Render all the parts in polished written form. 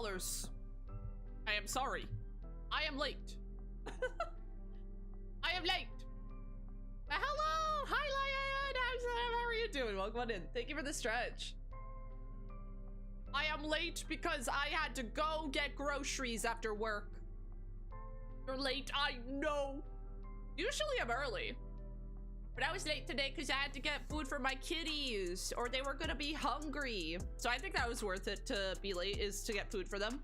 Eyeballs. I am sorry. I am late. I am late. Hello! Hi, Lion! How are you doing? Welcome on in. Thank you for the stretch. I am late because I had to go get groceries after work. You're late, I know. Usually I'm early. But I was late today because I had to get food for my kitties or they were gonna be hungry. So I think that was worth it to be late, is to get food for them.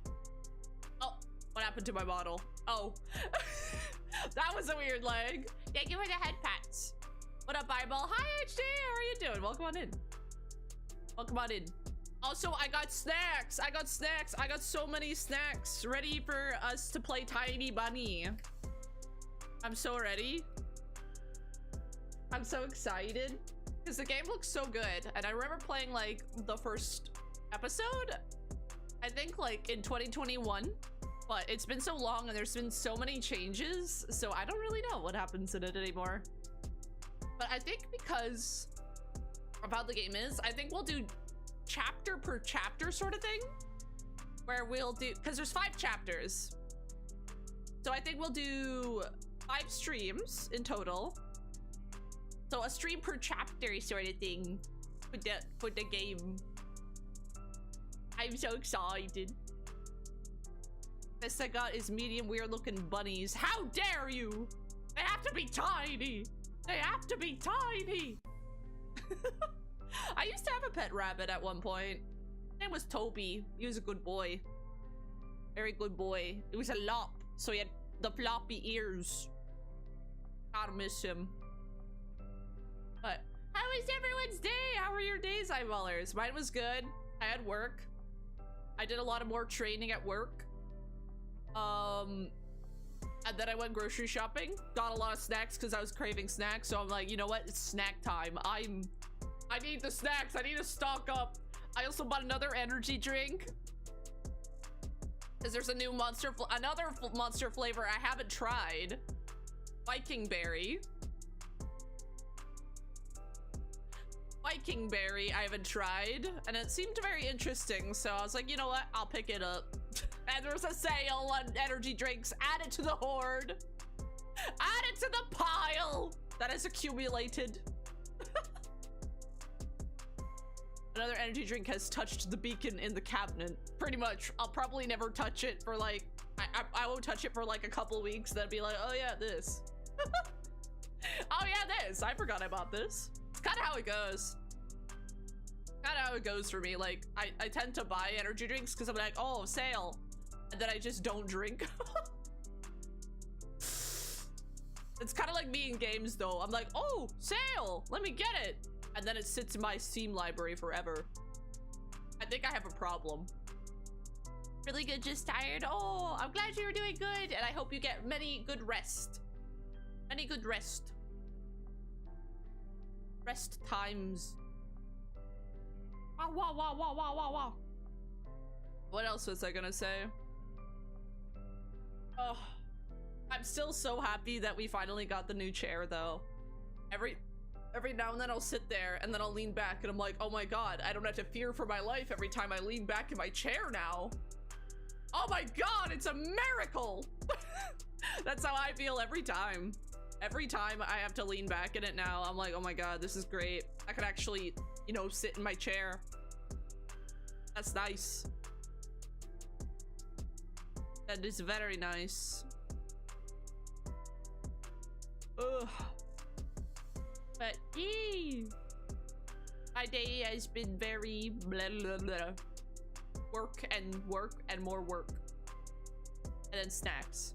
Oh, what happened to my bottle? Oh, that was a weird leg. Thank you for the head pats. What up, Eyeball? Hi, HD, how are you doing? Welcome on in. Welcome on in. Also, I got snacks. I got so many snacks ready for us to play Tiny Bunny. I'm so ready. I'm so excited because the game looks so good. And I remember playing like the first episode, I think like in 2021, but it's been so long and there's been so many changes. So I don't really know what happens in it anymore. But I think because of how the game is, I think we'll do chapter per chapter sort of thing, where we'll do, because there's 5 chapters. So I think we'll do 5 streams in total. So a stream per chapter sort of thing for the game. I'm so excited. This I got is medium weird looking bunnies. How dare you? They have to be tiny. They have to be tiny. I used to have a pet rabbit at one point. His name was Toby. He was a good boy. Very good boy. It was a lop, so he had the floppy ears. Gotta miss him. But how was everyone's day? How were your days, Eyeballers? Mine was good. I had work. I did a lot of more training at work. And then I went grocery shopping. Got a lot of snacks because I was craving snacks. So I'm like, you know what? It's snack time. I need the snacks. I need to stock up. I also bought another energy drink because there's a new another monster flavor I haven't tried. Viking berry. Viking berry I haven't tried, and it seemed very interesting. So I was like, you know what? I'll pick it up. And there's a sale on energy drinks. Add it to the hoard. Add it to the pile that has accumulated. Another energy drink has touched the beacon in the cabinet. Pretty much. I'll probably never touch it for like, I won't touch it for like a couple weeks. Then be like, oh yeah, this. Oh yeah, this. I forgot I bought this. It's kind of how it goes. Kind of how it goes for me. Like, I tend to buy energy drinks because I'm like, oh, sale. And then I just don't drink. It's kind of like me in games though. I'm like, oh, sale. Let me get it. And then it sits in my Steam library forever. I think I have a problem. Really good, just tired. Oh, I'm glad you were doing good. And I hope you get many good rest. Many good rest. Rest times. Wow, wow, wow, wow, wow, wow, wow. What else was I gonna say? Oh, I'm still so happy that we finally got the new chair though. Every now and then I'll sit there and then I'll lean back and I'm like, oh my god, I don't have to fear for my life every time I lean back in my chair now. Oh my god, it's a miracle. That's how I feel every time. Every time I have to lean back in it now, I'm like, oh my god, this is great. I could actually, you know, sit in my chair. That's nice. That is very nice. Ugh. But my day has been very blah, blah, blah. Work and more work. And then snacks.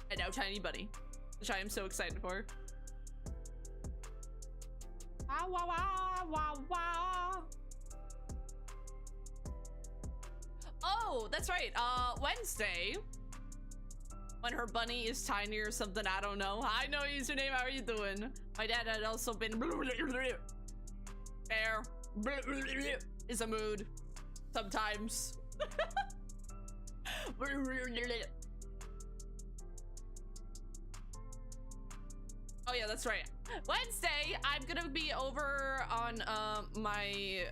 And now Tiny Bunny, which I am so excited for. Wow, wow, wow, wow, wow. Oh, that's right. Wednesday, when her bunny is tiny or something, I don't know. I know username. How are you doing? My dad had also been fair is a mood sometimes. Oh yeah, that's right. Wednesday, I'm gonna be over on my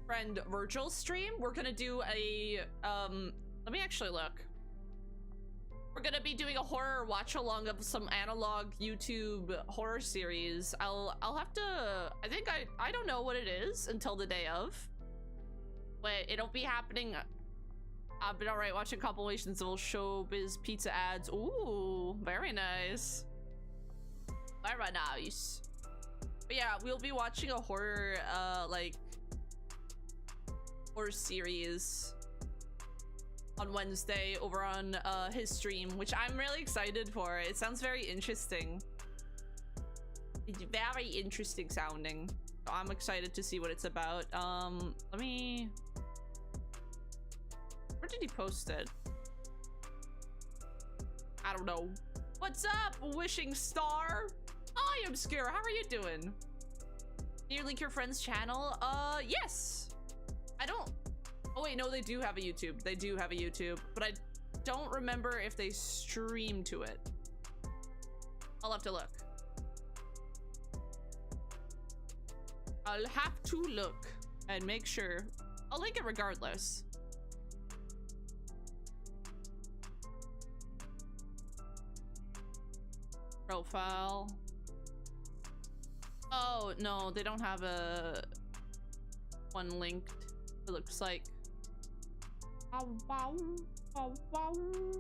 friend Virgil's stream. We're gonna do a let me actually look. We're gonna be doing a horror watch along of some analog YouTube horror series. I'll have to, I don't know what it is until the day of, but it'll be happening. I've been alright watching compilations of showbiz pizza ads. Ooh, very nice. Very nice. But yeah, we'll be watching a horror like horror series on Wednesday over on his stream, which I'm really excited for. It sounds very interesting. It's very interesting sounding. So I'm excited to see what it's about. Let me... Where did he post it? I don't know. What's up, Wishing Star? Hi, Obscure. How are you doing? Can you link your friend's channel? Yes. I don't... Oh wait, no, they do have a YouTube. They do have a YouTube, but I don't remember if they stream to it. I'll have to look. I'll have to look and make sure. I'll link it regardless. Profile. Oh, no, they don't have a one linked, it looks like. Wow, wow, wow, wow,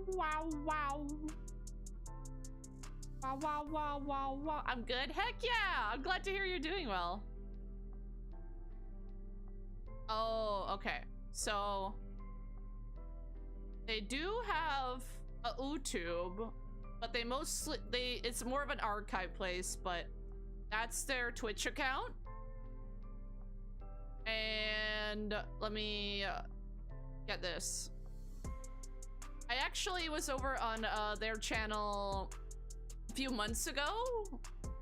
wow, wow. Wow, wow, wow, wow, wow. I'm good. Heck yeah! I'm glad to hear you're doing well. Oh, okay. So they do have a YouTube, but they mostly it's more of an archive place, but that's their Twitch account. And let me get this. I actually was over on their channel a few months ago,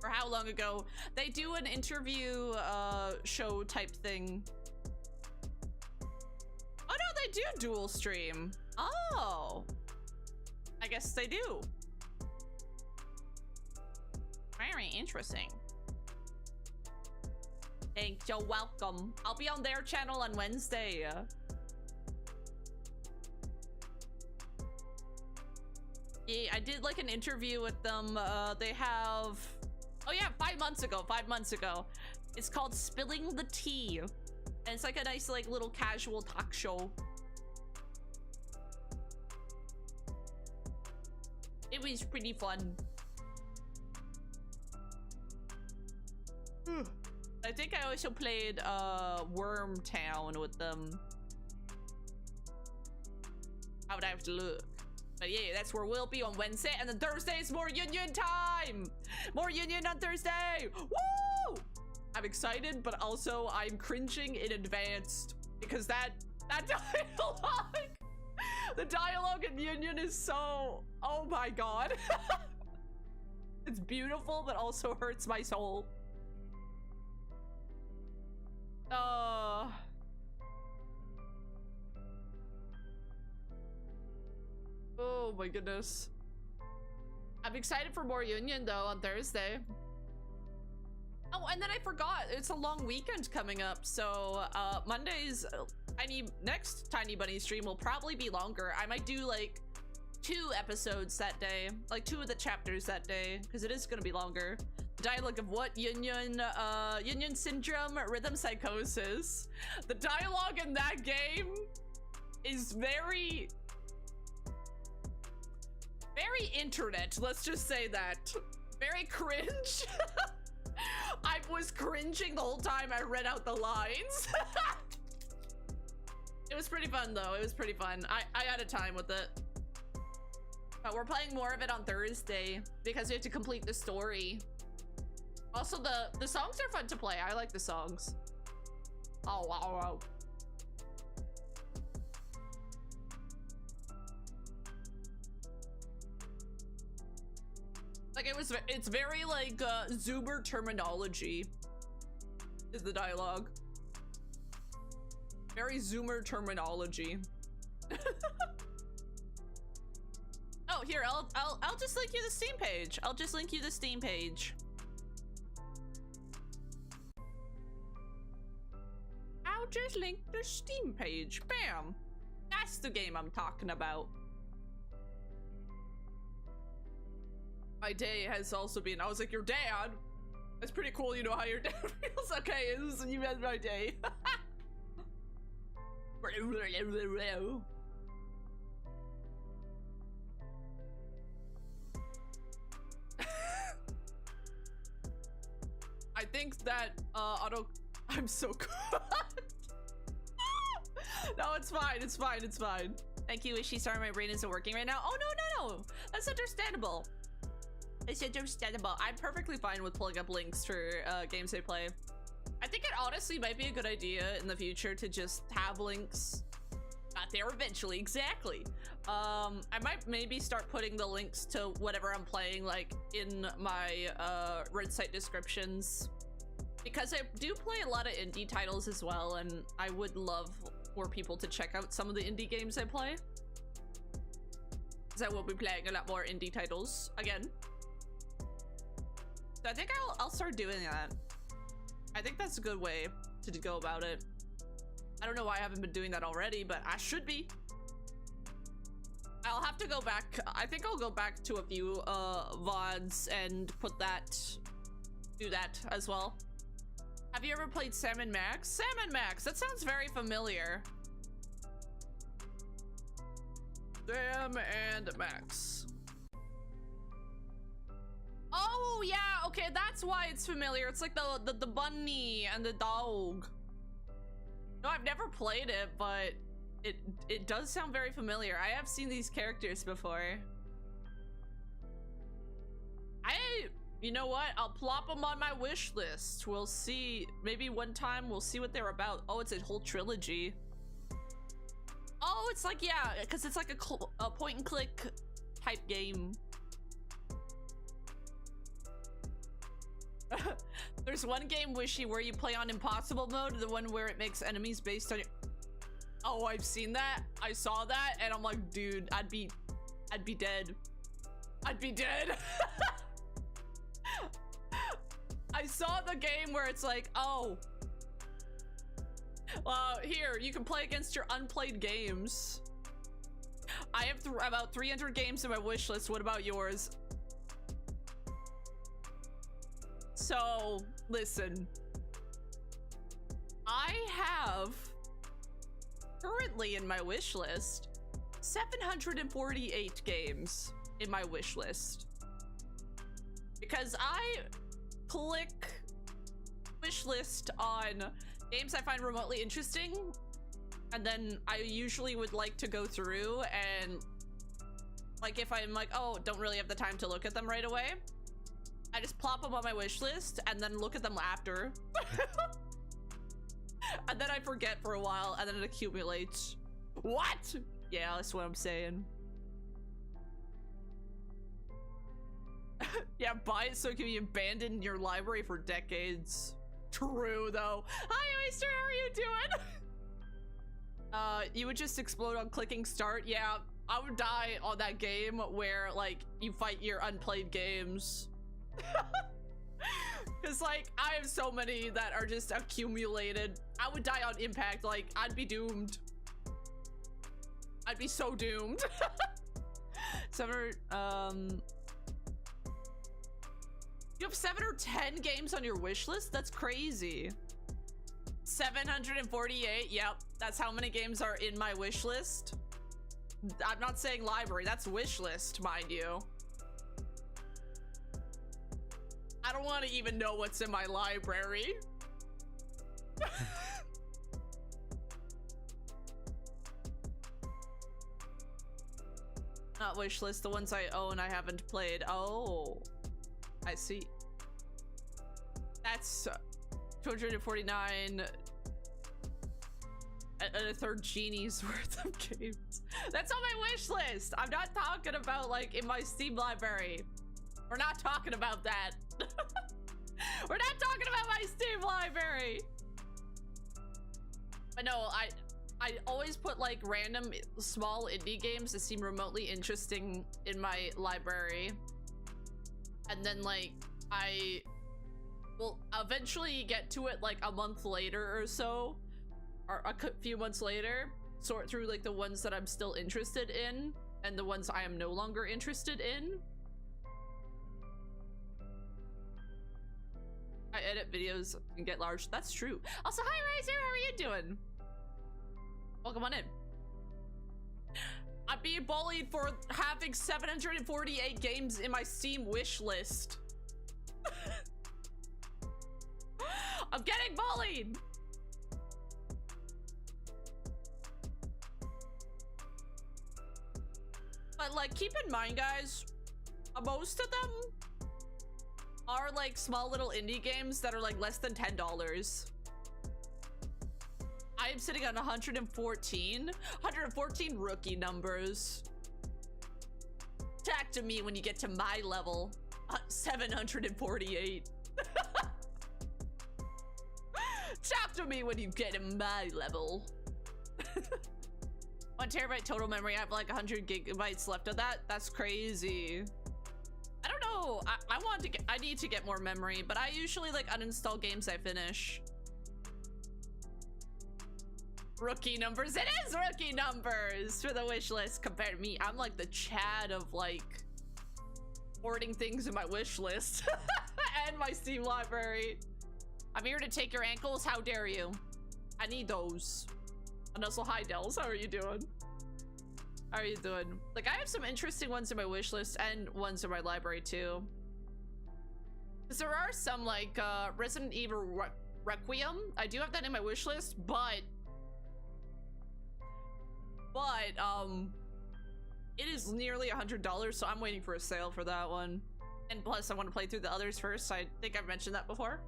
or how long ago. They do an interview show type thing. Oh no, they do dual stream. Oh, I guess they do. Very interesting. Thanks, you're welcome. I'll be on their channel on Wednesday. Yeah, I did like an interview with them. They have, oh yeah, 5 months ago. It's called Spilling the Tea. And it's like a nice like little casual talk show. It was pretty fun. I think I also played Wormtown with them. I would have to look. But yeah, that's where we'll be on Wednesday, and then Thursday is more Union time! More Union on Thursday! Woo! I'm excited, but also I'm cringing in advance because that dialogue, the dialogue in Union is so, oh my god. It's beautiful, but also hurts my soul. Oh my goodness. I'm excited for more Union though on Thursday. Oh, and then I forgot, it's a long weekend coming up, so Monday's next Tiny Bunny stream will probably be longer. I might do like 2 episodes that day, like 2 of the chapters that day, because it is gonna be longer. Dialogue of what? Union Syndrome, Rhythm Psychosis. The dialogue in that game is very internet, let's just say that. Very cringe. I was cringing the whole time I read out the lines. It was pretty fun though, it was pretty fun. I had a time with it. But we're playing more of it on Thursday because we have to complete the story. Also, the songs are fun to play. I like the songs. Oh, wow, wow. Like, it's very, like, Zoomer terminology is the dialogue. Very Zoomer terminology. Oh, here, I'll just link you the Steam page. I'll just link you the Steam page. How just link the Steam page. Bam. That's the game I'm talking about. My day has also been, I was like, your dad? That's pretty cool, you know how your dad feels. Okay, you meant my day. I think that I'm so good. No, it's fine, it's fine, it's fine. Thank you, Wishy. Sorry, my brain isn't working right now. Oh, no. That's understandable. It's understandable. I'm perfectly fine with pulling up links for games I play. I think it honestly might be a good idea in the future to just have links there eventually. Exactly. I might maybe start putting the links to whatever I'm playing like in my red site descriptions, because I do play a lot of indie titles as well, and I would love for people to check out some of the indie games I play, because I will be playing a lot more indie titles again. So I think I'll start doing that. I think that's a good way to go about it. I don't know why I haven't been doing that already, but I should be. I'll have to go back. I think I'll go back to a few VODs and do that as well. Have you ever played Sam and Max? Sam and Max, that sounds very familiar. Sam and Max. Oh yeah, okay, that's why it's familiar. It's like the bunny and the dog. No, I've never played it, but it does sound very familiar. I have seen these characters before. You know what? I'll plop them on my wish list. We'll see. Maybe one time we'll see what they're about. Oh, it's a whole trilogy. Oh, it's like, yeah, because it's like a point and click type game. There's one game, Wishy, where you play on impossible mode, the one where it makes enemies based on your... Oh, I've seen that. I saw that, and I'm like, dude, I'd be dead. I'd be dead. I saw the game where it's like, oh, here, you can play against your unplayed games. I have about 300 games in my wish list. What about yours? So, listen. I have currently in my wish list 748 games in my wish list. Because I click wish list on games I find remotely interesting, and then I usually would like to go through and, like, if I'm like, oh, don't really have the time to look at them right away, I just plop them on my wish list and then look at them after. And then I forget for a while, and then it accumulates. What? Yeah, that's what I'm saying. Yeah, buy it so it can be abandoned in your library for decades. True, though. Hi, Oyster, how are you doing? You would just explode on clicking start. Yeah, I would die on that game where, like, you fight your unplayed games. Because, like, I have so many that are just accumulated. I would die on impact. Like, I'd be doomed. I'd be so doomed. You have 7 or 10 games on your wish list? That's crazy. 748, yep. That's how many games are in my wish list. I'm not saying library, that's wish list, mind you. I don't want to even know what's in my library. Not wish list, the ones I own I haven't played. Oh, I see. That's 249 and a third genie's worth of games. That's on my wish list. I'm not talking about, like, in my Steam library. We're not talking about that. We're not talking about my Steam library. But no, I always put, like, random small indie games that seem remotely interesting in my library. And then, like, I will eventually get to it, like, a month later or so. few months later, sort through like the ones that I'm still interested in and the ones I am no longer interested in. I edit videos and get large. That's true. Also, hi Riser, how are you doing? Welcome on in. I'm being bullied for having 748 games in my Steam wish list. I'm getting bullied. But like, keep in mind, guys, most of them are like small little indie games that are like less than $10. I am sitting on 114 rookie numbers. Talk to me when you get to my level. 748. Talk to me when you get to my level. 1 terabyte total memory. I have like 100 gigabytes left of that. That's crazy. I don't know. I need to get more memory, but I usually like uninstall games I finish. Rookie numbers. It is rookie numbers for the wish list compared to me. I'm like the Chad of like hoarding things in my wish list and my Steam library. I'm here to take your ankles. How dare you? I need those. And also, hi Dells. How are you doing? How are you doing? Like, I have some interesting ones in my wish list and ones in my library too. Because there are some like Resident Evil Requiem. I do have that in my wish list, but it is nearly $100, so I'm waiting for a sale for that one. And plus, I want to play through the others first. I think I've mentioned that before.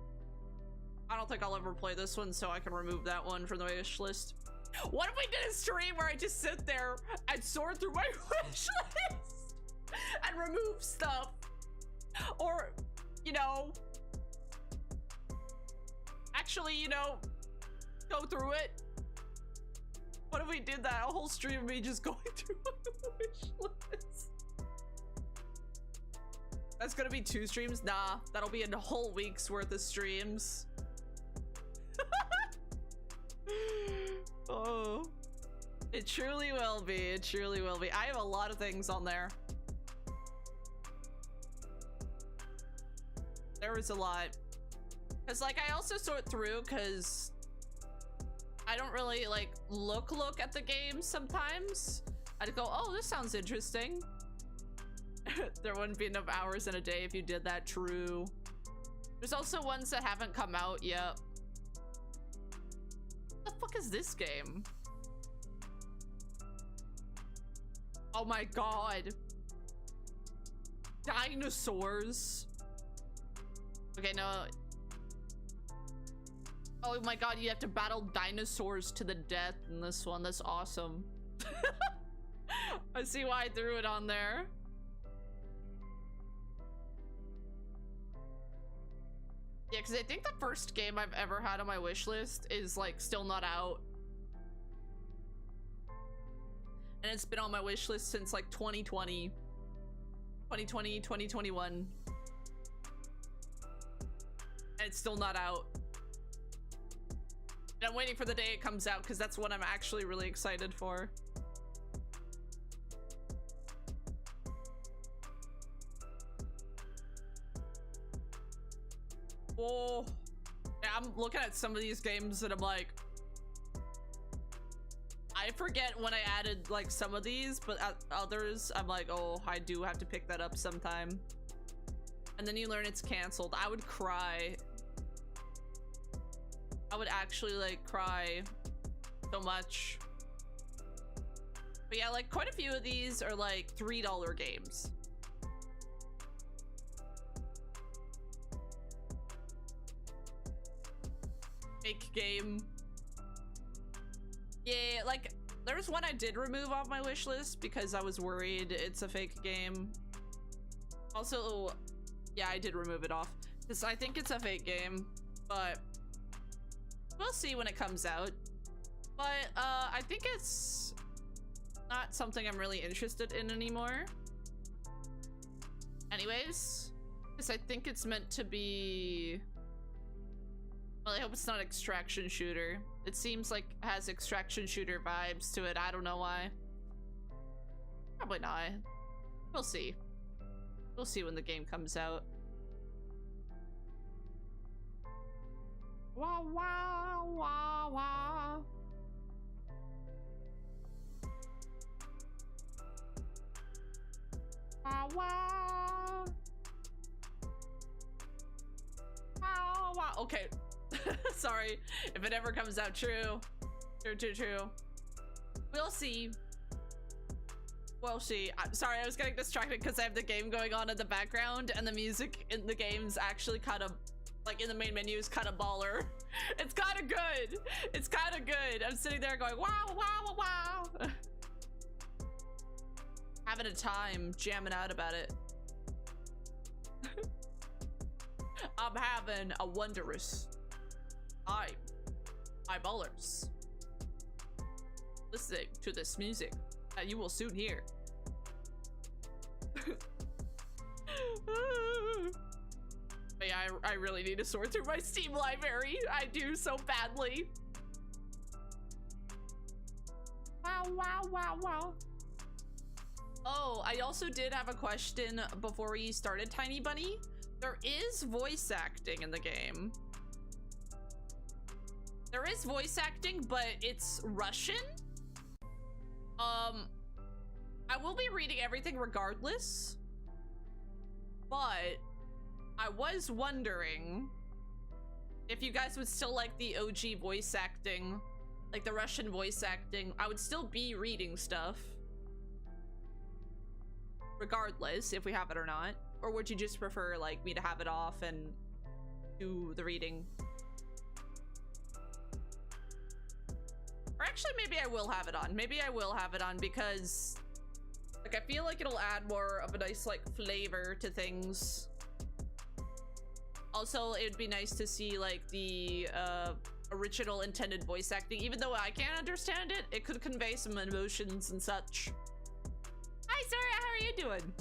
I don't think I'll ever play this one, so I can remove that one from the wish list. What if we did a stream where I just sit there and sort through my wish list and remove stuff? Or, you know, actually, you know, go through it. What if we did that? A whole stream of me just going through my wish list. That's gonna be 2 streams? Nah, that'll be a whole week's worth of streams. Oh, it truly will be. It truly will be. I have a lot of things on there. There was a lot. Because, like, I also sort through because I don't really, like, look at the game sometimes. I'd go, oh, this sounds interesting. There wouldn't be enough hours in a day if you did that. True. There's also ones that haven't come out yet. What the fuck is this game? Oh my god. Dinosaurs. Okay, no. Oh my god, you have to battle dinosaurs to the death in this one. That's awesome. I see why I threw it on there. Yeah, because I think the first game I've ever had on my wish list is like still not out. And it's been on my wish list since like 2020, 2021. And it's still not out. And I'm waiting for the day it comes out because that's what I'm actually really excited for. Whoa. Yeah, I'm looking at some of these games and I'm like, I forget when I added like some of these, but others I'm like, oh, I do have to pick that up sometime. And then you learn it's canceled. I would cry. I would actually like cry so much. But yeah, like quite a few of these are like $3 games. Fake game. Yeah, like there's one I did remove off my wish list because I was worried it's a fake game. Also, yeah, I did remove it off because I think it's a fake game, but we'll see when it comes out. But I think it's not something I'm really interested in anymore. Anyways, because I think it's meant to be, well, I hope it's not extraction shooter. It seems like it has extraction shooter vibes to it. I don't know why. Probably not. We'll see. We'll see when the game comes out. Wah wah wah wah. Wah wah. Wah wah. Okay. Sorry if it ever comes out true. True. We'll see. We'll see. I'm sorry, I was getting distracted because I have the game going on in the background and the music in the game's actually kind of, like in the main menu is kind of baller. It's kind of good. It's kind of good. I'm sitting there going, wow, wow, wow. Having a time jamming out about it. I'm having a wondrous time. Eyeballers. Listening to this music that you will soon hear. But yeah, I really need to sort through my Steam library. I do so badly. Wow, wow, wow, wow. Oh, I also did have a question before we started, Tiny Bunny. There is voice acting in the game. There is voice acting, but it's Russian. I will be reading everything regardless, but I was wondering if you guys would still like the OG voice acting, like the Russian voice acting. I would still be reading stuff regardless if we have it or not, or would you just prefer like me to have it off and do the reading? Or actually, maybe I will have it on. Maybe I will have it on because, like, I feel like it'll add more of a nice, like, flavor to things. Also, it'd be nice to see, like, the original intended voice acting. Even though I can't understand it, it could convey some emotions and such. Hi, Sarah. How are you doing?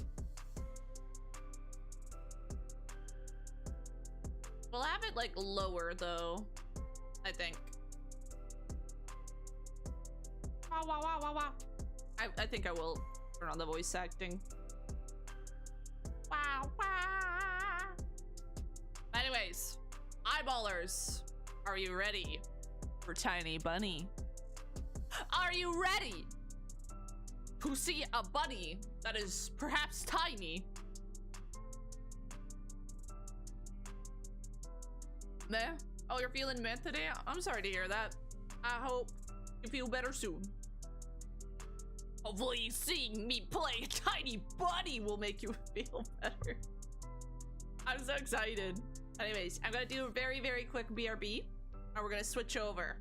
We'll have it, like, lower, though, I think. Wow, wow, wow, wow, wow. I think I will turn on the voice acting. Wow, wow. Anyways, eyeballers, are you ready for Tiny Bunny? Are you ready to see a bunny that is perhaps tiny? Meh? Oh, you're feeling meh today? I'm sorry to hear that. I hope you feel better soon. Hopefully seeing me play Tiny Bunny will make you feel better. I'm so excited. Anyways, I'm gonna do a very, very quick BRB, and we're gonna switch over.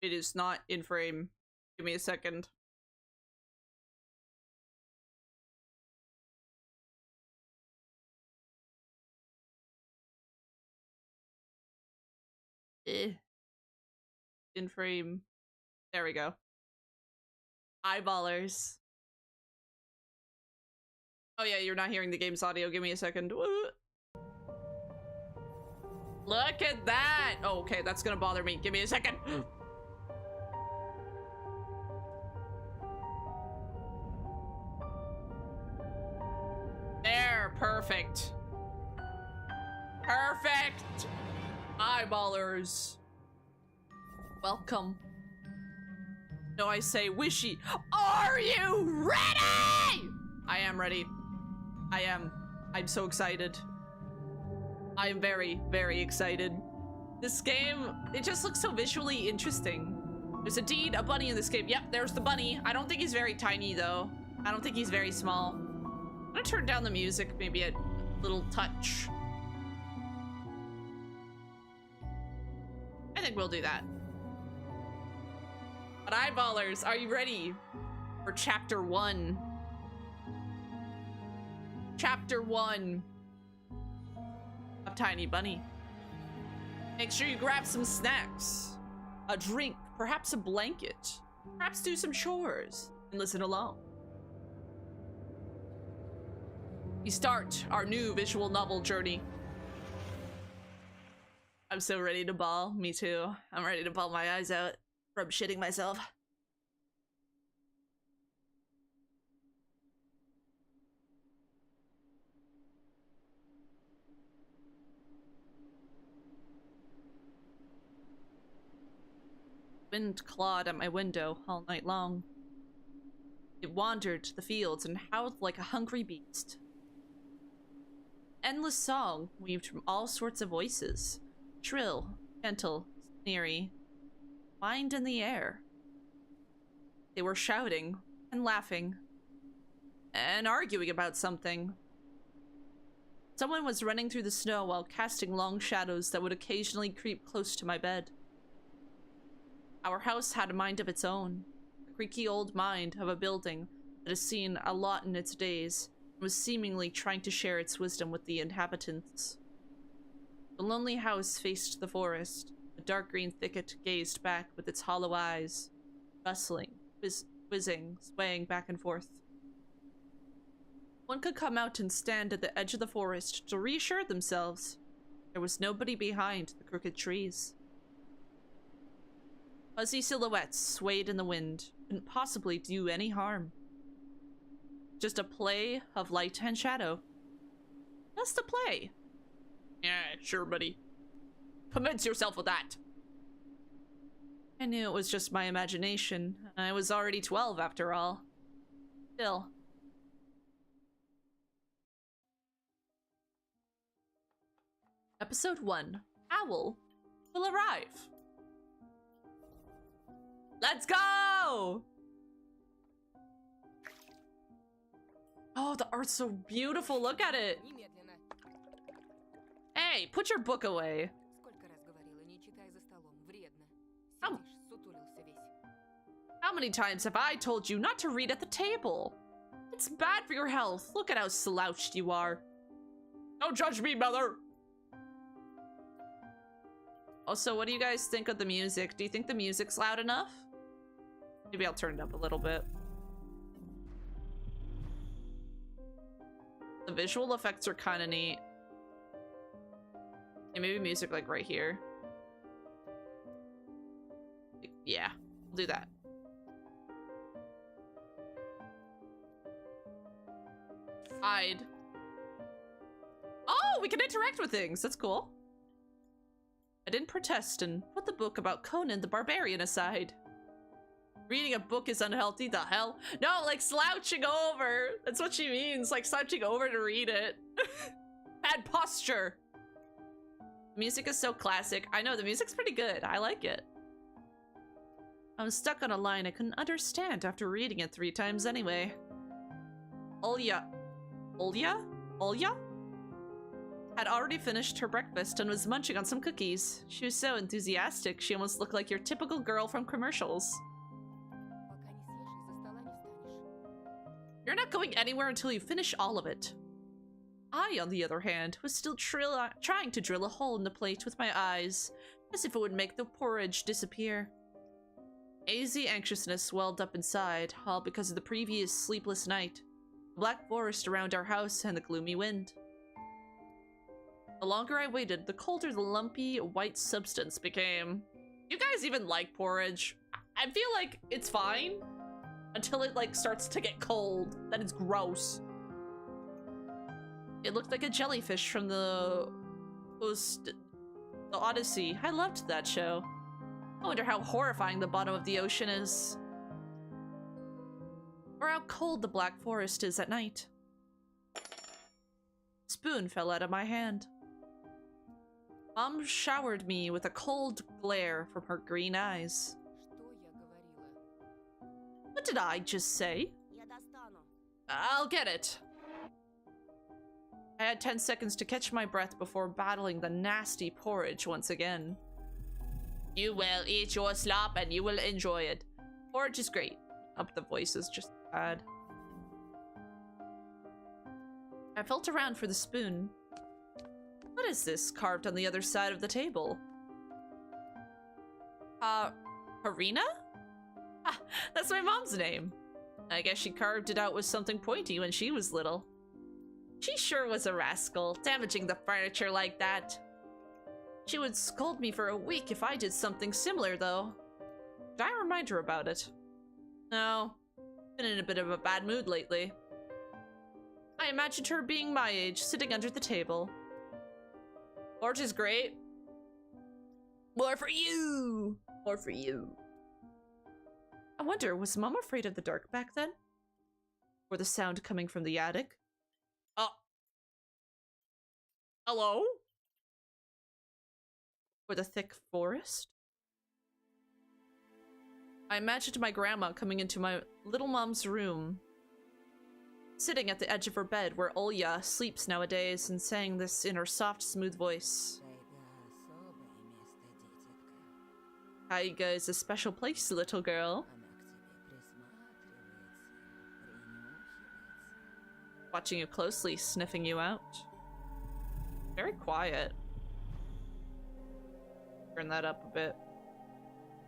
It is not in frame. Give me a second. In frame. There we go. Eyeballers. Oh yeah, you're not hearing the game's audio. Give me a second. Look at that. Oh, okay, that's gonna bother me. Give me a second. There, perfect. Perfect. Eyeballers. Welcome. No, I say Wishy. Are you ready? I am ready. I am. I'm so excited. I am very, very excited. This game, it just looks so visually interesting. There's indeed a bunny in this game. Yep, there's the bunny. I don't think he's very tiny though. I don't think he's very small. I'm gonna turn down the music maybe a little touch. I think we'll do that. But eyeballers, are you ready for chapter 1? Chapter 1 of Tiny Bunny. Make sure you grab some snacks, a drink, perhaps a blanket, perhaps do some chores, and listen along. We start our new visual novel journey. I'm so ready to bawl. Me too. I'm ready to bawl my eyes out from shitting myself. Wind clawed at my window all night long. It wandered the fields and howled like a hungry beast. Endless song weaved from all sorts of voices. Shrill, gentle, sneery, whined in the air. They were shouting and laughing and arguing about something. Someone was running through the snow while casting long shadows that would occasionally creep close to my bed. Our house had a mind of its own, a creaky old mind of a building that has seen a lot in its days and was seemingly trying to share its wisdom with the inhabitants. The lonely house faced the forest. The dark green thicket gazed back with its hollow eyes, bustling, whizzing, swaying back and forth. One could come out and stand at the edge of the forest to reassure themselves there was nobody behind the crooked trees. Fuzzy silhouettes swayed in the wind, couldn't possibly do any harm. Just a play of light and shadow. Just a play. Yeah, sure, buddy. Convince yourself of that. I knew it was just my imagination. I was already 12 after all. Still. Episode 1. Owl will arrive. Let's go! Oh, the art's so beautiful. Look at it. Hey, put your book away. How many times have I told you not to read at the table? It's bad for your health. Look at how slouched you are. Don't judge me, mother. Also, what do you guys think of the music? Do you think the music's loud enough? Maybe I'll turn it up a little bit. The visual effects are kind of neat. Yeah, maybe music like right here. Yeah, we'll do that. Hide. Oh, we can interact with things. That's cool. I didn't protest and put the book about Conan the Barbarian aside. Reading a book is unhealthy, the hell? No, like slouching over. That's what she means, like slouching over to read it. Bad posture. The music is so classic. I know, the music's pretty good. I like it. I was stuck on a line I couldn't understand after reading it 3 times anyway. Olya had already finished her breakfast and was munching on some cookies. She was so enthusiastic, she almost looked like your typical girl from commercials. You're not going anywhere until you finish all of it. I, on the other hand, was still trying to drill a hole in the plate with my eyes, as if it would make the porridge disappear. Hazy anxiousness welled up inside, all because of the previous sleepless night, the black forest around our house, and the gloomy wind. The longer I waited, the colder the lumpy white substance became. You guys even like porridge? I feel like it's fine until it like starts to get cold. Then it's gross. It looked like a jellyfish from the Odyssey. I loved that show. I wonder how horrifying the bottom of the ocean is. Or how cold the Black Forest is at night. Spoon fell out of my hand. Mom showered me with a cold glare from her green eyes. What did I just say? I'll get it. I had 10 seconds to catch my breath before battling the nasty porridge once again. You will eat your slop and you will enjoy it. Porridge is great. Up the voice is just bad. I felt around for the spoon. What is this carved on the other side of the table? Harina? Ah, that's my mom's name. I guess she carved it out with something pointy when she was little. She sure was a rascal, damaging the furniture like that. She would scold me for a week if I did something similar, though. Did I remind her about it? No. Been in a bit of a bad mood lately. I imagined her being my age, sitting under the table. Porridge is great. More for you! More for you. I wonder, was Mom afraid of the dark back then? Or the sound coming from the attic? Oh. Hello? Or the thick forest? I imagined my grandma coming into my little mom's room, sitting at the edge of her bed where Olya sleeps nowadays, and saying this in her soft, smooth voice. Taiga is a special place, little girl. Watching you closely, sniffing you out. Very quiet. Turn that up a bit.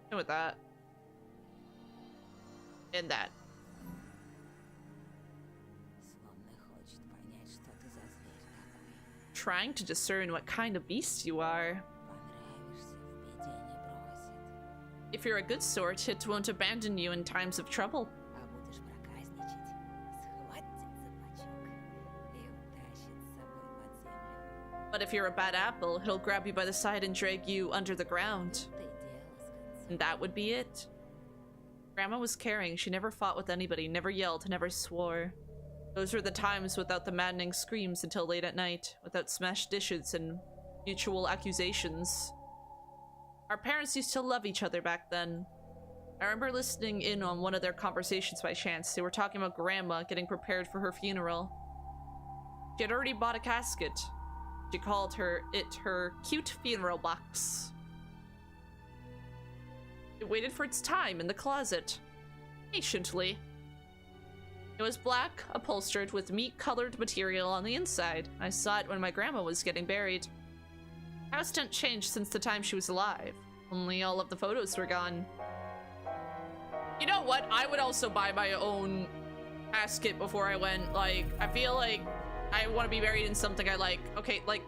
And with that. And that. Trying to discern what kind of beast you are. If you're a good sort, it won't abandon you in times of trouble. But if you're a bad apple, he'll grab you by the side and drag you under the ground. And that would be it. Grandma was caring. She never fought with anybody, never yelled, never swore. Those were the times without the maddening screams until late at night, without smashed dishes and mutual accusations. Our parents used to love each other back then. I remember listening in on one of their conversations by chance. They were talking about Grandma getting prepared for her funeral. She had already bought a casket. She called it her cute funeral box. It waited for its time in the closet, patiently. It was black, upholstered with meat-colored material on the inside. I saw it when my grandma was getting buried. The house didn't change since the time she was alive. Only all of the photos were gone. You know what? I would also buy my own casket before I went. Like, I feel like I want to be buried in something I like. Okay, like,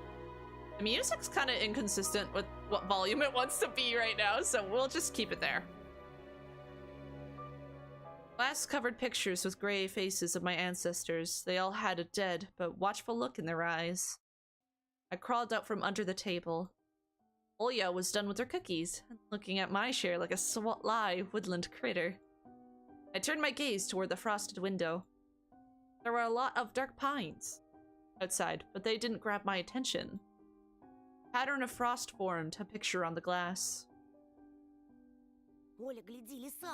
the music's kind of inconsistent with what volume it wants to be right now, so we'll just keep it there. Glass-covered pictures with gray faces of my ancestors. They all had a dead but watchful look in their eyes. I crawled out from under the table. Olya was done with her cookies, looking at my share like a sly woodland critter. I turned my gaze toward the frosted window. There were a lot of dark pines outside, but they didn't grab my attention. A pattern of frost formed a picture on the glass. Оля, гляди, лиса!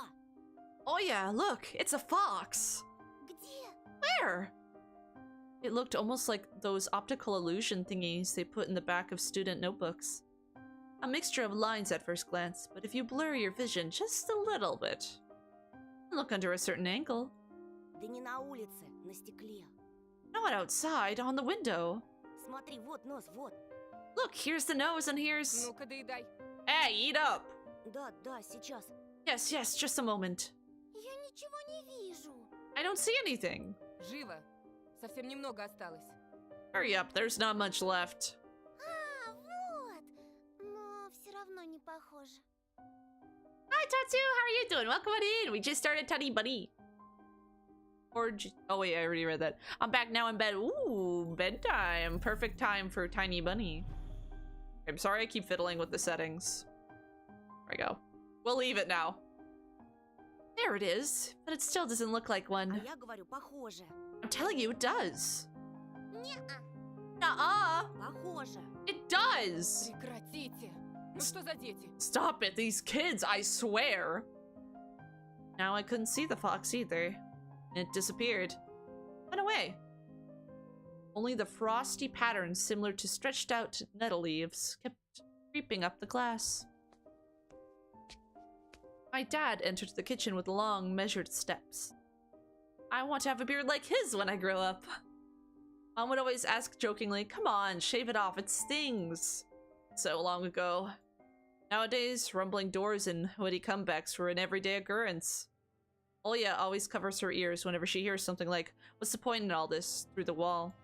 Oh yeah, look, it's a fox! Где? Where? It looked almost like those optical illusion thingies they put in the back of student notebooks. A mixture of lines at first glance, but if you blur your vision just a little bit, look under a certain angle. Да не на улице, на стекле. Not outside, on the window. Смотри, вот нос, вот. Look, here's the nose and here's... Ну-ка, доедай. Hey, eat up! Да, да, сейчас. Yes, yes, just a moment. Я ничего не вижу. I don't see anything. Живо. Совсем немного осталось. Hurry up, there's not much left. А, вот. Но все равно не похоже. Hi, Tatsu, how are you doing? Welcome on in. We just started Tiny Bunny. Oh wait, I already read that. I'm back now in bed. Ooh, bedtime. Perfect time for Tiny Bunny. I'm sorry I keep fiddling with the settings. There we go. We'll leave it now. There it is, but it still doesn't look like А one. я говорю, похоже. I'm telling you, it does. Не-а, Nuh-uh. похоже. It does. Прекратите. Ну что за дети? Stop it, these kids, I swear. Now I couldn't see the fox either. It disappeared. Went away. Only the frosty pattern, similar to stretched out nettle leaves, kept creeping up the glass. My dad entered the kitchen with long, measured steps. I want to have a beard like his when I grow up. Mom would always ask jokingly, come on, shave it off, it stings. So long ago. Nowadays, rumbling doors and witty comebacks were an everyday occurrence. Olya always covers her ears whenever she hears something like, what's the point in all this, through the wall.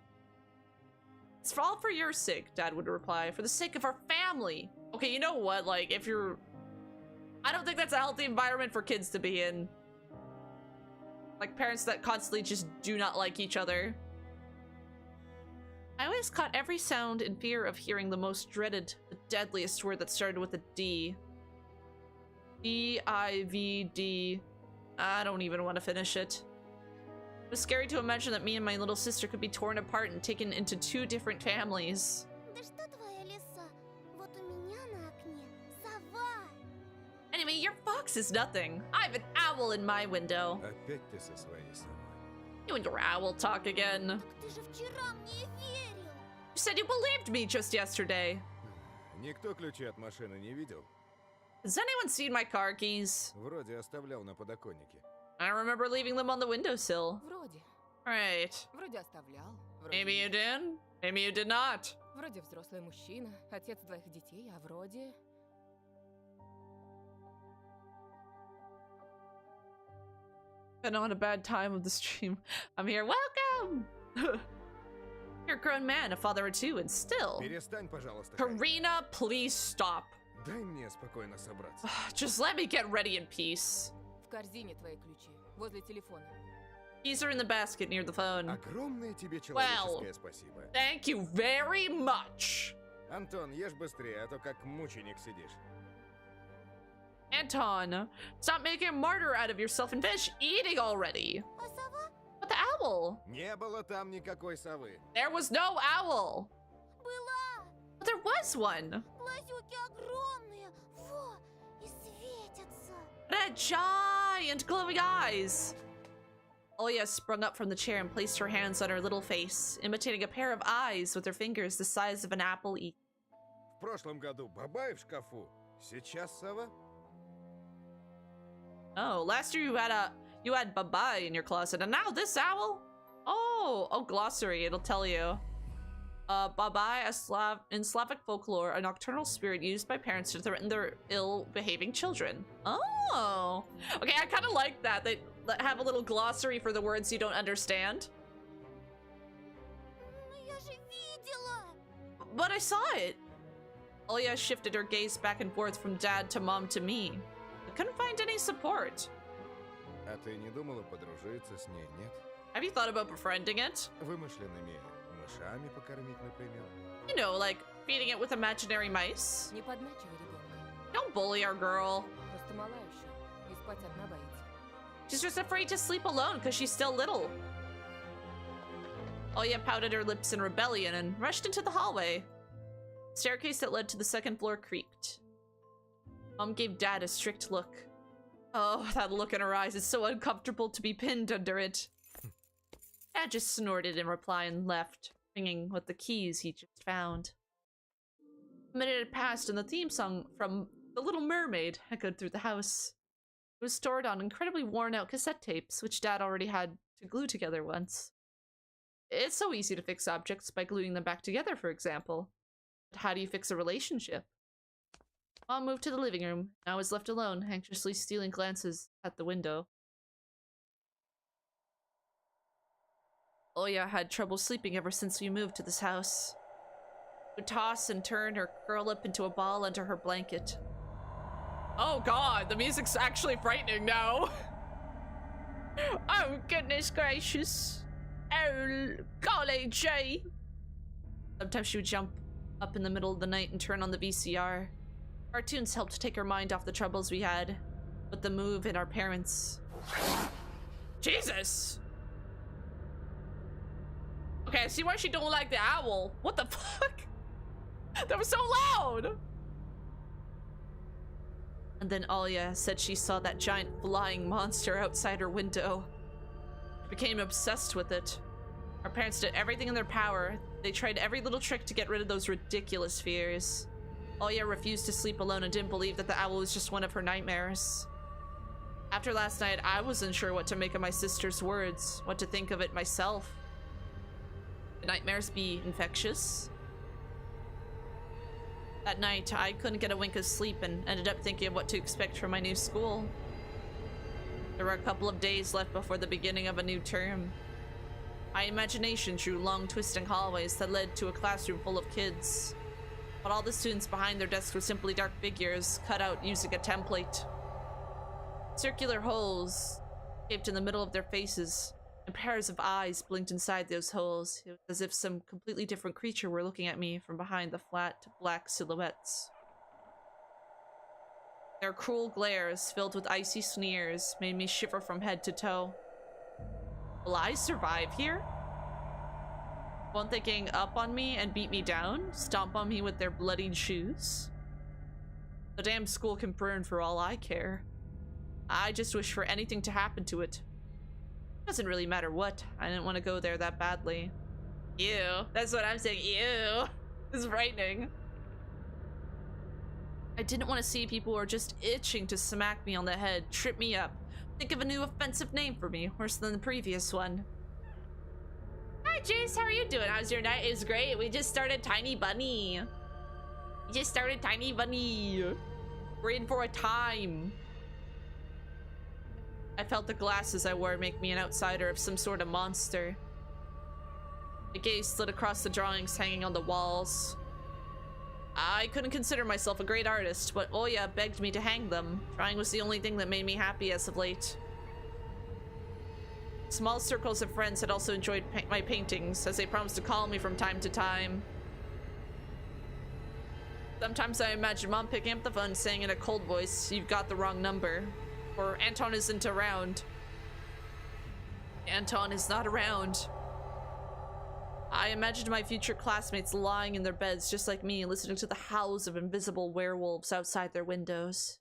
It's all for your sake, Dad would reply, for the sake of our family. Okay, you know what, like, if you're... I don't think that's a healthy environment for kids to be in. Like, parents that constantly just do not like each other. I always caught every sound in fear of hearing the most dreaded, the deadliest word that started with a D. D-I-V-D. I don't even want to finish it. It was scary to imagine that me and my little sister could be torn apart and taken into two different families. Да что твоя лиса? Вот у меня на окне сова. Anyway, your fox is nothing. I have an owl in my window. Опять ты со своей совой. You and your owl talk again. Ты же вчера мне верил. You said you believed me just yesterday. Никто ключи от машины не видел? Has anyone seen my car keys? Вроде оставлял на подоконнике. I remember leaving them on the windowsill. Вроде. Right. Вроде оставлял. Вроде Maybe you did. Maybe you did not. Вроде взрослый мужчина, отец двоих детей, а вроде... Been on a bad time of the stream. I'm here. Welcome! You're a grown man, a father of two, and still. Перестань, пожалуйста. Karina, please stop. Дай мне спокойно собраться. Just let me get ready in peace. В корзине твои ключи, возле телефона. Keys are in the basket near the phone. Огромное тебе человеческое спасибо. Thank you very much. Антон, ешь быстрее, а то как мученик сидишь. Anton, stop making a martyr out of yourself and finish eating already. А сова? But the owl? Не было там никакой совы. There was no owl. Была. But there was one. Глазюки огромные. Во, и светятся. It had giant glowing eyes. Olya sprung up from the chair and placed her hands on her little face, imitating a pair of eyes with her fingers the size of an apple each. В прошлом году бабай в шкафу. Сейчас сова. Oh, last year you had babai in your closet, and now this owl? Oh, glossary, it'll tell you. Babai, in Slavic folklore, a nocturnal spirit used by parents to threaten their ill-behaving children. Oh, okay, I kind of like that. They have a little glossary for the words you don't understand. Но я же видела. But I saw it. Olya shifted her gaze back and forth from Dad to Mom to me. I couldn't find any support. А ты не думала подружиться с ней, нет? Have you thought about befriending it? Вымышленными мышами покормить, например. You know, like feeding it with imaginary mice. Не подначивай ребенка. Don't bully our girl. Просто мала еще. И спать одна боится. She's just afraid to sleep alone because she's still little. Olya pouted her lips in rebellion and rushed into the hallway. The staircase that led to the second floor creaked. Mom gave Dad a strict look. Oh, that look in her eyes is so uncomfortable to be pinned under it. Dad just snorted in reply and left, ringing with the keys he just found. A minute had passed and the theme song from The Little Mermaid echoed through the house. It was stored on incredibly worn-out cassette tapes, which Dad already had to glue together once. It's so easy to fix objects by gluing them back together, for example. But how do you fix a relationship? Mom moved to the living room, and I was left alone, anxiously stealing glances at the window. Olya had trouble sleeping ever since we moved to this house. She would toss and turn or curl up into a ball under her blanket. Oh god, the music's actually frightening now. Oh goodness gracious. Oh golly gee. Sometimes she would jump up in the middle of the night and turn on the VCR. Cartoons helped take her mind off the troubles we had with the move and our parents. Jesus! Okay, I see why she don't like the owl. What the fuck? That was so loud! And then Olya said she saw that giant flying monster outside her window. She became obsessed with it. Our parents did everything in their power. They tried every little trick to get rid of those ridiculous fears. Oya refused to sleep alone and didn't believe that the owl was just one of her nightmares. After last night, I wasn't sure what to make of my sister's words, what to think of it myself. Could nightmares be infectious? That night, I couldn't get a wink of sleep and ended up thinking of what to expect from my new school. There were a couple of days left before the beginning of a new term. My imagination drew long, twisting hallways that led to a classroom full of kids. But all the students behind their desks were simply dark figures, cut out using a template. Circular holes shaped in the middle of their faces, and pairs of eyes blinked inside those holes. It was as if some completely different creature were looking at me from behind the flat, black silhouettes. Their cruel glares, filled with icy sneers, made me shiver from head to toe. Will I survive here? Won't they gang up on me and beat me down? Stomp on me with their bloodied shoes? The damn school can burn for all I care. I just wish for anything to happen to it. Doesn't really matter what. I didn't want to go there that badly. Ew. That's what I'm saying. Ew. It's frightening. I didn't want to see people who are just itching to smack me on the head, trip me up, think of a new offensive name for me, worse than the previous one. Hi, Jace. How are you doing? How's your night? It was great. We just started Tiny Bunny. We're in for a time. I felt the glasses I wore make me an outsider of some sort of monster. My gaze slid across the drawings hanging on the walls. I couldn't consider myself a great artist, but Oya begged me to hang them. Drawing was the only thing that made me happy as of late. Small circles of friends had also enjoyed my paintings, as they promised to call me from time to time. Sometimes I imagine Mom picking up the phone saying in a cold voice, "You've got the wrong number." Or Anton isn't around. Anton is not around. I imagined my future classmates lying in their beds just like me, listening to the howls of invisible werewolves outside their windows.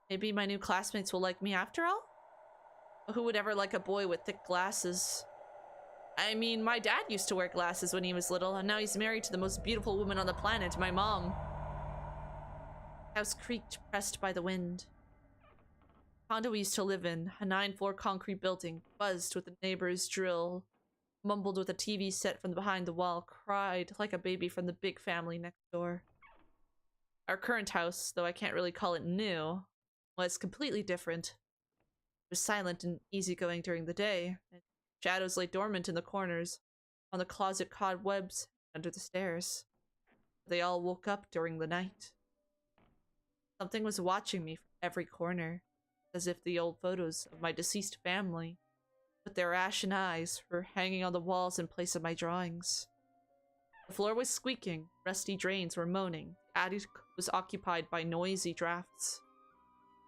Maybe my new classmates will like me after all? Who would ever like a boy with thick glasses? I mean, my dad used to wear glasses when he was little, and now he's married to the most beautiful woman on the planet, my mom. The house creaked, pressed by the wind. The condo we used to live in, a 9-floor concrete building, buzzed with the neighbor's drill, mumbled with a TV set from behind the wall, cried like a baby from the big family next door. Our current house, though I can't really call it new, was completely different. It was silent and easygoing during the day, and shadows lay dormant in the corners, on the closet cobwebs, under the stairs. They all woke up during the night. Something was watching me from every corner, as if the old photos of my deceased family, with their ashen eyes, were hanging on the walls in place of my drawings. The floor was squeaking, rusty drains were moaning, the attic was occupied by noisy drafts.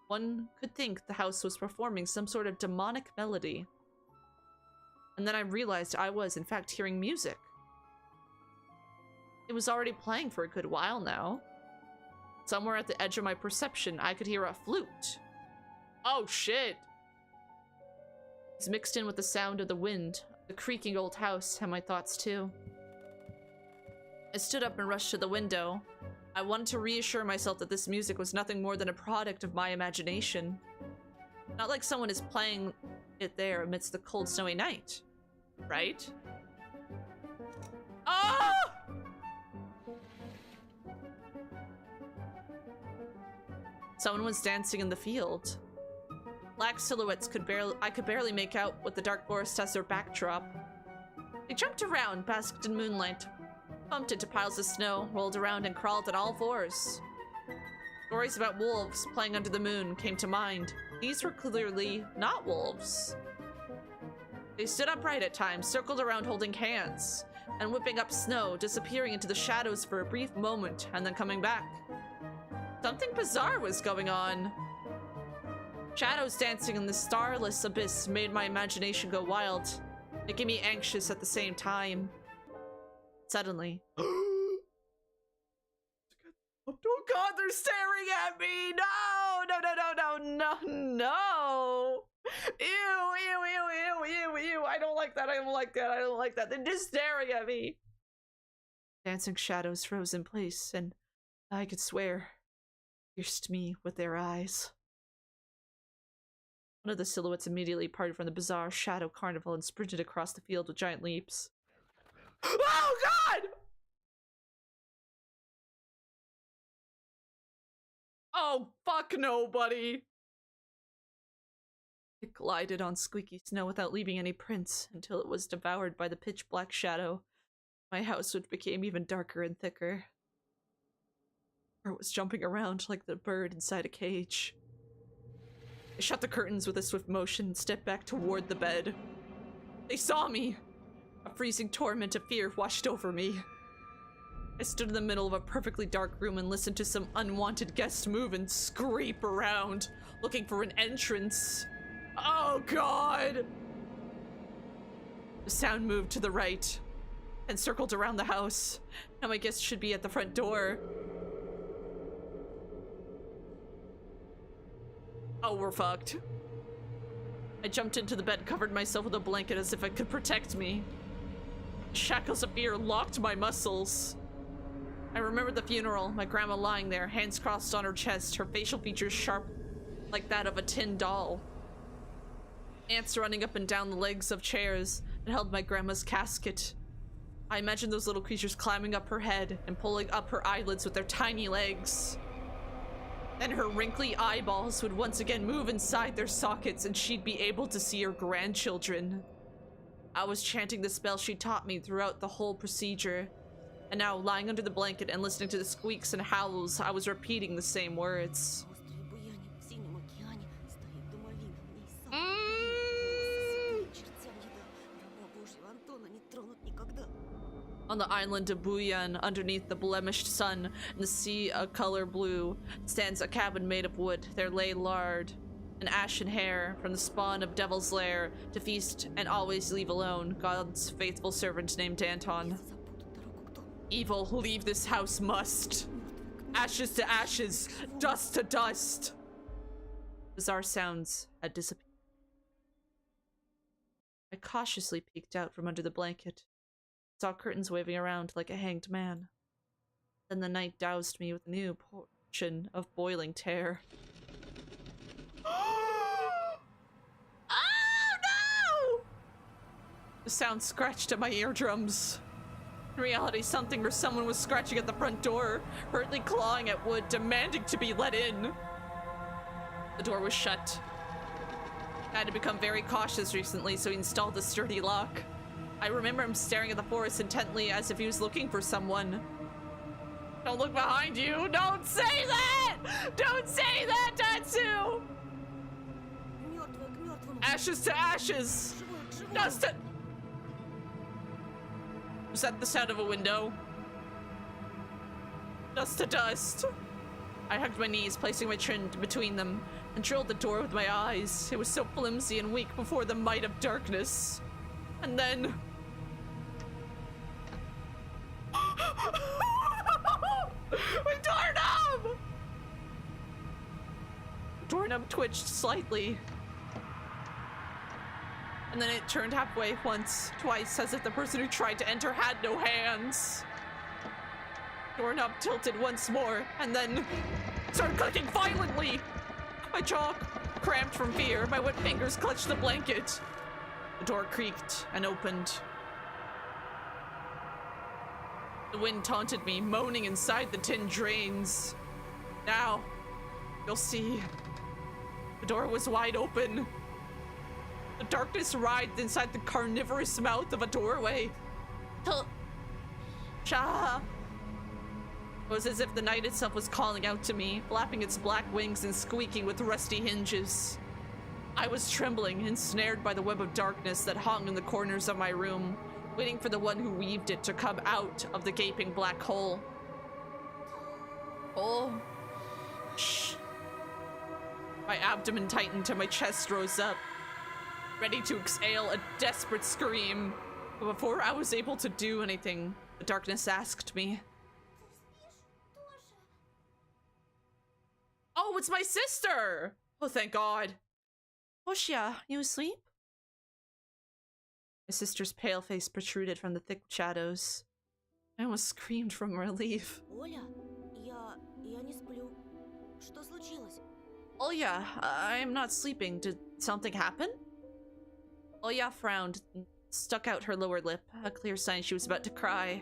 One could think the house was performing some sort of demonic melody. And then I realized I was, in fact, hearing music. It was already playing for a good while now. Somewhere at the edge of my perception, I could hear a flute. Oh shit! It's mixed in with the sound of the wind, the creaking old house, and my thoughts too. I stood up and rushed to the window. I wanted to reassure myself that this music was nothing more than a product of my imagination. Not like someone is playing it there amidst the cold, snowy night. Right? Oh! Someone was dancing in the field. Black silhouettes I could barely make out with the dark forest as their backdrop. They jumped around, basked in moonlight, bumped into piles of snow, rolled around and crawled on all fours. Stories about wolves playing under the moon came to mind. These were clearly not wolves. They stood upright at times, circled around holding hands, and whipping up snow, disappearing into the shadows for a brief moment, and then coming back. Something bizarre was going on. Shadows dancing in the starless abyss made my imagination go wild, making me anxious at the same time. Suddenly... Oh god, they're staring at me! No! No, no, no, no, no, no! Ew, ew, ew, ew, ew, I don't like that, I don't like that, I don't like that. They're just staring at me. Dancing shadows froze in place, and I could swear, pierced me with their eyes. One of the silhouettes immediately parted from the bizarre shadow carnival and sprinted across the field with giant leaps. Oh god! Oh, fuck nobody! It glided on squeaky snow without leaving any prints until it was devoured by the pitch-black shadow. My house, which became even darker and thicker. Or it was jumping around like the bird inside a cage. I shut the curtains with a swift motion and stepped back toward the bed. They saw me! A freezing torment of fear washed over me. I stood in the middle of a perfectly dark room and listened to some unwanted guest move and scrape around, looking for an entrance. Oh god! The sound moved to the right and circled around the house. Now my guest should be at the front door. Oh, we're fucked. I jumped into the bed, covered myself with a blanket as if it could protect me. Shackles of fear locked my muscles. I remembered the funeral, my grandma lying there, hands crossed on her chest, her facial features sharp like that of a tin doll. Ants running up and down the legs of chairs that held my grandma's casket. I imagined those little creatures climbing up her head and pulling up her eyelids with their tiny legs. Then her wrinkly eyeballs would once again move inside their sockets and she'd be able to see her grandchildren. I was chanting the spell she taught me throughout the whole procedure. And now, lying under the blanket and listening to the squeaks and howls, I was repeating the same words. On the island of Buyan, underneath the blemished sun and the sea of color blue, stands a cabin made of wood. There lay lard and ashen hair from the spawn of Devil's Lair to feast and always leave alone, God's faithful servant named Anton. Evil, leave this house must. Ashes to ashes, dust to dust. Bizarre sounds had disappeared. I cautiously peeked out from under the blanket. Saw curtains waving around like a hanged man. Then the night doused me with a new portion of boiling terror. Oh no! The sound scratched at my eardrums. In reality, something or someone was scratching at the front door, hurriedly clawing at wood, demanding to be let in. The door was shut. I had to become very cautious recently, so he installed a sturdy lock. I remember him staring at the forest intently as if he was looking for someone. Don't look behind you! Don't say that! Don't say that, Tatsu! Ashes to ashes! Dust to... Was that the sound of a window? Dust to dust. I hugged my knees, placing my chin between them, and drilled the door with my eyes. It was so flimsy and weak before the might of darkness. And then... My doorknob! The doorknob twitched slightly. And then it turned halfway once, twice, as if the person who tried to enter had no hands. Doorknob tilted once more, and then started clicking violently. My jaw cramped from fear, my wet fingers clutched the blanket. The door creaked and opened. The wind taunted me, moaning inside the tin drains. Now, you'll see. The door was wide open. The darkness writhed inside the carnivorous mouth of a doorway. Shah! It was as if the night itself was calling out to me, flapping its black wings and squeaking with rusty hinges. I was trembling, ensnared by the web of darkness that hung in the corners of my room, waiting for the one who weaved it to come out of the gaping black hole. Oh. Shh. My abdomen tightened and my chest rose up, ready to exhale a desperate scream. But before I was able to do anything, the darkness asked me, "Oh, it's my sister!" Oh, thank God. Hoshia, you asleep? My sister's pale face protruded from the thick shadows. I almost screamed from relief. Оля, я не сплю. Что случилось? Olya, I'm not sleeping. Did something happen? Olya frowned and stuck out her lower lip, a clear sign she was about to cry.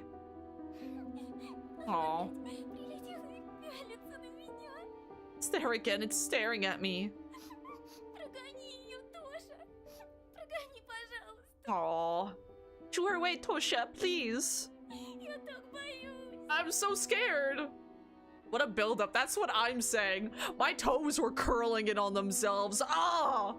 Aww. Прилетела и пялится на меня. It's there again, it's staring at me. Прогони ее, Тоша. Прогони, пожалуйста. Aww. Shoo her away, Tosha, please. Я так боюсь. I'm so scared. What a buildup. That's what I'm saying. My toes were curling in on themselves. Ah!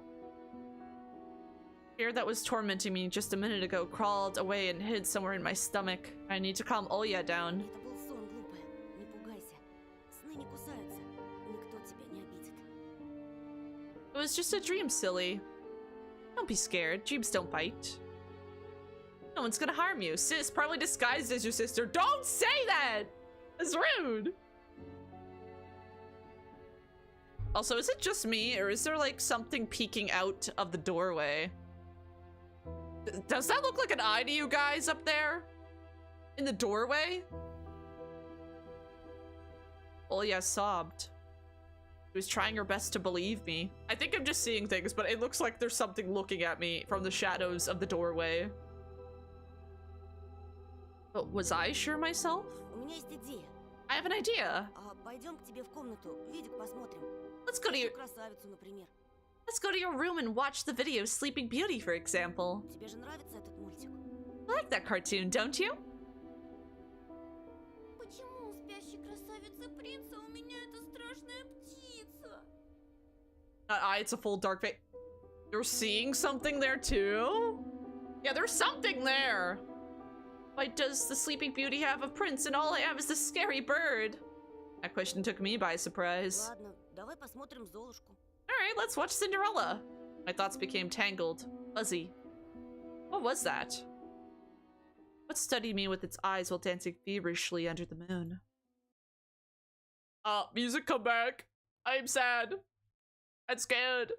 Fear that was tormenting me just a minute ago crawled away and hid somewhere in my stomach. I need to calm Olya down. Это был сон, глупая. Не пугайся. Сны не кусаются. Никто тебя не обидит. It was just a dream, silly. Don't be scared. Dreams don't bite. No one's gonna harm you. Sis, probably disguised as your sister. Don't say that! That's rude. Also, is it just me, or is there like something peeking out of the doorway? Does that look like an eye to you guys up there? In the doorway? Olya sobbed. She was trying her best to believe me. I think I'm just seeing things, but it looks like there's something looking at me from the shadows of the doorway. But was I sure myself? У меня есть идея. I have an idea. Пойдем к тебе в комнату. Видик посмотрим. Let's go to your Красавицу, например. Let's go to your room and watch the video Sleeping Beauty, for example. Тебе же нравится этот мультик? I like that cartoon, don't you? Почему у спящей красавицы принца у меня эта страшная птица? Not I, it's a full dark face. You're seeing something there too? Yeah, there's something there. Why does the Sleeping Beauty have a prince and all I have is this scary bird? That question took me by surprise. Ладно, давай посмотрим Золушку. Alright, let's watch Cinderella. My thoughts became tangled, fuzzy. What was that? What studied me with its eyes while dancing feverishly under the moon? Music, come back. I'm sad. I'm scared.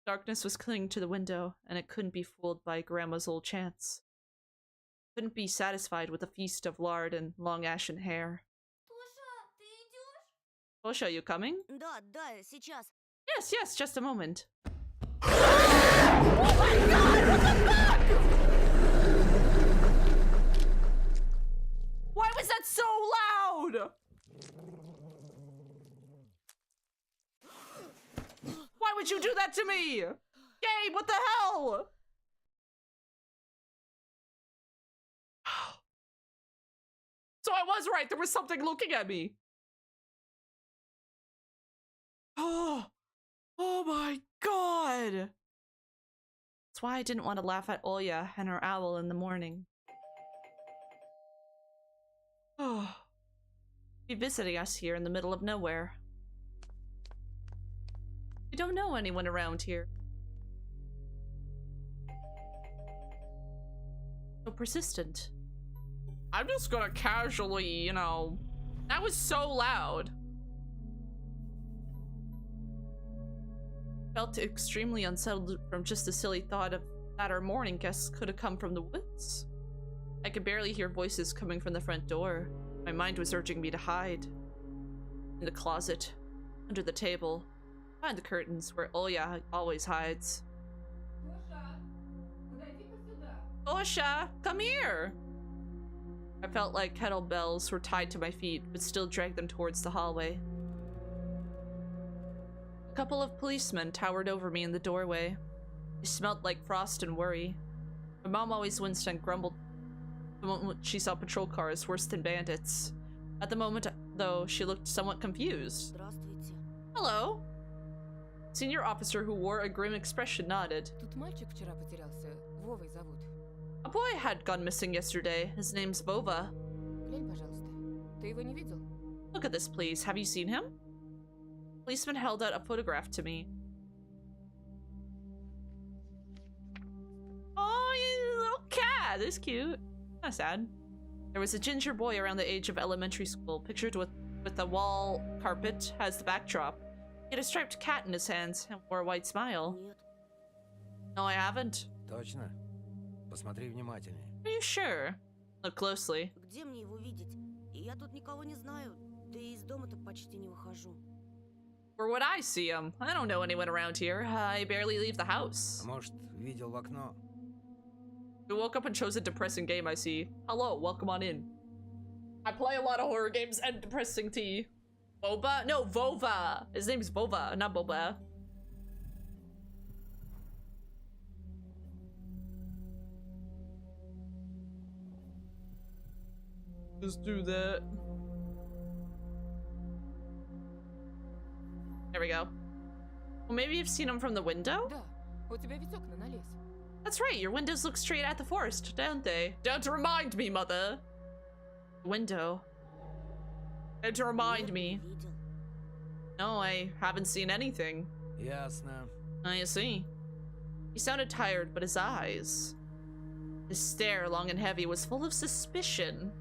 Darkness was clinging to the window, and it couldn't be fooled by Grandma's old chants. Couldn't be satisfied with a feast of lard and long ashen hair. Тоша, ты идешь? Tosha, you coming? Да, сейчас. Yes, yes, just a moment. Why was that so loud? Why would you do that to me? Gabe, what the hell? So I was right, there was something looking at me. Oh my god! That's why I didn't want to laugh at Olya and her owl in the morning. Oh. Be visiting us here in the middle of nowhere. We don't know anyone around here. So persistent. I'm just gonna casually, you know... That was so loud. Felt extremely unsettled from just the silly thought of that our morning guests could have come from the woods. I could barely hear voices coming from the front door. My mind was urging me to hide. In the closet, under the table, behind the curtains, where Olya always hides. Osha, come here! I felt like kettlebells were tied to my feet, but still dragged them towards the hallway. A couple of policemen towered over me in the doorway. They smelled like frost and worry. My mom always winced and grumbled the moment she saw patrol cars worse than bandits. At the moment, though, she looked somewhat confused. Здравствуйте. Hello? Senior officer who wore a grim expression nodded. Тут мальчик вчера потерялся. Вовой зовут. A boy had gone missing yesterday. His name's Vova. Глянь, пожалуйста. Ты его не видел? Look at this, please. Have you seen him? Policeman held out a photograph to me. Oh, he's a little cat. That's cute. Not sad. There was a ginger boy around the age of elementary school, pictured with a wall carpet as the backdrop. He had a striped cat in his hands and wore a white smile. Нет. No, I haven't. Точно? Посмотри внимательнее. Are you sure? Look closely. Где мне его видеть? Я тут никого не знаю, да и из дома-то почти не выхожу. Where would I see him? I don't know anyone around here. I barely leave the house. Может, видел в окно? You woke up and chose a depressing game, I see. Hello, welcome on in. I play a lot of horror games and depressing tea. Boba? No, Vova. His name's Vova, not Boba. Just do that. There we go. Well, maybe you've seen him from the window? Да, у тебя ведь окна на лес. That's right, your windows look straight at the forest, don't they? Don't remind me, mother. Window. Don't remind Нет, me. не видел. No, I haven't seen anything. Ясно. I see. He sounded tired, but his eyes, his stare, long and heavy, was full of suspicion.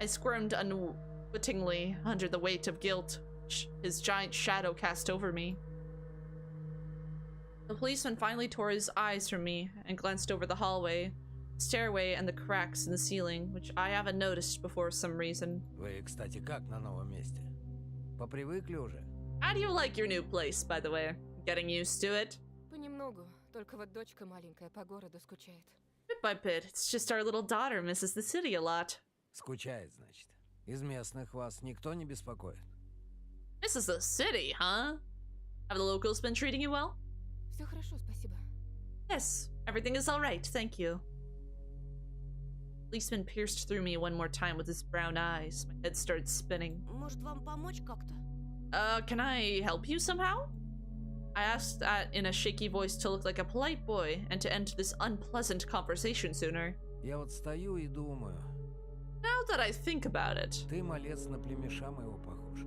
I squirmed unwittingly under the weight of guilt which his giant shadow cast over me. The policeman finally tore his eyes from me and glanced over the hallway, stairway, and the cracks in the ceiling, which I haven't noticed before for some reason. Вы, кстати, как на новом месте? Попривыкли уже? How do you like your new place, by the way? Getting used to it? Понемногу, только вот дочка маленькая по городу скучает. Bit by bit, it's just our little daughter misses the city a lot. Скучает, значит. Из местных вас никто не беспокоит? Misses the city, huh? Have the locals been treating you well? Все хорошо, спасибо. Yes, everything is alright, thank you. Policeman pierced through me one more time with his brown eyes. My head started spinning. Может, вам помочь как-то? Can I help you somehow? I asked that in a shaky voice to look like a polite boy and to end this unpleasant conversation sooner. Я вот стою и думаю. Now that I think about it, Ты, малец, на племеша моего похож.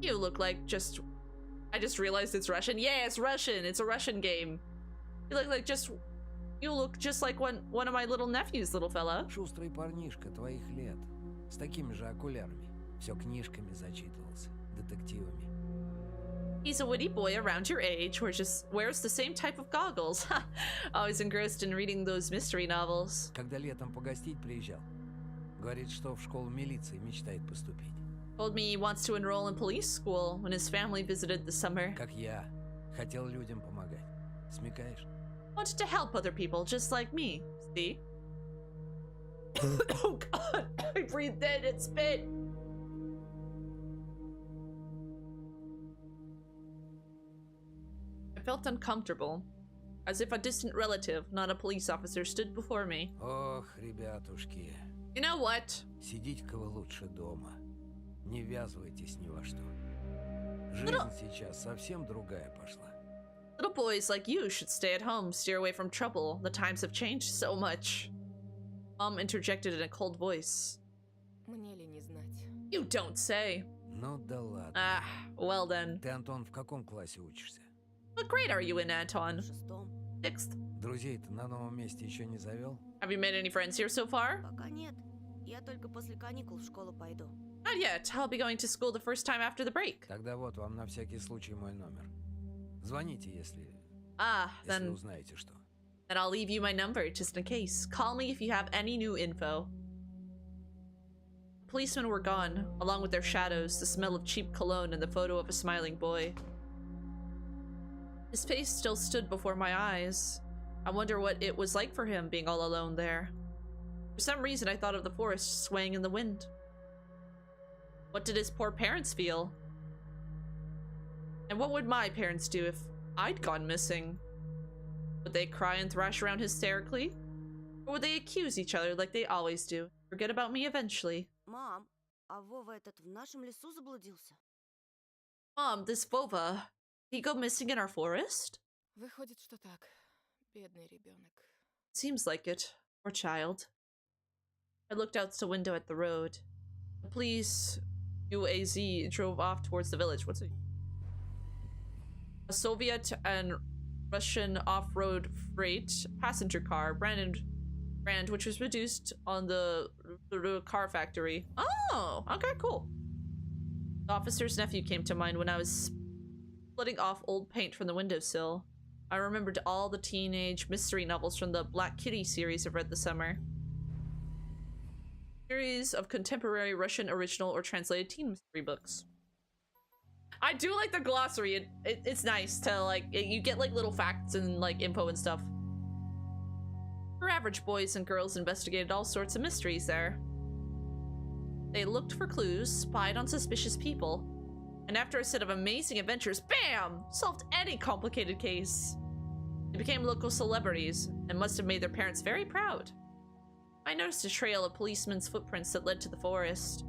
you look like just... I just realized it's Russian. Yeah, it's Russian. It's a Russian game. You look like just... You look just like one of my little nephews, little fella. Шустрый парнишка твоих лет. С такими же окулярами. Все книжками зачитывался. Детективами. He's a witty boy around your age, who just wears the same type of goggles. Always engrossed in reading those mystery novels. Когда летом погостить приезжал. Говорит, что в школу милиции мечтает поступить. Told me he wants to enroll in police school when his family visited this summer. Как я. Хотел людям помогать. Смекаешь? Wanted to help other people, just like me. See? Oh god! I breathed in and spit! I felt uncomfortable, as if a distant relative, not a police officer, stood before me. Ох, ребятушки. You know what? Сидите-ка вы лучше дома. Не ввязывайтесь ни во что. Жизнь Little- сейчас совсем другая пошла. Little boys like you should stay at home, steer away from trouble. The times have changed so much. Mom interjected in a cold voice. Мне ли не знать? You don't say. Ну да ладно. Ah, well then. Ты, Антон, в каком классе учишься? What grade are you in, Anton? В шестом. Sixth. Друзей-то на новом месте еще не завел? Have you made any friends here so far? Пока нет. Я только после каникул в школу пойду. Not yet. I'll be going to school the first time after the break. Тогда вот вам на всякий случай мой номер. Звоните, если Then узнаете что. I'll leave you my number just in case. Call me if you have any new info. Policemen were gone, along with their shadows, the smell of cheap cologne, and the photo of a smiling boy. His face still stood before my eyes. I wonder what it was like for him being all alone there. For some reason, I thought of the forest swaying in the wind. What did his poor parents feel? And what would my parents do if I'd gone missing? Would they cry and thrash around hysterically? Or would they accuse each other like they always do? Forget about me eventually. Мам, а Вова этот в нашем лесу заблудился? Mom, this Vova, he go missing in our forest? Выходит, что так. Бедный ребенок. Seems like it. Poor child. I looked out the window at the road. The police UAZ drove off towards the village. What's it? A Soviet and Russian off-road freight passenger car, brand which was produced on the car factory. Oh, okay, cool. The officer's nephew came to mind when I was splitting off old paint from the windowsill. I remembered all the teenage mystery novels from the Black Kitty series I've read this summer. Series of contemporary Russian original or translated teen mystery books. I do like the glossary. It's nice to like, you get like little facts and like info and stuff. For average boys and girls investigated all sorts of mysteries there. They looked for clues, spied on suspicious people, and after a set of amazing adventures, bam! Solved any complicated case. They became local celebrities and must have made their parents very proud. I noticed a trail of policemen's footprints that led to the forest.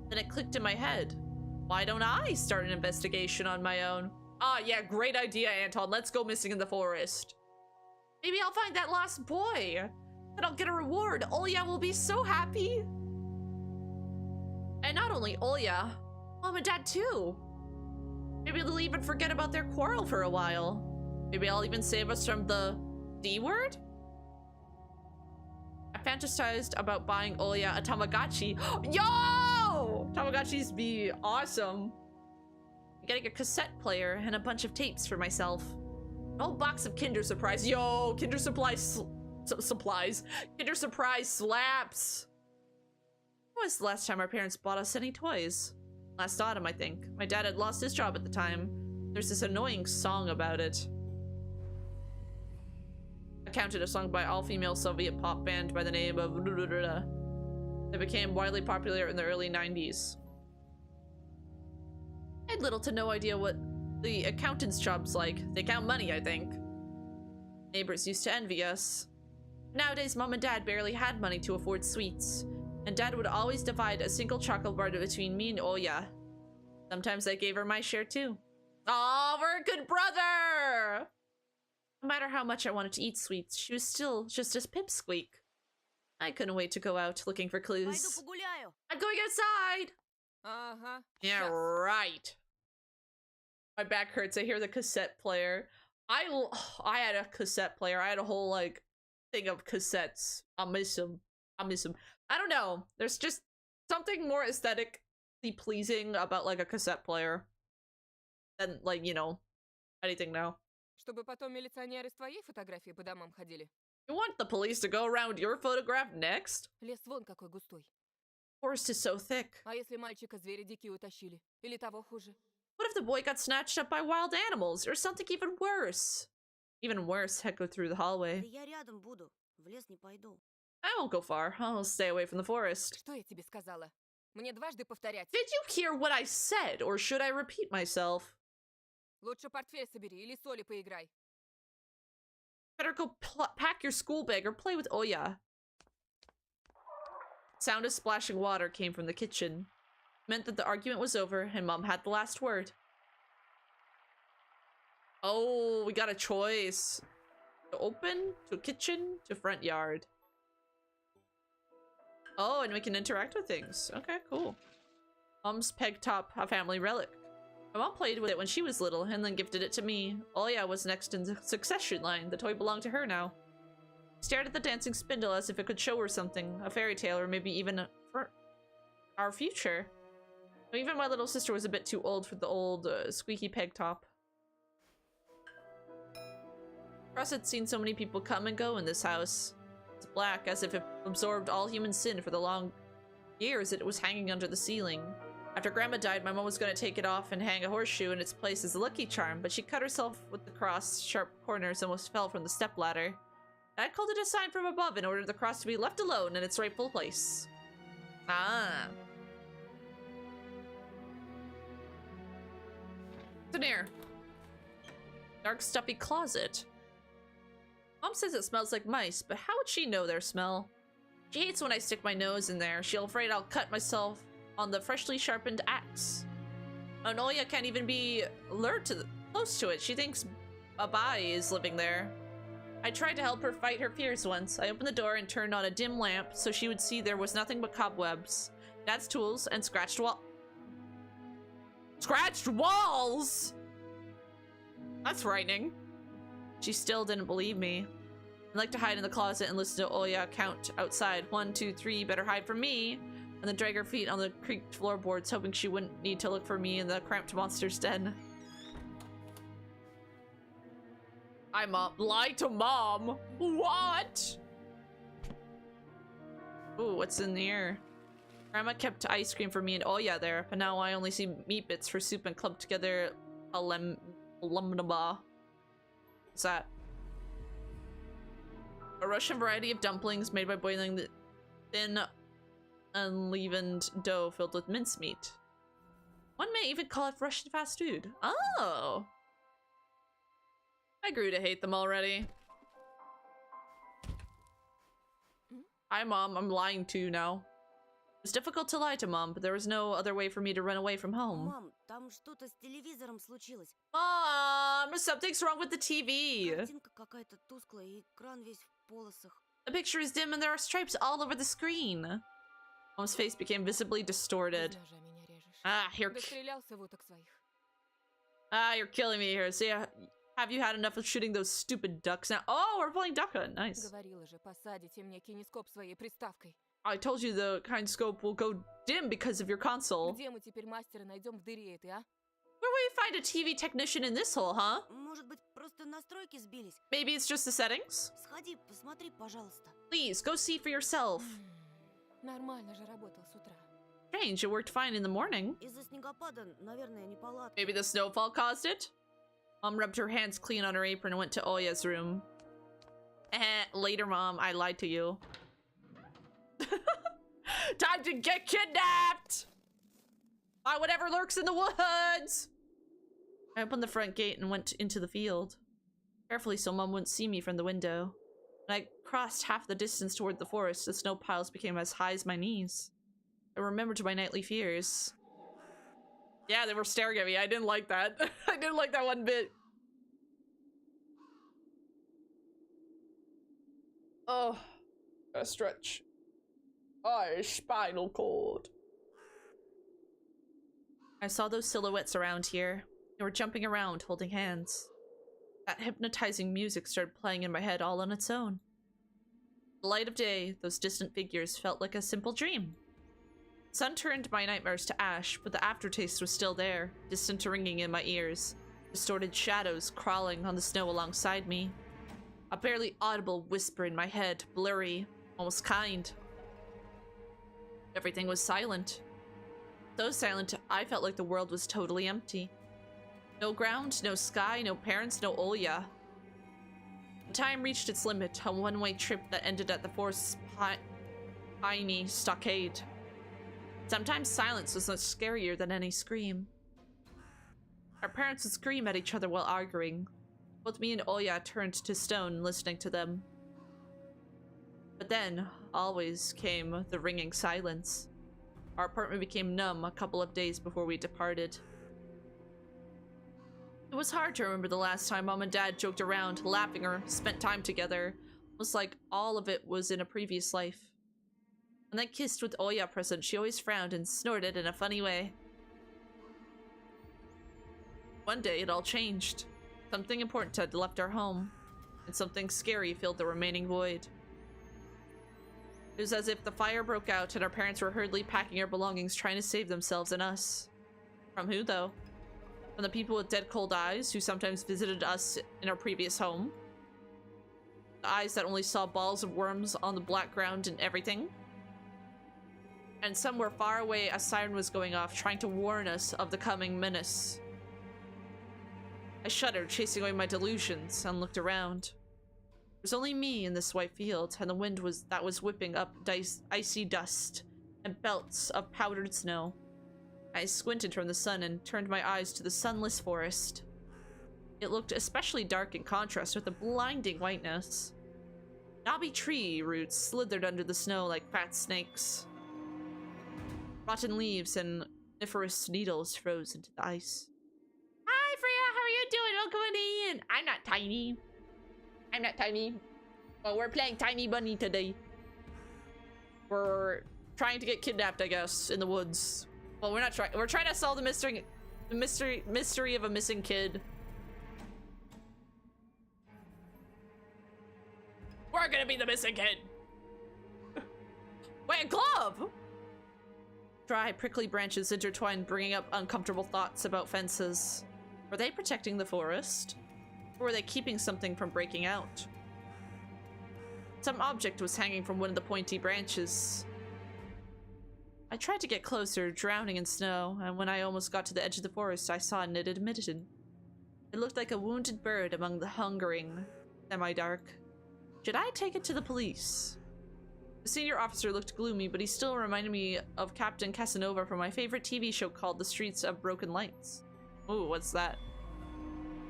Then it clicked in my head. Why don't I start an investigation on my own? Ah, yeah, great idea, Anton. Let's go missing in the forest. Maybe I'll find that lost boy. Then I'll get a reward. Olya will be so happy. And not only Olya, Mom and Dad too. Maybe they'll even forget about their quarrel for a while. Maybe I'll even save us from the D word? I fantasized about buying Olya a Tamagotchi. Yo! Tamagotchis be awesome. I'm getting a cassette player and a bunch of tapes for myself. An old box of Kinder Surprise. Yo, Kinder Supplies supplies. Kinder Surprise slaps. When was the last time our parents bought us any toys? Last autumn, I think. My dad had lost his job at the time. There's this annoying song about it. I counted a song by all-female Soviet pop band by the name of that became widely popular in the early 90s. I had little to no idea what the accountant's job's like. They count money, I think. Neighbors used to envy us. Nowadays, Mom and Dad barely had money to afford sweets, and Dad would always divide a single chocolate bar between me and Olya. Sometimes I gave her my share too. Aw, we're a good brother! No matter how much I wanted to eat sweets, she was still just a pipsqueak. I couldn't wait to go out looking for clues. I'm going outside! Ага. Yeah, щас. right. My back hurts. I hear the cassette player. I had a cassette player. I had a whole like thing of cassettes. I miss them. I miss them. I don't know. There's just something more aesthetically pleasing about like a cassette player than like, you know, anything now. Чтобы потом милиционеры с твоей фотографией по домам ходили. You want the police to go around your photograph next? Лес вон какой густой. Forest is so thick. А если мальчика звери дикие утащили? Или того хуже? What if the boy got snatched up by wild animals or something even worse? Even worse, head go through the hallway. Да я рядом буду. В лес не пойду. I won't go far. I'll stay away from the forest. Что я тебе сказала? Мне дважды повторять. Did you hear what I said, or should I repeat myself? Lучше портфель собери или соли поиграй. Better go pack your school bag or play with Oya. Sound of splashing water came from the kitchen. It meant that the argument was over and Mom had the last word. Oh, we got a choice. To open, to kitchen, to front yard. Oh, and we can interact with things. Okay, cool. Mom's peg top, a family relic. My mom played with it when she was little and then gifted it to me. Olya was next in the succession line. The toy belonged to her now. Stared at the dancing spindle as if it could show her something, a fairy tale or maybe even for our future. Even my little sister was a bit too old for the old squeaky peg top. Russ had seen so many people come and go in this house. It's black, as if it absorbed all human sin for the long years that it was hanging under the ceiling. After Grandma died, my mom was going to take it off and hang a horseshoe in its place as a lucky charm, but she cut herself with the cross sharp corners and almost fell from the stepladder. Dad called it a sign from above and ordered the cross to be left alone in its rightful place. Ah. What's in here? Dark, stuffy closet. Mom says it smells like mice, but how would she know their smell? She hates when I stick my nose in there. She's afraid I'll cut myself on the freshly sharpened axe. Onoya can't even be lured close to it. She thinks Abai is living there. I tried to help her fight her fears once. I opened the door and turned on a dim lamp so she would see there was nothing but cobwebs, Dad's tools, and scratched Scratched walls? That's frightening. She still didn't believe me. I like to hide in the closet and listen to Oya count outside. 1, 2, 3, better hide from me. And then drag her feet on the creaked floorboards, hoping she wouldn't need to look for me in the cramped monster's den. I lied to mom. What? Ooh, what's in here? Grandma kept ice cream for me and Oya there, but now I only see meat bits for soup and clumped together alumnaba. What's that? A Russian variety of dumplings made by boiling the thin, unleavened dough filled with mincemeat. One may even call it Russian fast food. Oh! I grew to hate them already. Hi, Mom. I'm lying to you now. It was difficult to lie to Mom, but there was no other way for me to run away from home. Мам, там что-то с телевизором случилось. Mom! Something's wrong with the TV! Картинка какая-то тусклая, и экран весь в полосах. The picture is dim and there are stripes all over the screen. Mom's face became visibly distorted. Ты ножа меня режешь. Ah, you're Дострелялся в уток своих. you're killing me here. So yeah, have you had enough of shooting those stupid ducks now? Oh, we're playing duck hunt. Nice. Говорила же, посадите мне кинескоп своей приставкой. I told you the kinescope will go dim because of your console. Где мы теперь мастера найдем в дыре этой, а? Where will we find a TV technician in this hole, huh? Может быть, просто настройки сбились? Maybe it's just the settings? Сходи, посмотри, пожалуйста. Please, go see for yourself. Нормально же работал с утра. Strange, it worked fine in the morning. Из-за снегопада, наверное, неполадки. Maybe the snowfall caused it? Mom rubbed her hands clean on her apron and went to Oya's room. Later, Mom, I lied to you. Time to get kidnapped! By whatever lurks in the woods! I opened the front gate and went into the field. Carefully so Mom wouldn't see me from the window. When I crossed half the distance toward the forest, the snow piles became as high as my knees. I remembered my nightly fears. Yeah, they were staring at me. I didn't like that. I didn't like that one bit. Oh, a stretch. Oh, spinal cord. I saw those silhouettes around here. They were jumping around, holding hands. That hypnotizing music started playing in my head all on its own. The light of day, those distant figures felt like a simple dream. The sun turned my nightmares to ash, but the aftertaste was still there, distant ringing in my ears, distorted shadows crawling on the snow alongside me. A barely audible whisper in my head, blurry, almost kind. Everything was silent. So silent, I felt like the world was totally empty. No ground, no sky, no parents, no Olya. The time reached its limit, a one-way trip that ended at the forest's piney stockade. Sometimes silence was much scarier than any scream. Our parents would scream at each other while arguing. Both me and Olya turned to stone listening to them. But then, always came the ringing silence. Our apartment became numb a couple of days before we departed. It was hard to remember the last time Mom and Dad joked around, laughing, or spent time together. It was like all of it was in a previous life. When I kissed with Oya present, she always frowned and snorted in a funny way. One day, it all changed. Something important had left our home, and something scary filled the remaining void. It was as if the fire broke out and our parents were hurriedly packing our belongings, trying to save themselves and us. From who, though? From the people with dead cold eyes who sometimes visited us in our previous home? The eyes that only saw balls of worms on the black ground and everything? And somewhere far away, a siren was going off, trying to warn us of the coming menace. I shuddered, chasing away my delusions, and looked around. There was only me in this white field, and the wind was whipping up icy dust and belts of powdered snow. I squinted from the sun and turned my eyes to the sunless forest. It looked especially dark in contrast with the blinding whiteness. Knobby tree roots slithered under the snow like fat snakes. Rotten leaves and coniferous needles froze into the ice. Hi, Freya, how are you doing? Welcome on in. I'm not tiny. I'm not tiny. Well, we're playing Tiny Bunny today. We're trying to get kidnapped, I guess, in the woods. Well, we're not trying. We're trying to solve the mystery of a missing kid. We're gonna be the missing kid. Wait, a glove! Dry, prickly branches intertwined, bringing up uncomfortable thoughts about fences. Were they protecting the forest? Or were they keeping something from breaking out? Some object was hanging from one of the pointy branches. I tried to get closer, drowning in snow, and when I almost got to the edge of the forest, I saw a knitted mitten. It looked like a wounded bird among the hungering semi-dark. Should I take it to the police? The senior officer looked gloomy, but he still reminded me of Captain Casanova from my favorite TV show called The Streets of Broken Lights. Ooh, what's that?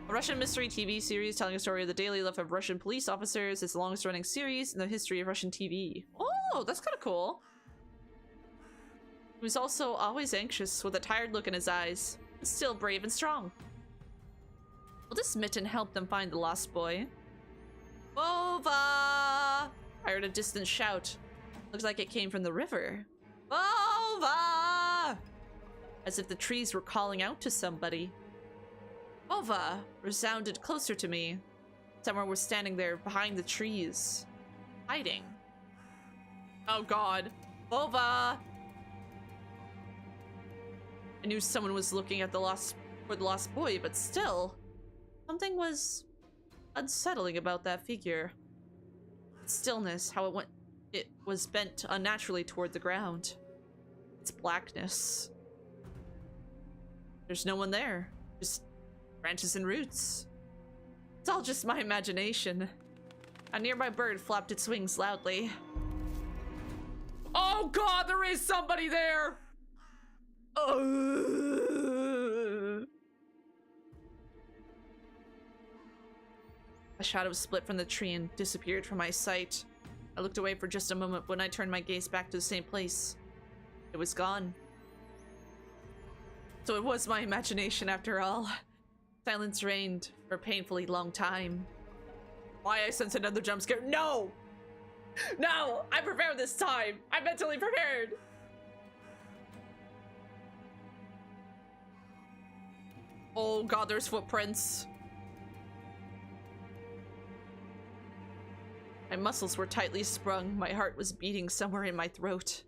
A Russian mystery TV series telling a story of the daily life of Russian police officers. It's the longest running series in the history of Russian TV. Oh, that's kind of cool. He was also always anxious, with a tired look in his eyes, but still brave and strong. Will this mitten help them find the lost boy? Bova! I heard a distant shout. Looks like it came from the river. Bova! As if the trees were calling out to somebody. Bova resounded closer to me. Someone was standing there behind the trees, hiding. Oh god. Bova! I knew someone was looking at the lost boy, but still, something was unsettling about that figure. Its stillness, how it was bent unnaturally toward the ground. Its blackness. There's no one there. Just branches and roots. It's all just my imagination. A nearby bird flapped its wings loudly. Oh god, there is somebody there! A shadow split from the tree and disappeared from my sight. I looked away for just a moment when I turned my gaze back to the same place. It was gone. So it was my imagination after all. Silence reigned for a painfully long time. Why I sense another jump scare? No! No! I'm prepared this time! I'm mentally prepared! Oh god, there's footprints. My muscles were tightly sprung. My heart was beating somewhere in my throat.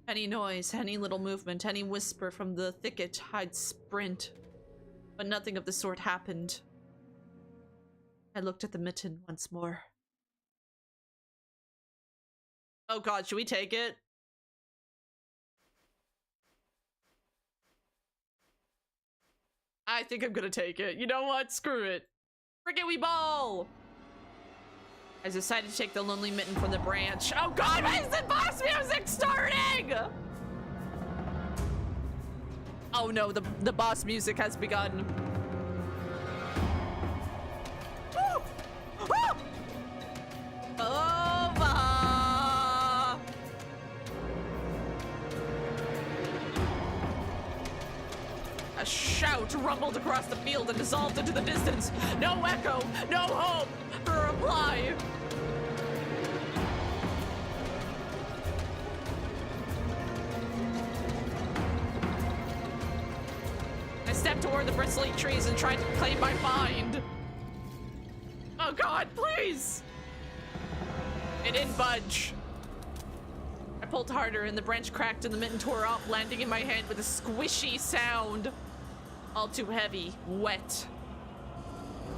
Any noise, any little movement, any whisper from the thicket, I'd sprint. But nothing of the sort happened. I looked at the mitten once more. Oh god, should we take it? I think I'm gonna take it. You know what? Screw it. Frickin' we ball! I decided to take the lonely mitten from the branch. Oh god, why is the boss music starting? Oh no, the boss music has begun. Woo! Woo! Over! A shout rumbled across the field and dissolved into the distance. No echo, no hope for a reply. I stepped toward the bristly trees and tried to claim my find. Oh god, please! It didn't budge. I pulled harder and the branch cracked and the mitten tore off, landing in my hand with a squishy sound. All too heavy, wet.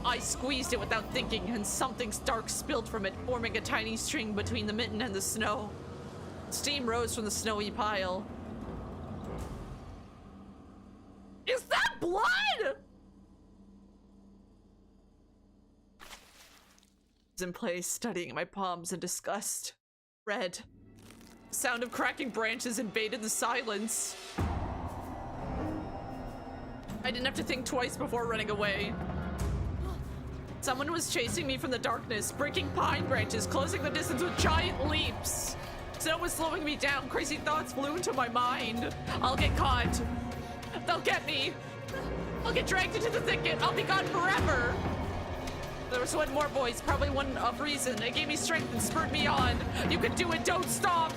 I squeezed it without thinking and something dark spilled from it, forming a tiny string between the mitten and the snow. Steam rose from the snowy pile. Is that blood? I was in place, studying my palms in disgust. Red. The sound of cracking branches invaded the silence. I didn't have to think twice before running away. Someone was chasing me from the darkness, breaking pine branches, closing the distance with giant leaps. Snow was slowing me down. Crazy thoughts flew into my mind. I'll get caught. They'll get me. I'll get dragged into the thicket. I'll be gone forever. There was one more voice, probably one of reason. It gave me strength and spurred me on. You can do it. Don't stop.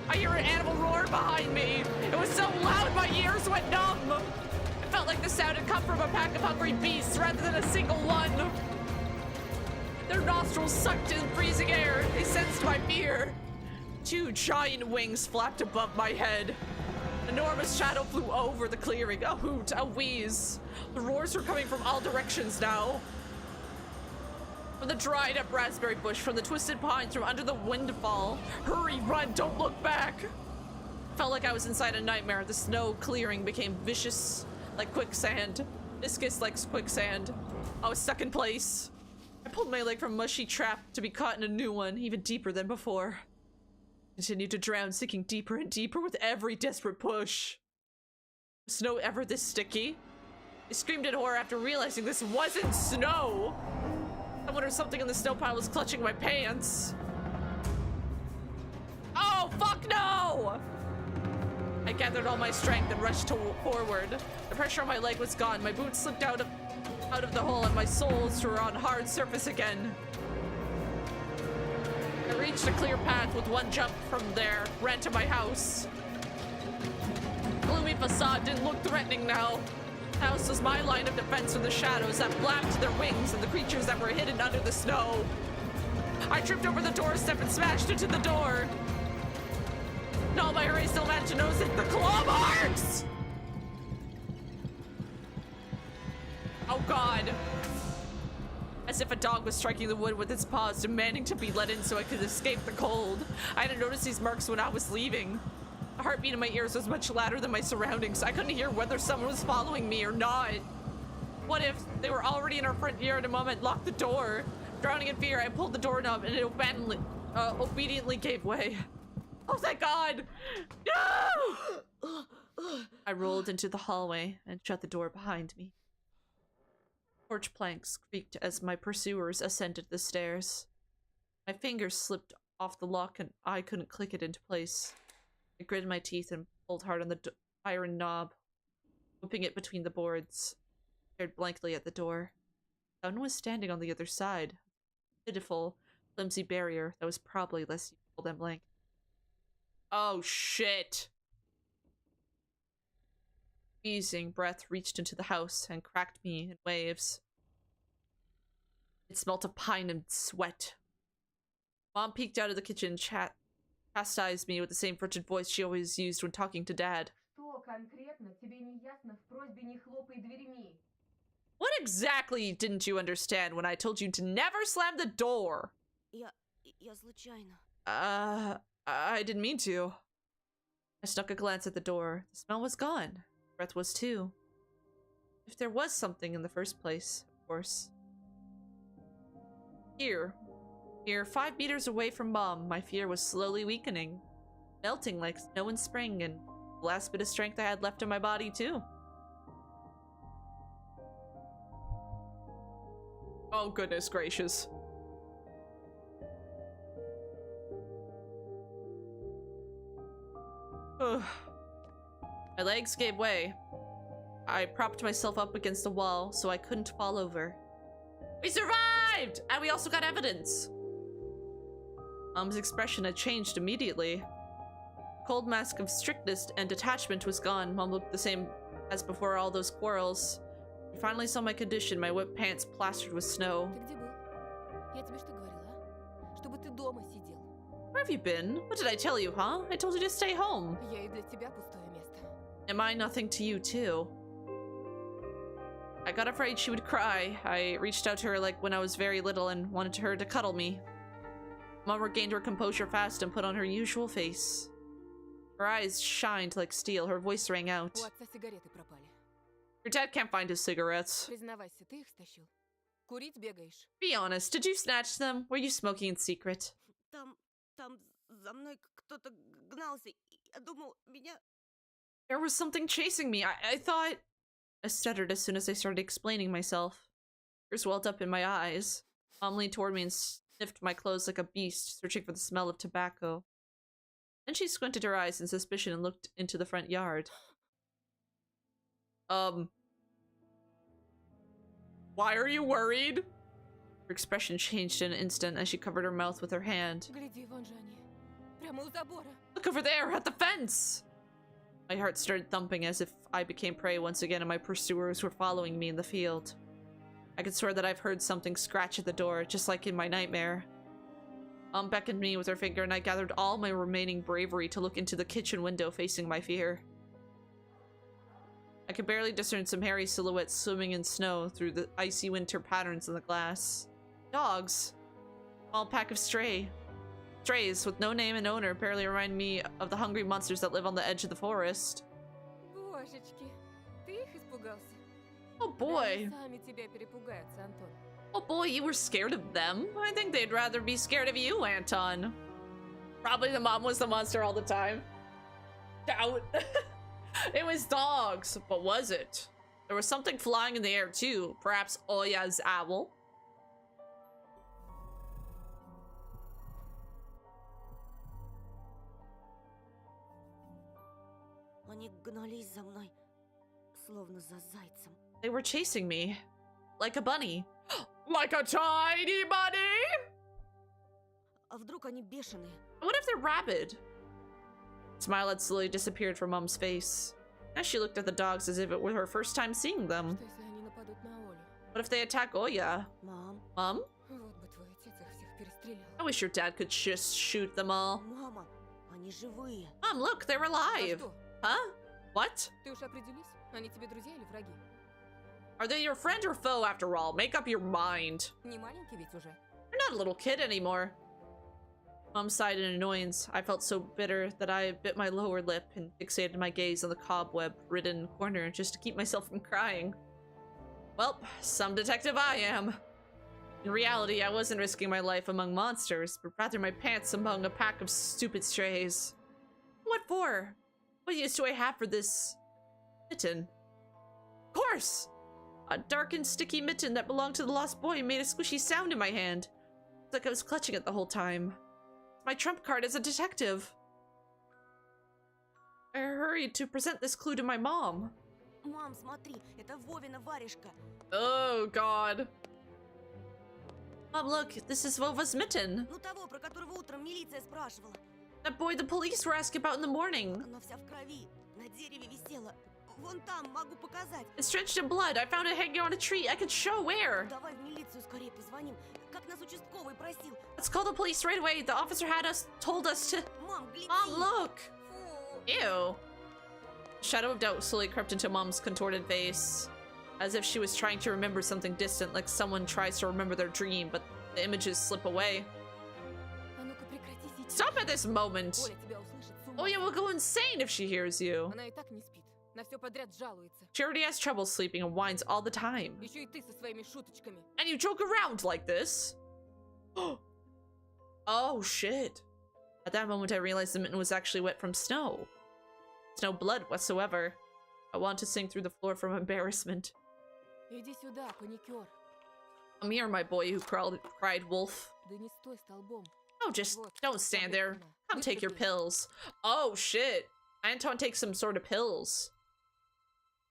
I hear an animal roar behind me. It was so loud my ears went numb. It felt like the sound had come from a pack of hungry beasts rather than a single one. Their nostrils sucked in freezing air. They sensed my fear. Two giant wings flapped above my head. An enormous shadow flew over the clearing. A hoot, a wheeze. The roars were coming from all directions now. From the dried up raspberry bush, from the twisted pines, from under the windfall. Hurry, run, don't look back. Felt like I was inside a nightmare. The snow clearing became vicious like quicksand. Viscous like quicksand. I was stuck in place. I pulled my leg from a mushy trap to be caught in a new one, even deeper than before. Continued to drown, sinking deeper and deeper with every desperate push. Was snow ever this sticky? I screamed in horror after realizing this wasn't snow. Someone or something in the snow pile was clutching my pants. Oh, fuck no! I gathered all my strength and rushed forward. The pressure on my leg was gone. My boots slipped out of the hole and my soles were on hard surface again. I reached a clear path with one jump from there, ran to my house. The gloomy facade didn't look threatening now. The house was my line of defense from the shadows that flapped their wings and the creatures that were hidden under the snow. I tripped over the doorstep and smashed into the door. In all my hurry, still managed to notice the claw marks! Oh god. As if a dog was striking the wood with its paws, demanding to be let in so I could escape the cold. I hadn't noticed these marks when I was leaving. The heartbeat in my ears was much louder than my surroundings. I couldn't hear whether someone was following me or not. What if they were already in our front yard a moment, locked the door? Drowning in fear, I pulled the doorknob and it obediently gave way. Oh, thank God! No! I rolled into the hallway and shut the door behind me. Porch planks creaked as my pursuers ascended the stairs. My fingers slipped off the lock and I couldn't click it into place. I gritted my teeth and pulled hard on the iron knob, whipping it between the boards. I stared blankly at the door. Someone was standing on the other side. A pitiful, flimsy barrier that was probably less useful than blank. Oh shit! Wheezing breath reached into the house and cracked me in waves. It smelt of pine and sweat. Mom peeked out of the kitchen, chastised me with the same frigid voice she always used when talking to Dad. What exactly didn't you understand when I told you to never slam the door? Я случайно. I didn't mean to. I snuck a glance at the door. The smell was gone. The breath was too. If there was something in the first place, of course. Here, 5 meters away from Mom, my fear was slowly weakening, melting like snow in spring, and the last bit of strength I had left in my body, too. Oh, goodness gracious. Ugh. My legs gave way. I propped myself up against the wall so I couldn't fall over. We survived! And we also got evidence. Mom's expression had changed immediately. The cold mask of strictness and detachment was gone. Mom looked the same as before all those quarrels. We finally saw my condition, my wet pants plastered with snow. Where have you been? What did I tell you, huh? I told you to stay home. Am I nothing to you, too? I got afraid she would cry. I reached out to her like when I was very little and wanted her to cuddle me. Mom regained her composure fast and put on her usual face. Her eyes shined like steel. Her voice rang out. Your dad can't find his cigarettes. Be honest, did you snatch them? Were you smoking in secret? Там за мной кто-то гнался. Я думал, меня... There was something chasing me. I thought... I stuttered as soon as I started explaining myself. Tears welled up in my eyes. Mom leaned toward me and sniffed my clothes like a beast, searching for the smell of tobacco. Then she squinted her eyes in suspicion and looked into the front yard. Why are you worried? Her expression changed in an instant as she covered her mouth with her hand. Look over there, at the fence! My heart started thumping as if I became prey once again and my pursuers were following me in the field. I could swear that I've heard something scratch at the door, just like in my nightmare. Mom beckoned me with her finger and I gathered all my remaining bravery to look into the kitchen window facing my fear. I could barely discern some hairy silhouettes swimming in snow through the icy winter patterns in the glass. Dogs. Small pack of strays with no name and owner apparently remind me of the hungry monsters that live on the edge of the forest. Божечки, ты их испугался? Oh boy. Да, они сами тебя перепугаются, Антон. Oh boy, you were scared of them? I think they'd rather be scared of you, Anton. Probably the mom was the monster all the time. Doubt. It was dogs, but was it? There was something flying in the air too. Perhaps Oya's owl? Они гнались за мной, словно за зайцем. They were chasing me. Like a bunny. Like a tiny bunny? А вдруг они бешеные? What if they're rabid? Smile had slowly disappeared from Mom's face. Now she looked at the dogs as if it were her first time seeing them. Что если они нападут на Олю? What if they attack Oya? Мам, Mom? Вот бы твой отец их всех перестрелял. I wish your dad could just shoot them all. мама, они живые. Mom, look, they're А alive. что? Huh? What? Ты уж определись? Они тебе друзья или враги? Are they your friend or foe after all? Make up your mind. Не маленький ведь уже. You're not a little kid anymore. Mom sighed in annoyance. I felt so bitter that I bit my lower lip and fixated my gaze on the cobweb-ridden corner just to keep myself from crying. Well, some detective I am. In reality, I wasn't risking my life among monsters, but rather my pants among a pack of stupid strays. What for? What use do I have for this mitten? Of course! A dark and sticky mitten that belonged to the lost boy made a squishy sound in my hand. It's like I was clutching it the whole time. It's my trump card as a detective. I hurried to present this clue to my mom. Мам, смотри, это Вовина варежка. Oh, God. Mom, look, this is Vova's mitten. Ну того, про которого утром милиция спрашивала. That boy the police were asking about in the morning. Она вся в крови, на дереве висела. Вон там, могу показать. It's drenched in blood. I found it hanging on a tree. I can show where. Давай в милицию скорее позвоним, как нас участковый просил. Let's call the police right away. The officer told us to. Мам, гляди. Mom, look. Фу. Ew. Shadow of doubt slowly crept into Mom's contorted face, as if she was trying to remember something distant, like someone tries to remember their dream, but the images slip away. А ну-ка прекрати сейчас. Stop at this moment. Оля тебя услышит, с ума Oya will go insane if she hears you. Она и так не спит. На все подряд жалуется. She already has trouble sleeping and whines all the time. Еще и ты со своими шуточками. And you joke around like this? Oh, shit. At that moment, I realized the mitten was actually wet from snow. It's no blood whatsoever. I want to sink through the floor from embarrassment. Иди сюда, паникер. Come here, my boy who cried Wolf. Да не стой столбом. Oh, just Вот, don't stand there. таблетка на. Come take your Вытерпи. pills. Oh, shit. Anton takes some sort of pills.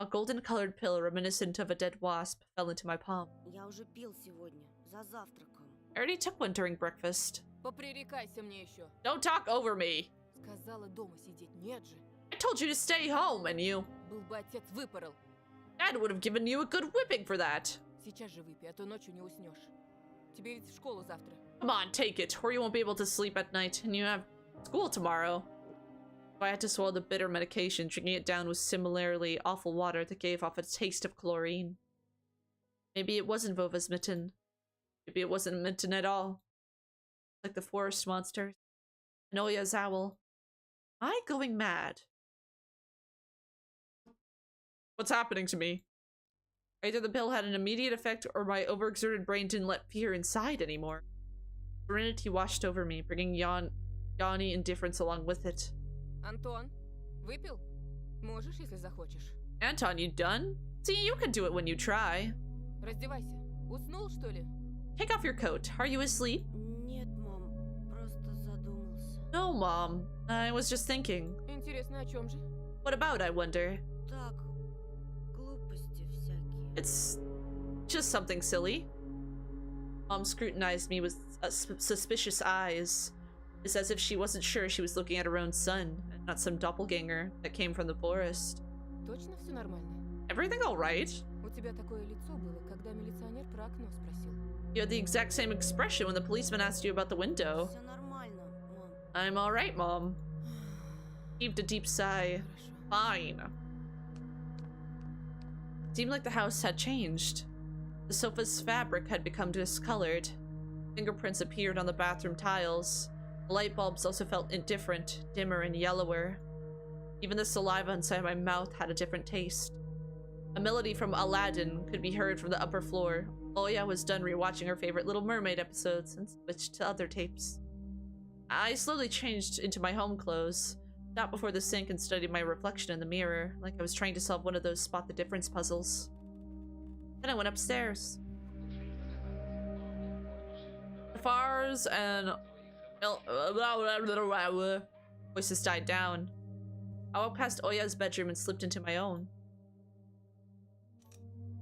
A golden-colored pill reminiscent of a dead wasp fell into my palm. Я уже пил сегодня, за завтраком. I already took one during breakfast. Попререкайся мне еще. Don't talk over me. Сказала дома сидеть. Нет же. I told you to stay home, and you... Был бы отец, выпорол. Dad would have given you a good whipping for that. Сейчас же выпей, а то ночью не уснешь. Тебе ведь в школу завтра. Come on, take it, or you won't be able to sleep at night, and you have school tomorrow. So I had to swallow the bitter medication, drinking it down with similarly awful water that gave off a taste of chlorine. Maybe it wasn't Vova's mitten. Maybe it wasn't a mitten at all. Like the forest monsters. And Oya's owl. Am I going mad? What's happening to me? Either the pill had an immediate effect or my overexerted brain didn't let fear inside anymore. Serenity washed over me, bringing yawny indifference along with it. Антон, выпил? Можешь, если захочешь. Anton, you done? See, you can do it when you try. Раздевайся. Уснул, что ли? Take off your coat. Are you asleep? Нет, мам, просто задумался. No, Mom. I was just thinking. Интересно, о чем же? What about, I wonder? Так, глупости всякие. It's just something silly. Mom scrutinized me with suspicious eyes. It's as if she wasn't sure she was looking at her own son, and not some doppelganger that came from the forest. Точно все нормально? Everything alright? У тебя такое лицо было, когда милиционер про окно спросил. You had the exact same expression when the policeman asked you about the window. Все нормально, мам. I'm alright, Mom. Heaved a deep sigh. Хорошо. Fine. It seemed like the house had changed. The sofa's fabric had become discolored. Fingerprints appeared on the bathroom tiles. The light bulbs also felt indifferent, dimmer and yellower. Even the saliva inside my mouth had a different taste. A melody from Aladdin could be heard from the upper floor. Oya was done rewatching her favorite Little Mermaid episodes and switched to other tapes. I slowly changed into my home clothes, sat before the sink and studied my reflection in the mirror, like I was trying to solve one of those spot the difference puzzles. Then I went upstairs. The fars and voices died down. I walked past Oya's bedroom and slipped into my own.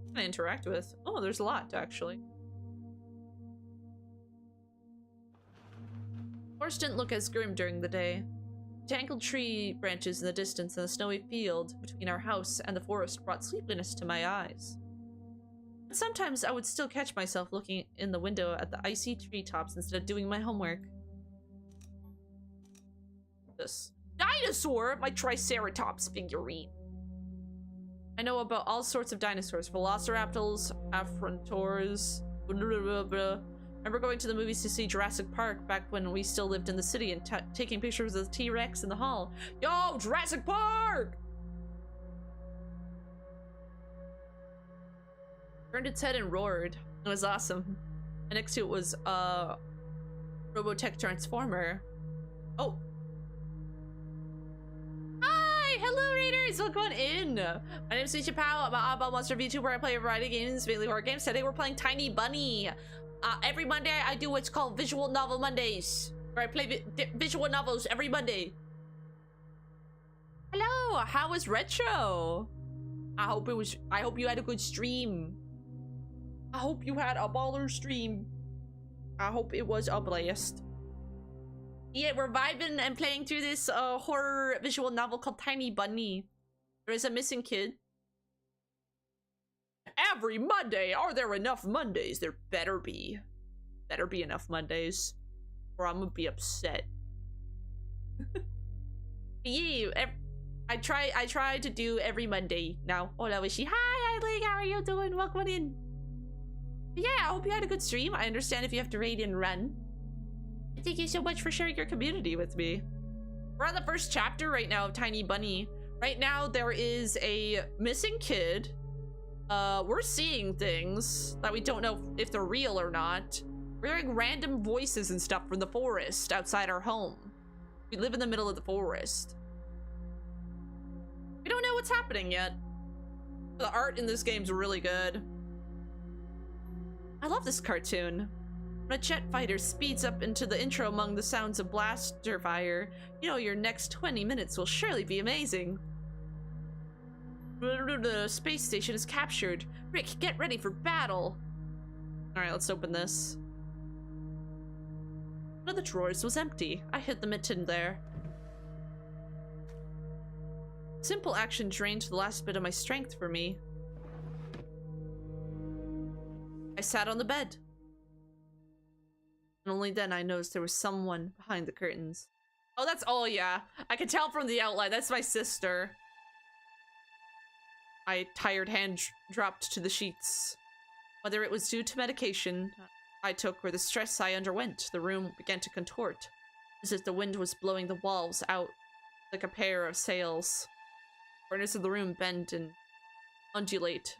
What can I interact with? Oh, there's a lot, actually. The forest didn't look as grim during the day. Tangled tree branches in the distance and the snowy field between our house and the forest brought sleepiness to my eyes. But sometimes I would still catch myself looking in the window at the icy treetops instead of doing my homework. This dinosaur, my Triceratops figurine. I know about all sorts of dinosaurs: velociraptors, afrontors, blah, blah, blah. I remember going to the movies to see Jurassic Park back when we still lived in the city and taking pictures of the T-Rex in the hall. Yo, Jurassic Park! Turned its head and roared. It was awesome. And next to it was Robotech Transformer. Oh. Hi! Hello, Raiders! Welcome on in! My name is Wishipow. I'm an oddball monster VTuber. I play a variety of games, mainly horror games. Today we're playing Tiny Bunny. Every Monday I do what's called Visual Novel Mondays, where I play visual novels every Monday. Hello! How was Retro? I hope you had a good stream. I hope you had a baller stream. I hope it was a blast. Yeah, we're vibing and playing through this horror visual novel called Tiny Bunny. There is a missing kid. Every Monday! Are there enough Mondays? There better be. Better be enough Mondays. Or I'm gonna be upset. Yeah, I try to do every Monday now. Hola, Wishy. Hi, Eileen, how are you doing? Welcome in. Yeah, I hope you had a good stream. I understand if you have to raid and run. Thank you so much for sharing your community with me. We're on the first chapter right now of Tiny Bunny. Right now, there is a missing kid. We're seeing things that we don't know if they're real or not. We're hearing random voices and stuff from the forest outside our home. We live in the middle of the forest. We don't know what's happening yet. The art in this game's really good. I love this cartoon. When a jet fighter speeds up into the intro among the sounds of blaster fire, you know your next 20 minutes will surely be amazing. The space station is captured. Rick, get ready for battle. Alright, let's open this. One of the drawers was empty. I hid the mitten there. Simple action drained the last bit of my strength for me. I sat on the bed. And only then I noticed there was someone behind the curtains. Oh, that's Oya. I can tell from the outline. That's my sister. My tired hand dropped to the sheets. Whether it was due to medication I took or the stress I underwent, the room began to contort, as if the wind was blowing the walls out like a pair of sails. Corners of the room bent and undulated.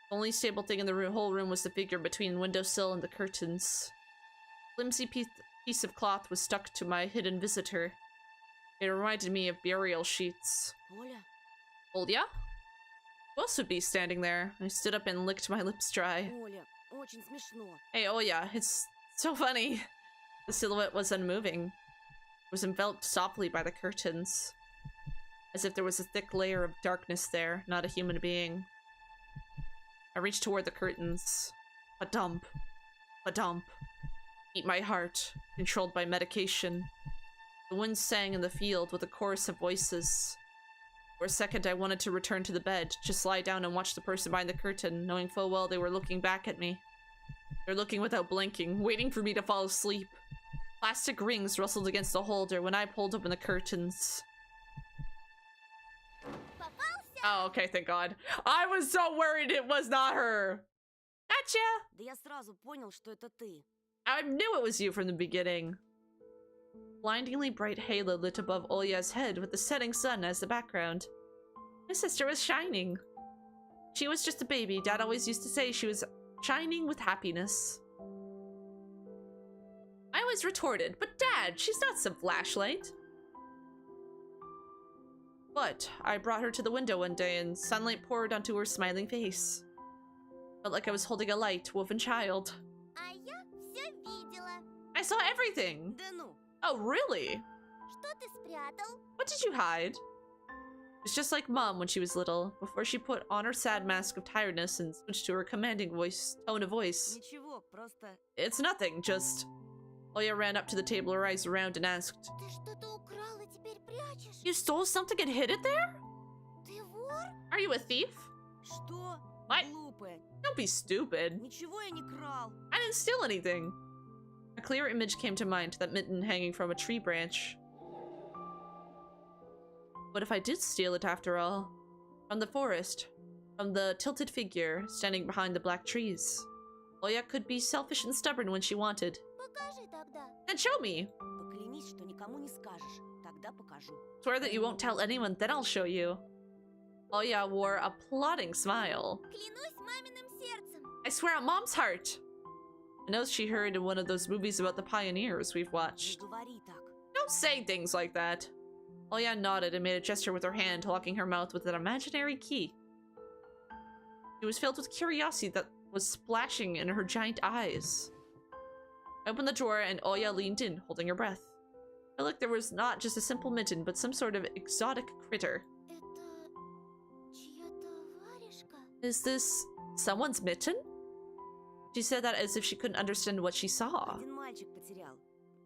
The only stable thing in the whole room was the figure between the windowsill and the curtains. A flimsy piece of cloth was stuck to my hidden visitor. It reminded me of burial sheets. Оля? Olya? Who else would be standing there? I stood up and licked my lips dry. Оля, очень смешно. Hey, Olya, it's so funny. The silhouette was unmoving. It was enveloped softly by the curtains, as if there was a thick layer of darkness there, not a human being. I reached toward the curtains. A dump. A dump. Beat my heart, controlled by medication. The wind sang in the field with a chorus of voices. For a second I wanted to return to the bed, just lie down and watch the person behind the curtain, knowing full well they were looking back at me. They're looking without blinking, waiting for me to fall asleep. Plastic rings rustled against the holder when I pulled open the curtains. Oh, okay, thank God. I was so worried it was not her. gotcha! Да я сразу понял, что это ты. I knew it was you from the beginning. Blindingly bright halo lit above Olya's head with the setting sun as the background. My sister was shining. She was just a baby. Dad always used to say she was shining with happiness. I always retorted, but Dad, she's not some flashlight. But I brought her to the window one day and sunlight poured onto her smiling face. Felt like I was holding a light, woven child. А я все видела. I saw everything. Да ну. Oh, really? Что ты спрятал? What did you hide? It's just like Mom when she was little, before she put on her sad mask of tiredness and switched to her commanding tone of voice. Ничего, просто... It's nothing, just... Oya ran up to the table, her eyes around, and asked, Ты что-то украл и теперь прячешь? You stole something and hid it there? Ты вор? Are you a thief? Что? What? Глупая. Don't be stupid. Nичего я не крал. I didn't steal anything. A clear image came to mind, that mitten hanging from a tree branch. What if I did steal it after all? From the forest. From the tilted figure standing behind the black trees. Oya could be selfish and stubborn when she wanted. Покажи тогда. Then show me! Поклянись, что никому не скажешь. Тогда покажу. Swear that you won't tell anyone, then I'll show you. Oya wore a plotting smile. Клянусь маминым сердцем. I swear on Mom's heart! A note she heard in one of those movies about the pioneers we've Не watched. говори так. Don't say things like that. Oya nodded and made a gesture with her hand, locking her mouth with an imaginary key. She was filled with curiosity that was splashing in her giant eyes. I opened the drawer and Oya leaned in, holding her breath. I felt like there was not just a simple mitten, but some sort of exotic critter. Это чья-то варежка? Is this someone's mitten? She said that as if she couldn't understand what she saw. Один мальчик потерял.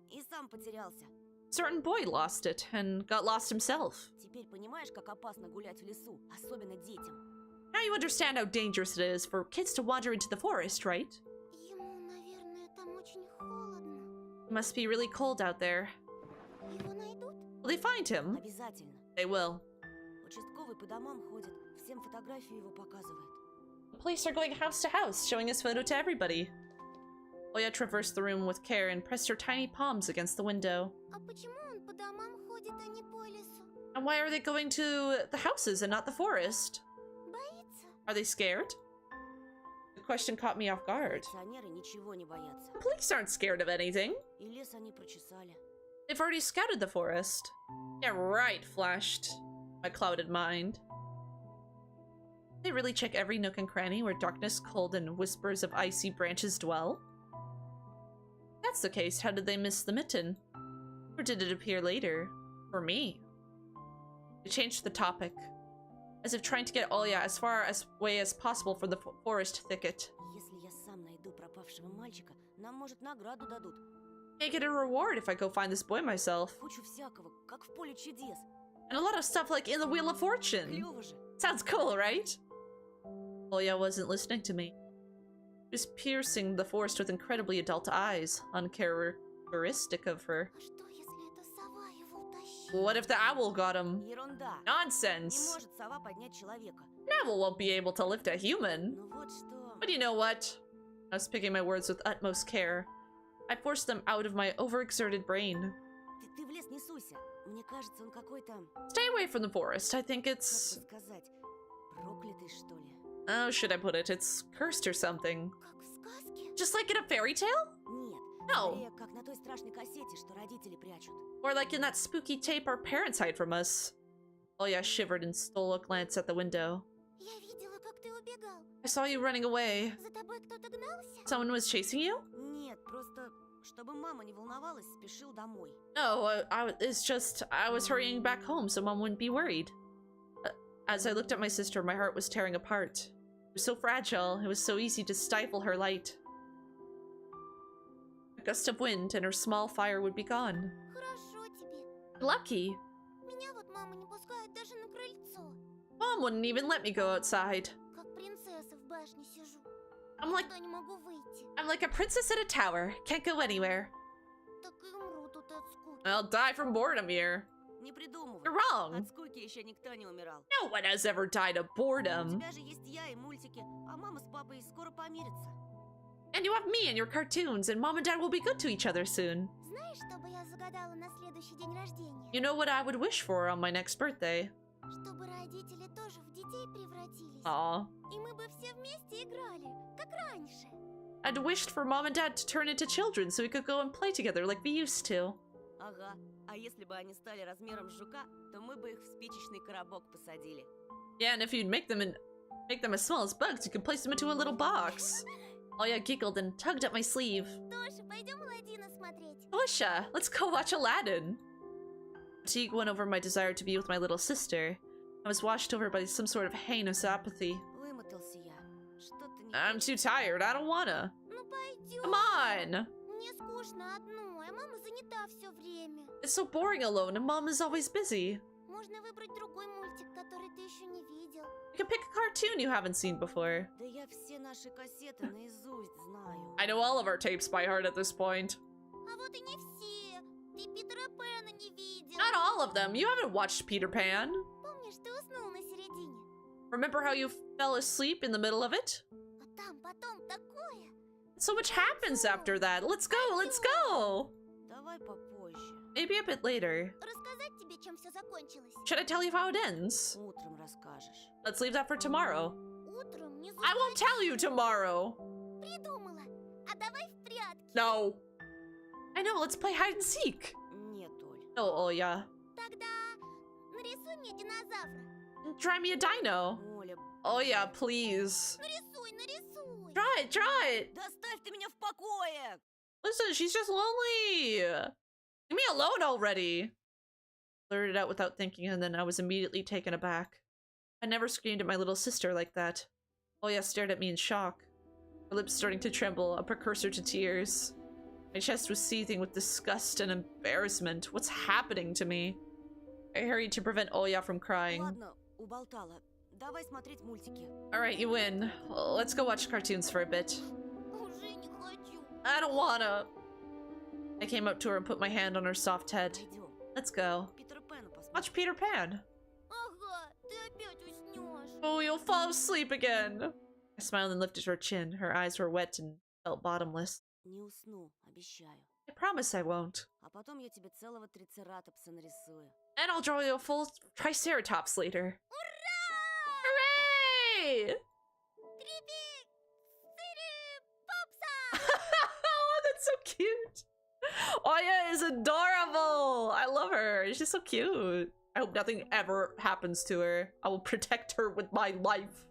И сам потерялся. Certain boy lost it and got lost himself. Теперь понимаешь, как опасно гулять в лесу, особенно детям. Now you understand how dangerous it is for kids to wander into the forest, right? Ему, наверное, там очень холодно. It must be really cold out there. Его найдут? Will they find him? Обязательно. They will. Участковый по домам ходит, всем фотографии его показывает. The police are going house to house, showing his photo to everybody. Oya traversed the room with care and pressed her tiny palms against the window. А почему он по домам ходит, а не по лесу? And why are they going to the houses and not the forest? Боится? Are they scared? The question caught me off guard. Милиционеры ничего не боятся. The police aren't scared of anything. И лес они прочесали. They've already scouted the forest. Yeah, right, flashed my clouded mind. They really check every nook and cranny where darkness, cold, and whispers of icy branches dwell? If that's the case, how did they miss the mitten? Or did it appear later? For me? They changed the topic, as if trying to get Olya as far away as possible from the forest thicket. Если я сам найду пропавшего мальчика, нам, может, награду дадут. I get a reward if I go find this boy myself. Кучу всякого, как в поле чудес. And a lot of stuff like in the Wheel of Fortune. Клёво же. Sounds cool, right? Olya wasn't listening to me. She was piercing the forest with incredibly adult eyes, uncharacteristic of her. А что, если эта сова его утащила? What if the owl got him? Ерунда. Не Nonsense! может сова поднять человека. An owl won't be able to lift a human. Ну вот что. But you know what? I was picking my words with utmost care. I forced them out of my overexerted brain. Ты в лес не суйся. Мне кажется, он какой-то, Stay away from the forest. I think как it's... бы сказать, проклятый, что ли. How should I put it? It's cursed or something. Как в сказке? Just like in a fairy tale? Нет, No. скорее, как на той страшной кассете, что родители прячут. Or like in that spooky tape our parents hide from us. Olya shivered and stole a glance at the window. Я видела, как ты убегал. I saw you running away. За тобой кто-то гнался? Someone was chasing you? Нет, просто, чтобы мама не волновалась, спешил домой. No, it's just, I was hurrying back home so Mom wouldn't be worried. As I looked at my sister, my heart was tearing apart. It was so fragile, it was so easy to stifle her light. A gust of wind and her small fire would be gone. Хорошо тебе. Lucky. Меня вот мама не пускает даже на крыльцо. Mom wouldn't even let me go outside. Как принцесса в башне сижу. I'm like Никуда не могу выйти. a princess in a tower. Can't go anywhere. Так и умру тут от скуки. I'll die from boredom here. Не придумывай. You're wrong. От скуки еще никто не умирал. No one has ever died of У boredom. тебя же есть я и мультики, а мама с папой скоро помирятся. And you have me and your cartoons, and Mom and Dad will be good to each other soon. Знаешь, что бы я загадала на следующий день рождения? You know what I would wish for on my next birthday? Чтобы родители тоже в детей превратились. Aw. И мы бы все вместе играли, как раньше. I'd wished for Mom and Dad to turn into children so we could go and play together like we used to. Ага. А если бы они стали размером с жука, то мы бы их в спичечный коробок посадили. Yeah, and if you'd make them as small as bugs, you could place them into a little box. Oya giggled and tugged at my sleeve. Тоша, пойдем Аладдина смотреть. Tosha, let's go watch Aladdin. Fatigue went over my desire to be with my little sister. I was washed over by some sort of heinous apathy. Вымотался я. Что-то не... I'm too tired. I don't wanna. Ну пойдем. Come on. Мне скучно одной, а мама занята все время. It's so boring alone, and Mom is always busy. Можно выбрать другой мультик, который ты еще не видел. You can pick a cartoon you haven't seen before. Да я все наши кассеты наизусть знаю. I know all of our tapes by heart at this point. А вот и не все. Ты Питера Пэна не видел. Not all of them. You haven't watched Peter Pan. Помнишь, ты уснул на середине? Remember how you fell asleep in the middle of it? А там потом такое. So much happens after that. Let's go, let's go! Давай попозже. Maybe a bit later. Рассказать тебе, чем все закончилось? Should I tell you how it ends? Утром расскажешь. Let's leave that for tomorrow. Утром не I won't tell you tomorrow! Придумала. А давай в прятки. No. I know, let's play hide and seek. Нет, Оль. No, Oya. Тогда нарисуй мне динозавра. Try me a dino. Оля, Oya, please. Нарисуй. Try it. да оставь ты меня в покое! Listen, she's just lonely. Leave me alone already. Blurted out without thinking, and then I was immediately taken aback. I never screamed at my little sister like that. Oya stared at me in shock, her lips starting to tremble, a precursor to tears. My chest was seething with disgust and embarrassment. What's happening to me? I hurried to prevent Oya from crying. Ладно, уболтала. Давай смотреть мультики. Alright, you win. Let's go watch cartoons for a bit. Уже не хочу. I don't wanna. I came up to her and put my hand on her soft head. Пойдем. Let's go. Питера Пэна посмотрим. Watch Peter Pan. Ага, ты опять уснешь. Oh, you'll fall asleep again. I smiled and lifted her chin. Her eyes were wet and felt bottomless. Не усну, обещаю. I promise I won't. А потом я тебе целого трицератопса нарисую. And I'll draw you a full triceratops later. Hooray! Oh, that's so cute. Oya is adorable. I love her. She's so cute. I hope nothing ever happens to her. I will protect her with my life.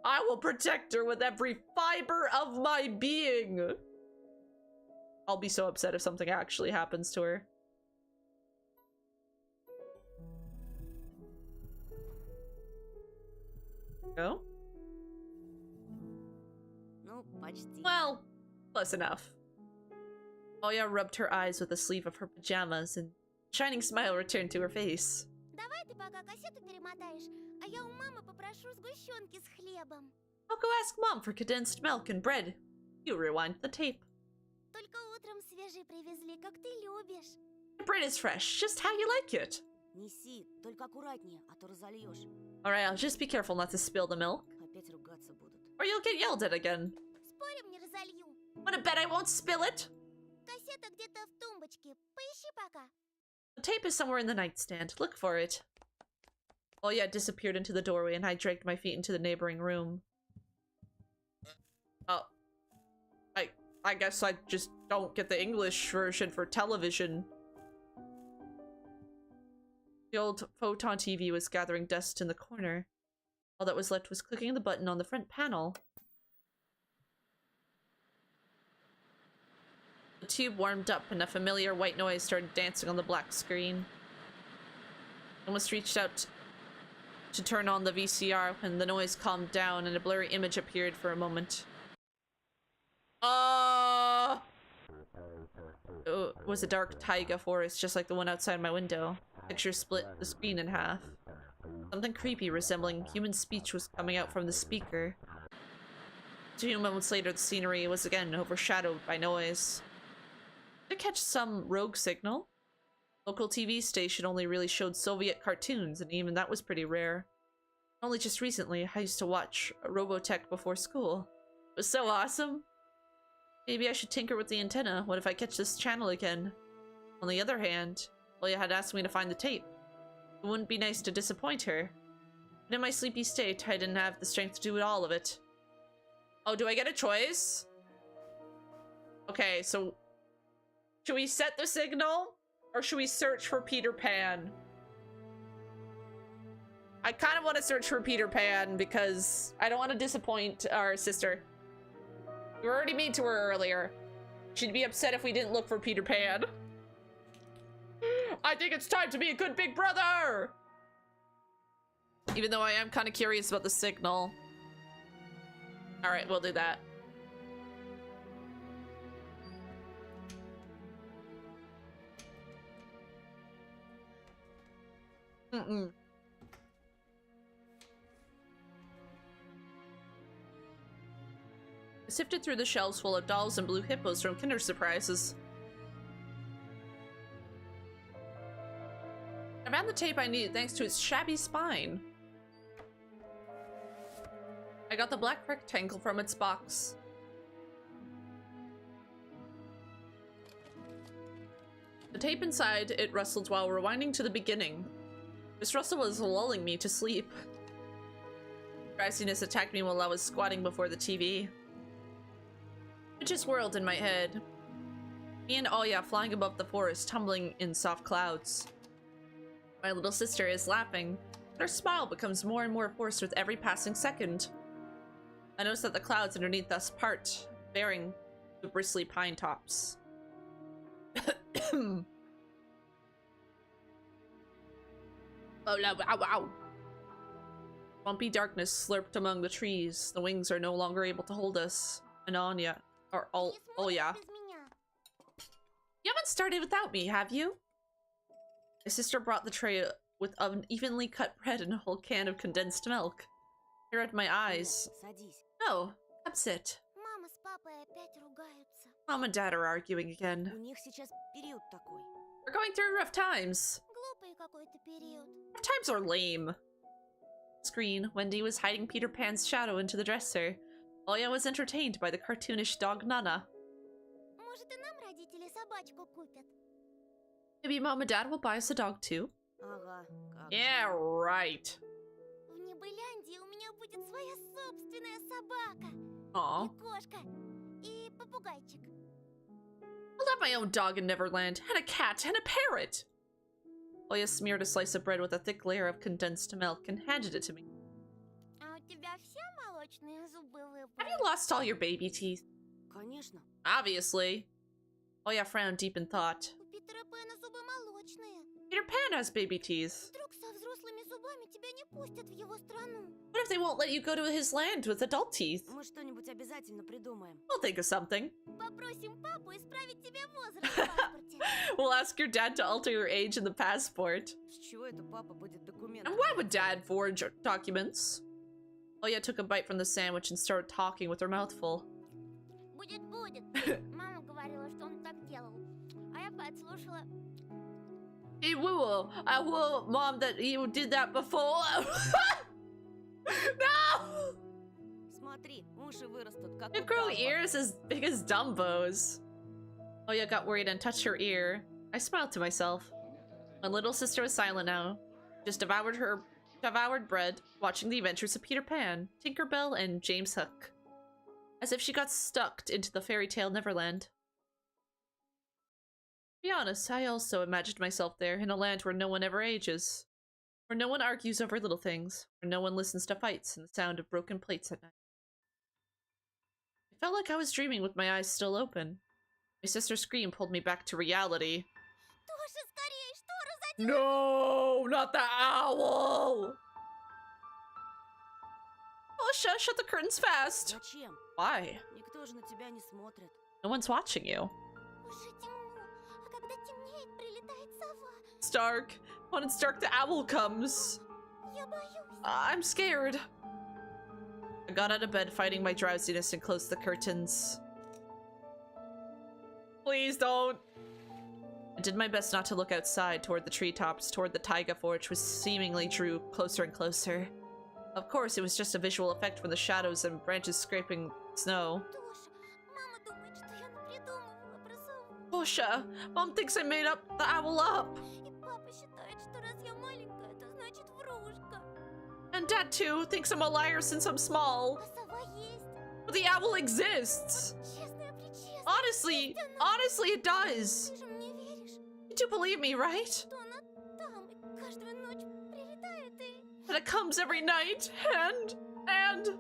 I will protect her with every fiber of my being. I'll be so upset if something actually happens to her. Go? Ну, почти. Well, close enough. Oya rubbed her eyes with the sleeve of her pajamas, and a shining smile returned to her face. Давай ты пока кассету перемотаешь, а я у мамы попрошу сгущенки с хлебом. I'll go ask Mom for condensed milk and bread. You rewind the tape. Только утром свежий привезли, как ты любишь. The bread is fresh, just how you like it. Неси, только аккуратнее, а то разольешь. Alright, I'll just be careful not to spill the milk, Опять ругаться будут. or you'll get yelled at again. Спорим, не разолью. Wanna bet I won't spill it? Кассета где-то в тумбочке. Поищи пока. The tape is somewhere in the nightstand. Look for it. Oya disappeared into the doorway, and I dragged my feet into the neighboring room. Oh. I guess I just don't get the English version for television. The old photon TV was gathering dust in the corner. All that was left was clicking the button on the front panel. The tube warmed up and a familiar white noise started dancing on the black screen. I almost reached out to turn on the VCR when the noise calmed down and a blurry image appeared for a moment. It was a dark taiga forest just like the one outside my window. Picture split the screen in half. Something creepy resembling human speech was coming out from the speaker. A few moments later, the scenery was again overshadowed by noise. Did I catch some rogue signal? Local TV station only really showed Soviet cartoons, and even that was pretty rare. Only just recently, I used to watch Robotech before school. was so awesome. Maybe I should tinker with the antenna. What if I catch this channel again? On the other hand, Oya had asked me to find the tape. It wouldn't be nice to disappoint her. But in my sleepy state, I didn't have the strength to do all of it. Oh, do I get a choice? Okay, so should we set the signal or should we search for Peter Pan? I kind of want to search for Peter Pan because I don't want to disappoint our sister. We were already mean to her earlier. She'd be upset if we didn't look for Peter Pan. I think it's time to be a good big brother! Even though I am kind of curious about the signal. Alright, we'll do that. I sifted through the shelves full of dolls and blue hippos from Kinder Surprises. I found the tape I needed thanks to its shabby spine. I got the black rectangle from its box. The tape inside it rustled while rewinding to the beginning. This rustle was lulling me to sleep. Drowsiness attacked me while I was squatting before the TV. It just whirled in my head. Me and Oya flying above the forest, tumbling in soft clouds. My little sister is laughing, but her smile becomes more and more forced with every passing second. I notice that the clouds underneath us part, bearing the bristly pine tops. Oh no, wow. Bumpy darkness slurped among the trees. The wings are no longer able to hold us. And Anya, or oh yeah. You haven't started without me, have you? My sister brought the tray with unevenly cut bread and a whole can of condensed milk. I read my eyes. No, come sit. Мама с папой опять ругаются. Mom and Dad are arguing again. У них сейчас период такой. We're going through rough times. Глупый какой-то период. Rough times are lame. Screen, Wendy was hiding Peter Pan's shadow into the dresser. Oya was entertained by the cartoonish dog Nana. Может, и нам родители собачку купят? Maybe Mom and Dad will buy us a dog too? Ага, как Yeah, right. В Небыляндии у меня будет своя собственная собака. Aw. И кошка. И попугайчик. I'll have my own dog in Neverland, and a cat, and a parrot! Oya smeared a slice of bread with a thick layer of condensed milk and handed it to me. А у тебя все молочные зубы Have выпали? you lost all your baby teeth? Конечно. Obviously. Oya frowned deep in thought. У Питера Пэна зубы молочные. Peter Pan has baby teeth. Вдруг со взрослыми зубами тебя не пустят в его страну? What if they won't let you go to his land with adult teeth? Мы что-нибудь обязательно придумаем. We'll think of something. Попросим папу исправить тебе возраст в паспорте. We'll ask your dad to alter your age in the passport. С чего это папа будет документы? And why would Dad forge documents? Oya took a bite from the sandwich and started talking with her mouth full. Будет. Мама говорила, что он так делал. А я подслушала. Hey, woo! I will, Mom, that you did that before. No! Смотри, уши вырастут, как You у grow Дамбо. ears as big as Dumbo's. Oya got worried and touched her ear. I smiled to myself. My little sister was silent now. Just devoured bread, watching the adventures of Peter Pan, Tinkerbell, and James Hook. As if she got stuck into the fairy tale Neverland. To be honest, I also imagined myself there, in a land where no one ever ages. Where no one argues over little things. Where no one listens to fights and the sound of broken plates at night. I felt like I was dreaming with my eyes still open. My sister's scream pulled me back to reality. Тоже скорее шторы за... No, not the owl! Oh, shut the curtains fast. Зачем? Why? Никто же на тебя не смотрит. No one's watching you. Уже темно. А когда темнеет, прилетает сова. It's dark. When it's dark, the owl comes. Я боюсь. I'm scared. I got out of bed, fighting my drowsiness, and closed the curtains. Please don't. I did my best not to look outside toward the treetops, toward the taiga forge, which seemingly drew closer and closer. Of course, it was just a visual effect from the shadows and branches scraping snow. Тоша, мама думает, что я напридумывала про сову. Bosha, Mom thinks I made up the owl up. И папа считает, что раз я маленькая, то значит врушка. And Dad, too, thinks I'm a liar since I'm small. А сова есть. But the owl exists. Честная-пречестная. Honestly, it does. Ты же мне веришь, You do believe me, right? что она там и каждую ночь прилетает и... That it comes every night, and...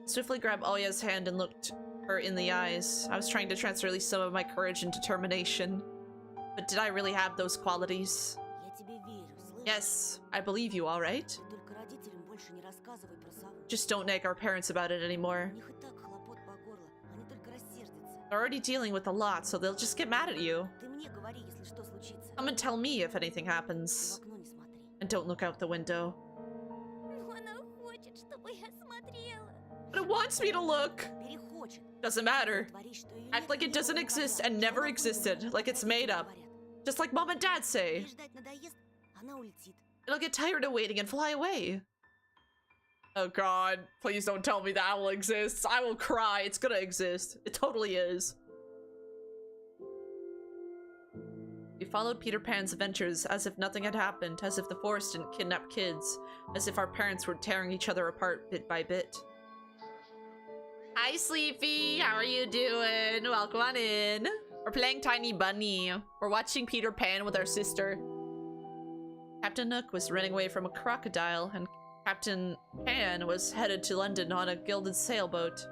Swiftly grabbed Olya's hand and looked her in the eyes. I was trying to transfer at least some of my courage and determination. But did I really have those qualities? Я тебе верю, слышишь? Yes, I believe you, alright? Ты только родителям больше не рассказывай про сову. Just don't nag our parents about it У anymore. них и так хлопот по горло, они только рассердятся. They're already dealing with a lot, so they'll just get mad at you. Ты мне говори, если что случится. Come and tell me if anything В happens. окно не смотри. And don't look out the window. Ну, она хочет, чтобы я смотрела. But it wants me to look! Перехочет. Doesn't matter. Творишь, что её Act нет like it никогда. doesn't exist and never existed, like it's made up. Говорят. Just like Mom and Dad say. Ей ждать надоест, она улетит. It'll get tired of waiting and fly away. Oh god, please don't tell me the owl exists. I will cry. It's gonna exist. It totally is. We followed Peter Pan's adventures as if nothing had happened, as if the forest didn't kidnap kids, as if our parents were tearing each other apart bit by bit. Hi, Sleepy. How are you doing? Welcome on in. We're playing Tiny Bunny. We're watching Peter Pan with our sister. Captain Nook was running away from a crocodile, and Captain Pan was headed to London on a gilded sailboat.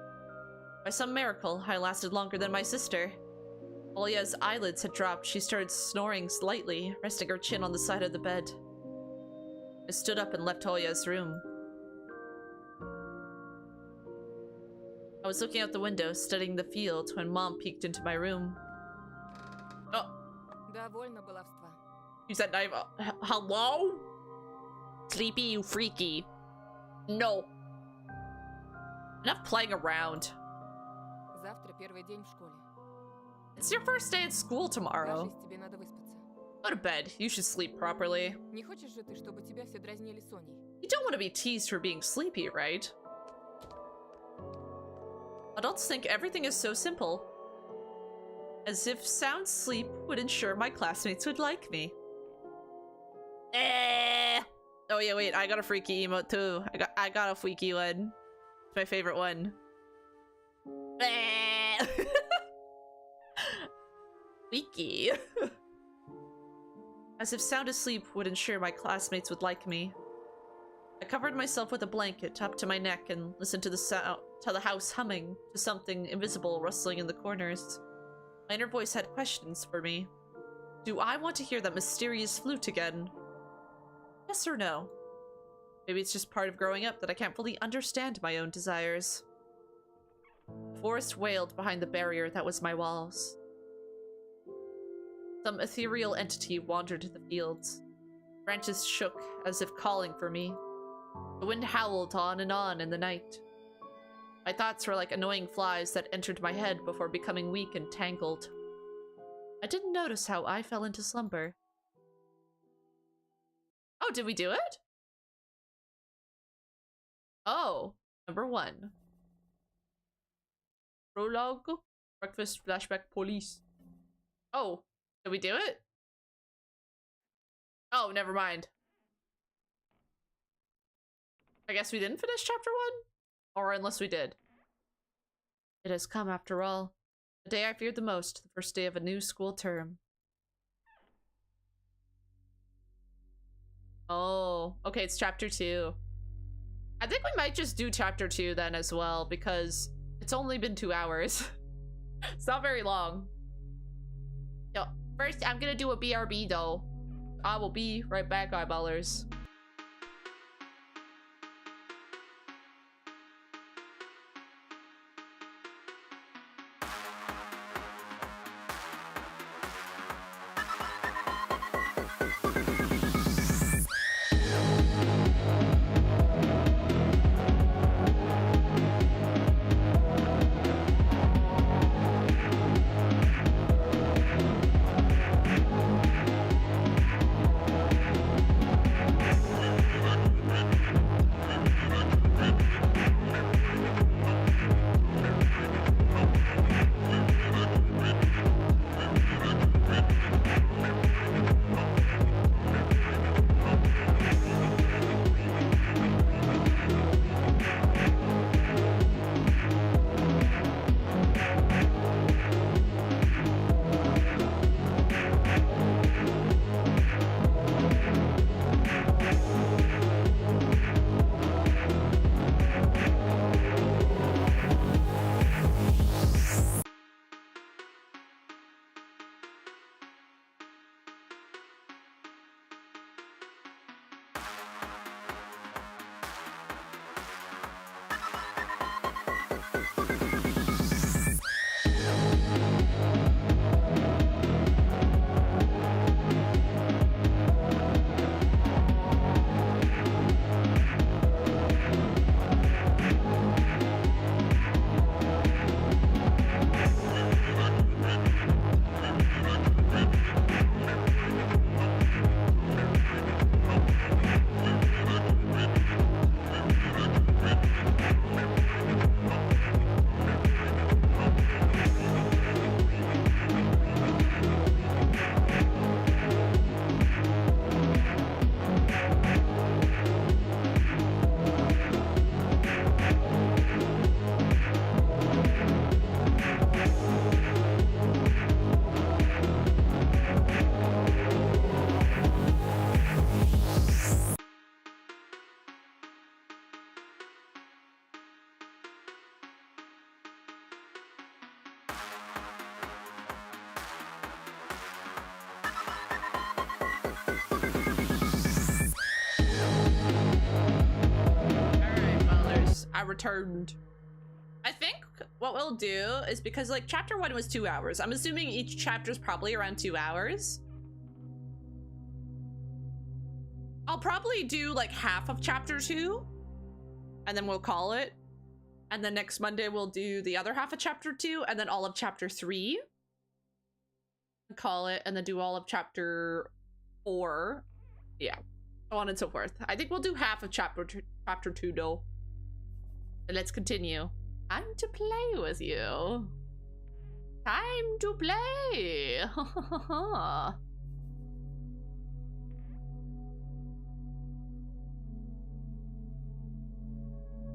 By some miracle, I lasted longer than my sister. Olya's eyelids had dropped. She started snoring slightly, resting her chin on the side of the bed. I stood up and left Olya's room. I was looking out the window, studying the field, when Mom peeked into my room. Oh, Довольно баловства. use that knife. Hello? Sleepy, you freaky. No. Enough playing around. Завтра первый день в школе. It's your first day at school tomorrow. Кажись, тебе надо выспаться. Go to bed. You should sleep properly. Не хочешь же ты, чтобы тебя все дразнили Соней? You don't want to be teased for being sleepy, right? Adults think everything is so simple. As if sound sleep would ensure my classmates would like me. Oh yeah, wait, I got a freaky emote too. I got a freaky one. It's my favorite one. Freaky. As if sound asleep would ensure my classmates would like me. I covered myself with a blanket up to my neck and listened to the house humming, to something invisible rustling in the corners. My inner voice had questions for me. Do I want to hear that mysterious flute again? Yes or no? Maybe it's just part of growing up that I can't fully understand my own desires. The forest wailed behind the barrier that was my walls. Some ethereal entity wandered the fields. Branches shook as if calling for me. The wind howled on in the night. My thoughts were like annoying flies that entered my head before becoming weak and tangled. I didn't notice how I fell into slumber. Oh, did we do it? Oh, number 1. Prologue, breakfast, flashback, police. Oh, did we do it? Oh, never mind. I guess we didn't finish chapter 1? Or unless we did. It has come after all. The day I feared the most, the first day of a new school term. Oh, okay, it's chapter 2. I think we might just do chapter 2 then as well, because it's only been 2 hours. It's not very long. Yo, first I'm gonna do a BRB though. I will be right back, eyeballers. I returned. I think what we'll do is, because like chapter 1 was 2 hours, I'm assuming each chapter is probably around 2 hours. I'll probably do like half of chapter 2 and then we'll call it. And then next Monday we'll do the other half of chapter 2 and then all of chapter 3. Call it, and then do all of chapter 4. Yeah, so on and so forth. I think we'll do half of chapter 2 though. And let's continue. Time to play with you. Time to play.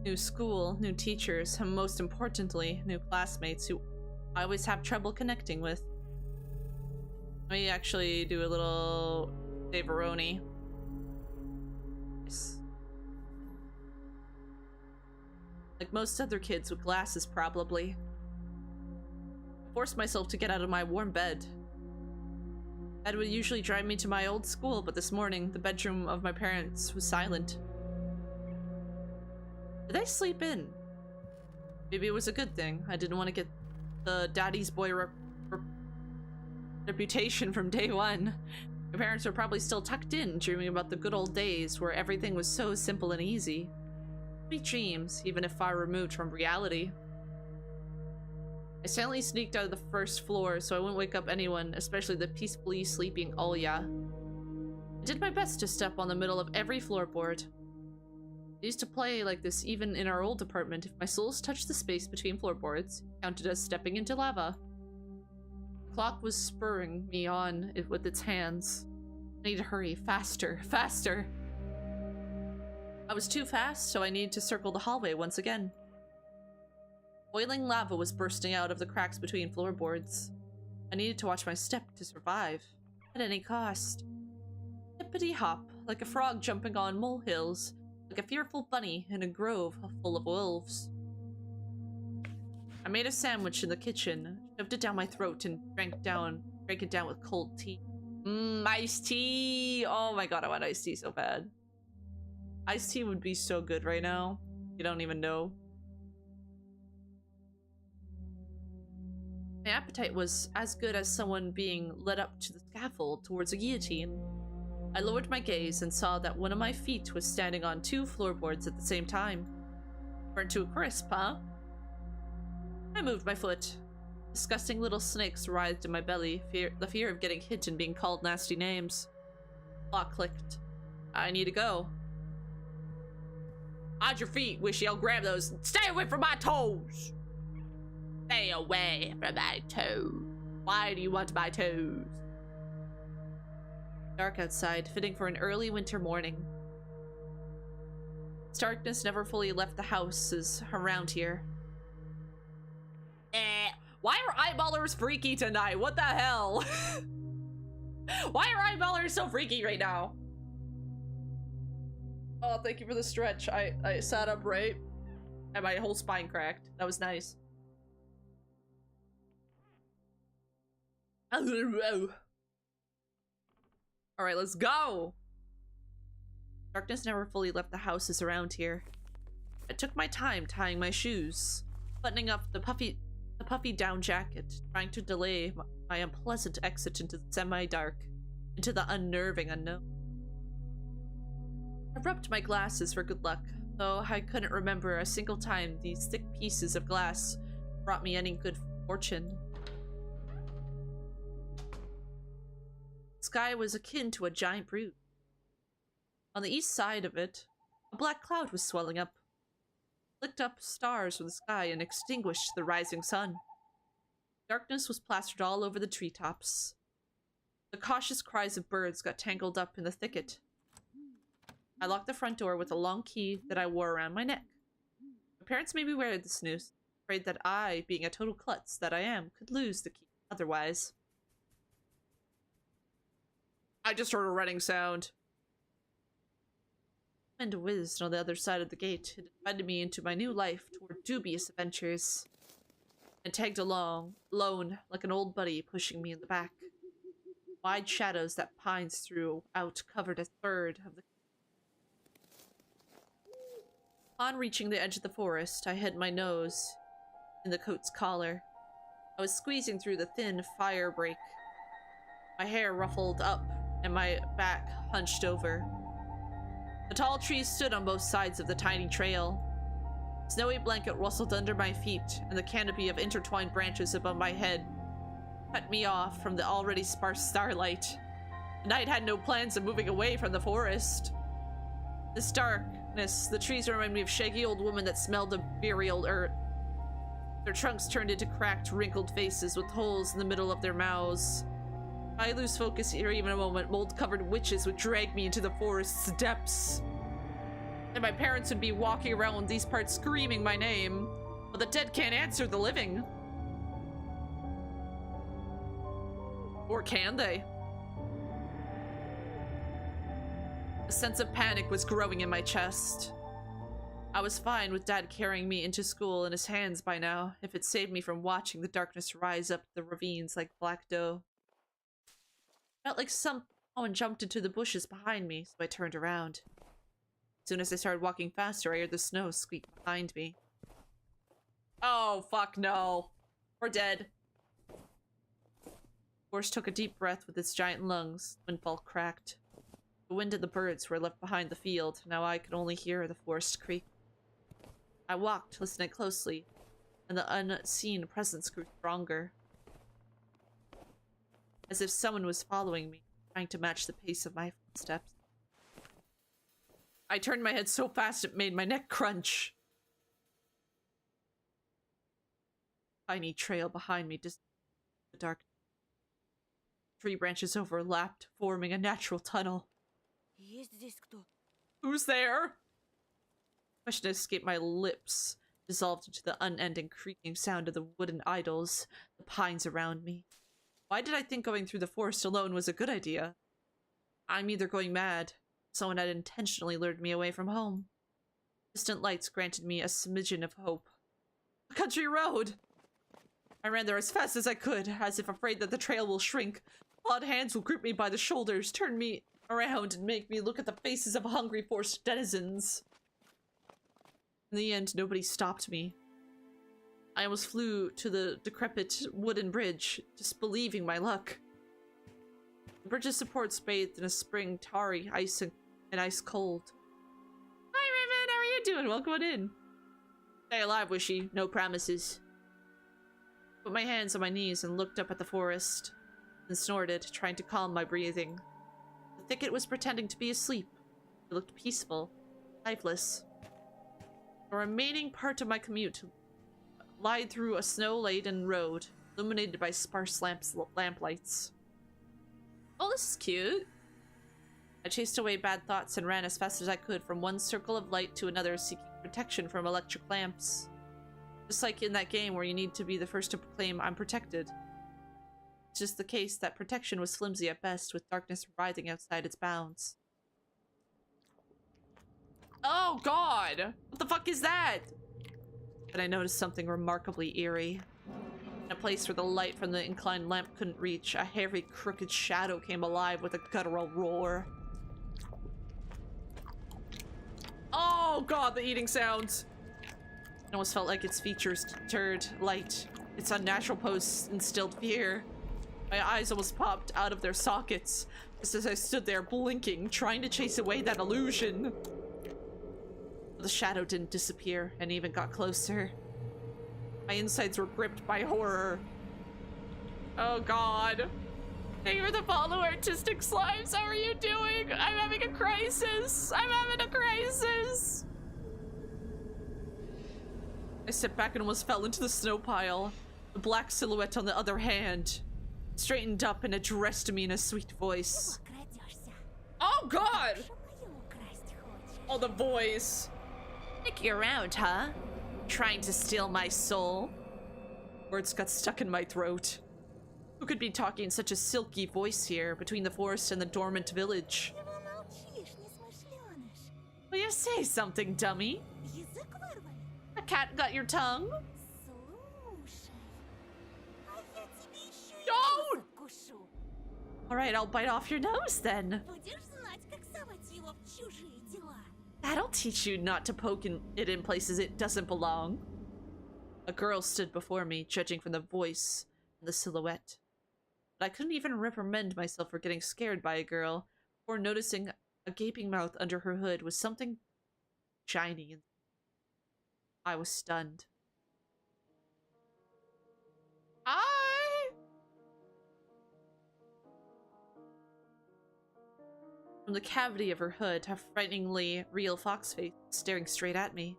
New school, new teachers, and most importantly, new classmates who I always have trouble connecting with. Let me actually do a little Daveroni. Nice. Like most other kids with glasses, probably. I forced myself to get out of my warm bed. Dad would usually drive me to my old school, but this morning, the bedroom of my parents was silent. Did they sleep in? Maybe it was a good thing. I didn't want to get the daddy's boy reputation from day one. My parents were probably still tucked in, dreaming about the good old days where everything was so simple and easy. Sweet dreams, even if far removed from reality. I silently sneaked out of the first floor so I wouldn't wake up anyone, especially the peacefully sleeping Olya. I did my best to step on the middle of every floorboard. I used to play like this even in our old apartment. If my soles touched the space between floorboards, it counted as stepping into lava. The clock was spurring me on with its hands. I need to hurry, faster, faster. I was too fast, so I needed to circle the hallway once again. Boiling lava was bursting out of the cracks between floorboards. I needed to watch my step to survive, at any cost. Hippity hop, like a frog jumping on molehills, like a fearful bunny in a grove full of wolves. I made a sandwich in the kitchen, shoved it down my throat, and drank it down with cold tea. Iced tea! Oh my god, I want iced tea so bad. Iced tea would be so good right now. You don't even know. My appetite was as good as someone being led up to the scaffold towards a guillotine. I lowered my gaze and saw that one of my feet was standing on 2 floorboards at the same time. Burnt to a crisp, huh? I moved my foot. Disgusting little snakes writhed in my belly, the fear of getting hit and being called nasty names. Lock clicked. I need to go. Hide your feet, Wishy. I'll grab those. Stay away from my toes! Stay away from my toes. Why do you want my toes? Dark outside, fitting for an early winter morning. Darkness never fully left the houses around here. Why are eyeballers freaky tonight? What the hell? Why are eyeballers so freaky right now? Oh, thank you for the stretch. I sat up right and my whole spine cracked. That was nice. Alright, let's go! Darkness never fully left the houses around here. I took my time tying my shoes, buttoning up the puffy down jacket, trying to delay my unpleasant exit into the semi-dark, into the unnerving unknown. I rubbed my glasses for good luck, though I couldn't remember a single time these thick pieces of glass brought me any good fortune. The sky was akin to a giant brute. On the east side of it, a black cloud was swelling up, flicked up stars from the sky and extinguished the rising sun. Darkness was plastered all over the treetops. The cautious cries of birds got tangled up in the thicket. I locked the front door with a long key that I wore around my neck. My parents made me wear this noose, afraid that I, being a total klutz that I am, could lose the key otherwise. I just heard a running sound. Wind whizzed on the other side of the gate. It invited me into my new life toward dubious adventures. And tagged along, alone, like an old buddy pushing me in the back. Wide shadows that pines throughout covered a third of the... Upon reaching the edge of the forest, I hid my nose in the coat's collar. I was squeezing through the thin fire break. My hair ruffled up and my back hunched over. The tall trees stood on both sides of the tiny trail. A snowy blanket rustled under my feet, and the canopy of intertwined branches above my head cut me off from the already sparse starlight. And I had no plans of moving away from the forest. This darkness, the trees remind me of shaggy old women that smelled of burial earth. Their trunks turned into cracked, wrinkled faces with holes in the middle of their mouths. If I lose focus here even a moment, mold-covered witches would drag me into the forest's depths. And my parents would be walking around these parts screaming my name. But the dead can't answer the living. Or can they? A sense of panic was growing in my chest. I was fine with Dad carrying me into school in his hands by now, if it saved me from watching the darkness rise up the ravines like black dough. Felt like someone jumped into the bushes behind me, so I turned around. As soon as I started walking faster, I heard the snow squeak behind me. Oh, fuck no. We're dead. The horse took a deep breath with its giant lungs. The windfall cracked. The wind and the birds were left behind the field. Now I could only hear the forest creak. I walked, listening closely, and the unseen presence grew stronger. As if someone was following me, trying to match the pace of my footsteps. I turned my head so fast it made my neck crunch. Tiny trail behind me disappeared in the dark. Tree branches overlapped, forming a natural tunnel. Есть здесь кто? Who's there? Question escaped my lips, dissolved into the unending creaking sound of the wooden idols, the pines around me. Why did I think going through the forest alone was a good idea? I'm either going mad. Someone had intentionally lured me away from home. Distant lights granted me a smidgen of hope. A country road! I ran there as fast as I could, as if afraid that the trail will shrink. Clawed hands will grip me by the shoulders, turn me around, and make me look at the faces of hungry forest denizens. In the end, nobody stopped me. I almost flew to the decrepit wooden bridge, disbelieving my luck. The bridge's supports bathed in a spring tarry, ice and ice cold. Hi, Raven, how are you doing? Welcome on in. Stay alive, Wishy. No promises. Put my hands on my knees and looked up at the forest, and snorted, trying to calm my breathing. The thicket was pretending to be asleep. It looked peaceful, lifeless. The remaining part of my commute lied through a snow-laden road, illuminated by sparse lamplights. Oh, this is cute. I chased away bad thoughts and ran as fast as I could from one circle of light to another, seeking protection from electric lamps. Just like in that game where you need to be the first to proclaim, "I'm protected." It's just the case that protection was flimsy at best, with darkness writhing outside its bounds. Oh god! What the fuck is that? Then I noticed something remarkably eerie. In a place where the light from the inclined lamp couldn't reach, a hairy, crooked shadow came alive with a guttural roar. Oh god, the eating sounds! It almost felt like its features deterred light. Its unnatural pose instilled fear. My eyes almost popped out of their sockets, just as I stood there blinking, trying to chase away that illusion. The shadow didn't disappear, and even got closer. My insides were gripped by horror. Oh god. Thank you for the follow, artistic slimes. How are you doing? I'm having a crisis. I'm having a crisis. I stepped back and almost fell into the snow pile. The black silhouette, on the other hand, straightened up and addressed me in a sweet voice. Oh god! Oh, the voice. Stick you around, huh? Trying to steal my soul? Words got stuck in my throat. Who could be talking such a silky voice here, between the forest and the dormant village? Will you say something, dummy? A cat got your tongue? Don't! Alright, I'll bite off your nose then. I don't teach you not to poke it in places it doesn't belong. A girl stood before me, judging from the voice and the silhouette. But I couldn't even reprimand myself for getting scared by a girl, or noticing a gaping mouth under her hood was something shiny, and I was stunned. Hi! From the cavity of her hood, a frighteningly real fox face staring straight at me.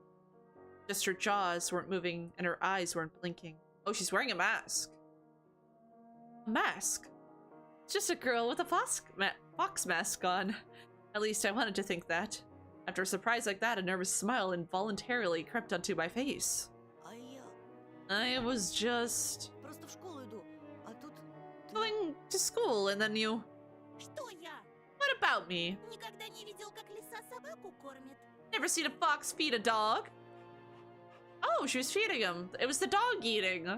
Just her jaws weren't moving and her eyes weren't blinking. Oh, she's wearing a mask. A mask? It's just a girl with a fox mask on. At least I wanted to think that. After a surprise like that, a nervous smile involuntarily crept onto my face. I was just Просто в школу иду, а тут... going to school, and then you... Что я? What about me? Никогда не видел, как лиса собаку кормит. Never seen a fox feed a dog? Oh, she was feeding him. It was the dog eating.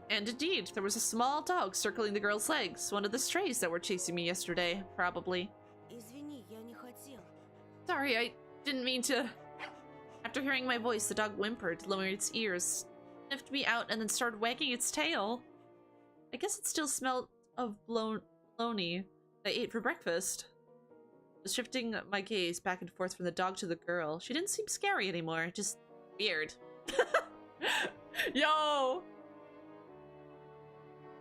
And indeed, there was a small dog circling the girl's legs. One of the strays that were chasing me yesterday, probably. Извини, я не хотел. Sorry, I didn't mean to... After hearing my voice, the dog whimpered, lowered its ears, sniffed me out, and then started wagging its tail. I guess it still smelled of bologna I ate for breakfast. Shifting my gaze back and forth from the dog to the girl, she didn't seem scary anymore, just weird. Yo!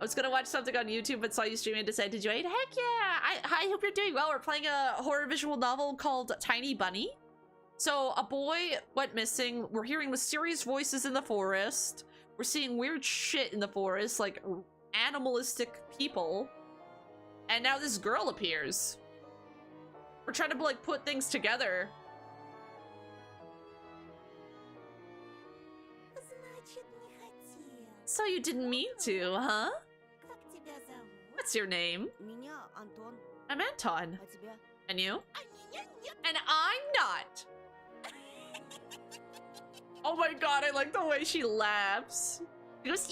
I was gonna watch something on YouTube but saw you streaming and decided, did you eat? Heck yeah! I hope you're doing well. We're playing a horror visual novel called Tiny Bunny. So a boy went missing. We're hearing mysterious voices in the forest. We're seeing weird shit in the forest, like animalistic people. And now this girl appears. We're trying to like put things together. Значит, не хотел. So you didn't mean to, huh? Как тебя зовут? What's your name? Меня Антон, I'm Anton. а тебя? And you? А меня нет. And I'm not. Oh my god, I like the way she laughs. She goes,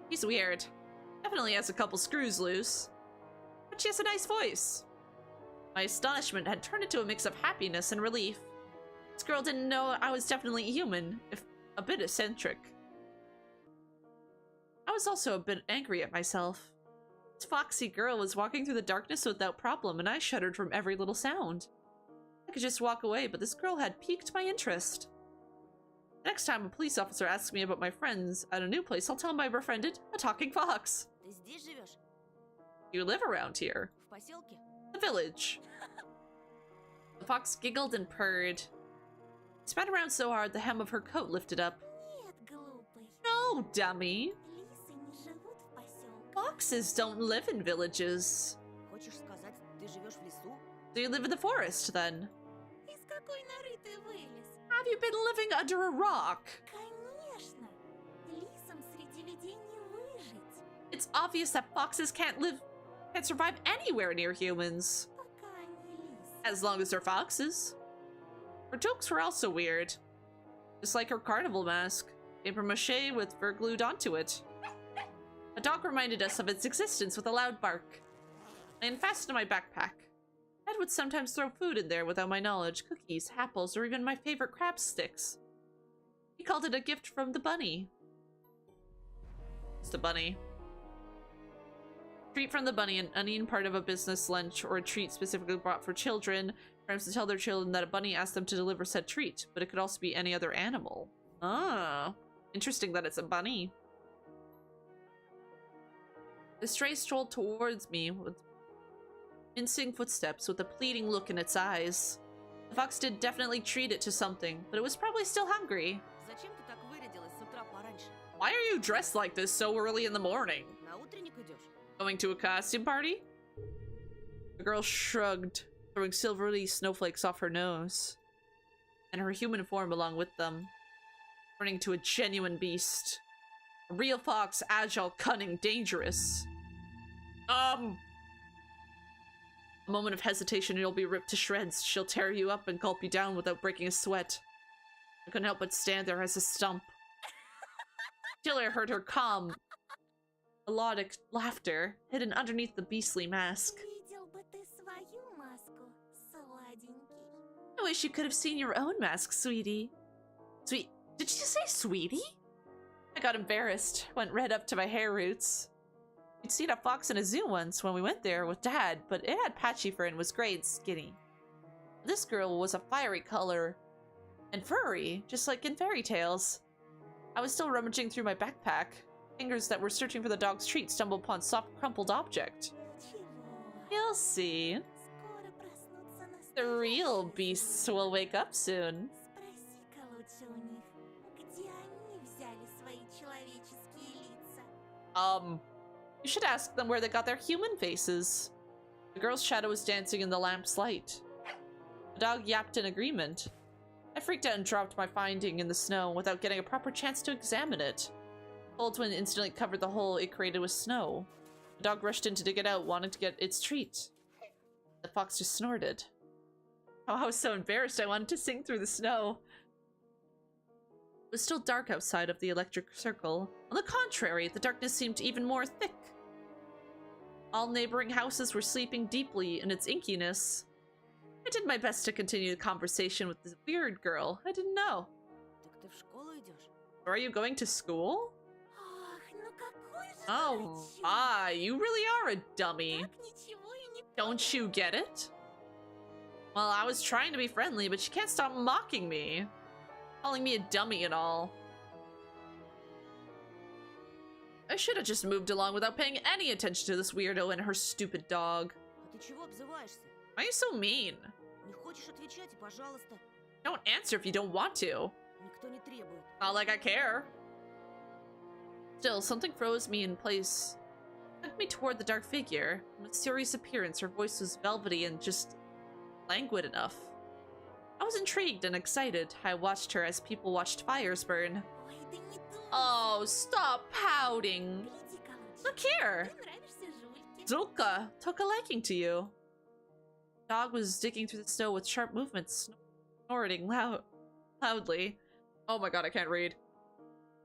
he's weird. Definitely has a couple screws loose. But she has a nice voice. My astonishment had turned into a mix of happiness and relief. This girl didn't know I was definitely human, if a bit eccentric. I was also a bit angry at myself. This foxy girl was walking through the darkness without problem, and I shuddered from every little sound. I could just walk away, but this girl had piqued my interest. Next time a police officer asks me about my friends at a new place, I'll tell him I befriended a talking fox. Ты здесь живешь? You live around here. В поселке? The village. The fox giggled and purred. She spat around so hard the hem of her coat lifted up. Нет, глупый. No, dummy. Лисы не живут в поселке. Foxes don't live in villages. Хочешь сказать, ты живешь в лесу? Do you live in the forest, then? Из какой норы ты вылез? Have you been living under a rock? Конечно. Лисам среди людей не выжить. It's obvious that foxes can't survive anywhere near humans. Пока они лисы. As long as they're foxes. Her jokes were also weird. Just like her carnival mask. Papier-mâché with fur glued onto it. A dog reminded us of its existence with a loud bark. I unfastened my backpack. Ed would sometimes throw food in there without my knowledge. Cookies, apples, or even my favorite crab sticks. He called it a gift from the bunny. It's the bunny. Treat from the bunny, an uneaten part of a business lunch or a treat specifically brought for children. Parents to tell their children that a bunny asked them to deliver said treat, but it could also be any other animal. Ah, interesting that it's a bunny. The stray strolled towards me with mincing footsteps with a pleading look in its eyes. The fox did definitely treat it to something, but it was probably still hungry. Зачем ты так вырядилась с утра пораньше? Why are you dressed like this so early in the morning? На утренник идешь? Going to a costume party? The girl shrugged, throwing silvery snowflakes off her nose, and her human form along with them, turning to a genuine beast. A real fox, agile, cunning, dangerous. A moment of hesitation and you'll be ripped to shreds. She'll tear you up and gulp you down without breaking a sweat. I couldn't help but stand there as a stump. Till I heard her calm, melodic laughter hidden underneath the beastly mask. Видел бы ты свою I wish you could have seen your own mask, sweetie. Did you say sweetie? I got embarrassed, went right up to my hair roots. We'd seen a fox in a zoo once when we went there with Dad, but it had patchy fur and was gray and skinny. This girl was a fiery color and furry, just like in fairy tales. I was still rummaging through my backpack. Fingers that were searching for the dog's treat stumbled upon soft, crumpled object. You'll see. The real beasts will wake up soon. You should ask them where they got their human faces. The girl's shadow was dancing in the lamp's light. The dog yapped in agreement. I freaked out and dropped my finding in the snow without getting a proper chance to examine it. Cold Twin instantly covered the hole it created with snow. The dog rushed in to dig it out, wanting to get its treat. The fox just snorted. Oh, I was so embarrassed I wanted to sing through the snow. It was still dark outside of the electric circle. On the contrary, the darkness seemed even more thick. All neighboring houses were sleeping deeply in its inkiness. I did my best to continue the conversation with this weird girl. I didn't know. Так ты в школу идешь? Are you going to school? Ах, ну какой же Oh, дурачок. you really are a dummy. Так ничего и не Don't you get it? Well, I was trying to be friendly, but she can't stop mocking me. Calling me a dummy and all. I should have just moved along without paying any attention to this weirdo and her stupid dog. А ты чего обзываешься? Why are you so mean? Не хочешь отвечать и пожалуйста. Don't answer if you don't want to. Никто не требует. Not like I care. Still, something froze me in place. Took me toward the dark figure. With serious appearance, her voice was velvety and just languid enough. I was intrigued and excited. I watched her as people watched fires burn. Ой, да не думай. Oh, stop pouting. Гляди-ка лучше. Look here. Ты нравишься Жульке. Zulka took a liking to you. The dog was digging through the snow with sharp movements, snorting loudly. Oh my god, I can't read.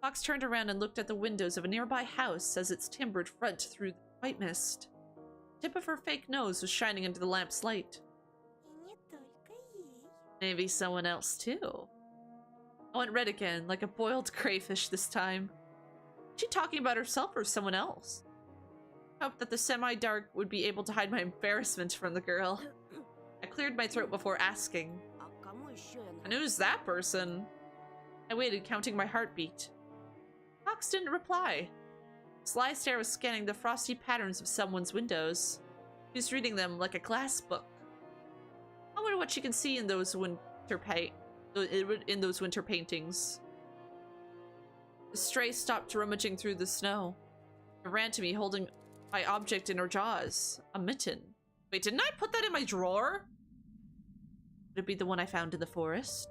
Fox turned around and looked at the windows of a nearby house as its timbered front through the white mist. The tip of her fake nose was shining into the lamp's light. И не только ей. Maybe someone else too. I went red again, like a boiled crayfish this time. Was she talking about herself or someone else? I hoped that the semi-dark would be able to hide my embarrassment from the girl. I cleared my throat before asking, А кому еще я "And who's that person?" I waited, counting my heartbeat. Fox didn't reply. His sly stare was scanning the frosty patterns of someone's windows. He was reading them like a glass book. I wonder what she can see in those winter paintings. The stray stopped rummaging through the snow. It ran to me, holding my object in her jaws. A mitten. Wait, didn't I put that in my drawer? Would it be the one I found in the forest?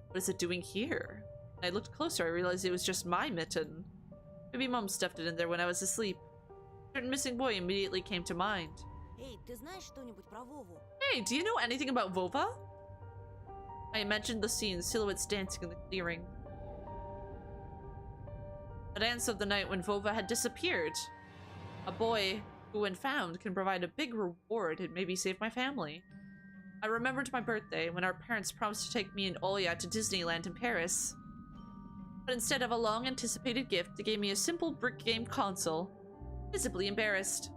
What is it doing here? When I looked closer, I realized it was just my mitten. Maybe Mom stuffed it in there when I was asleep. A certain missing boy immediately came to mind. Эй, ты знаешь что-нибудь про Вову? Hey, do you know anything about Vova? I imagined the scene, silhouettes dancing in the clearing. The dance of the night when Vova had disappeared. A boy who, when found, can provide a big reward and maybe save my family. I remembered my birthday when our parents promised to take me and Olya to Disneyland in Paris. But instead of a long-anticipated gift, they gave me a simple brick game console. Visibly embarrassed.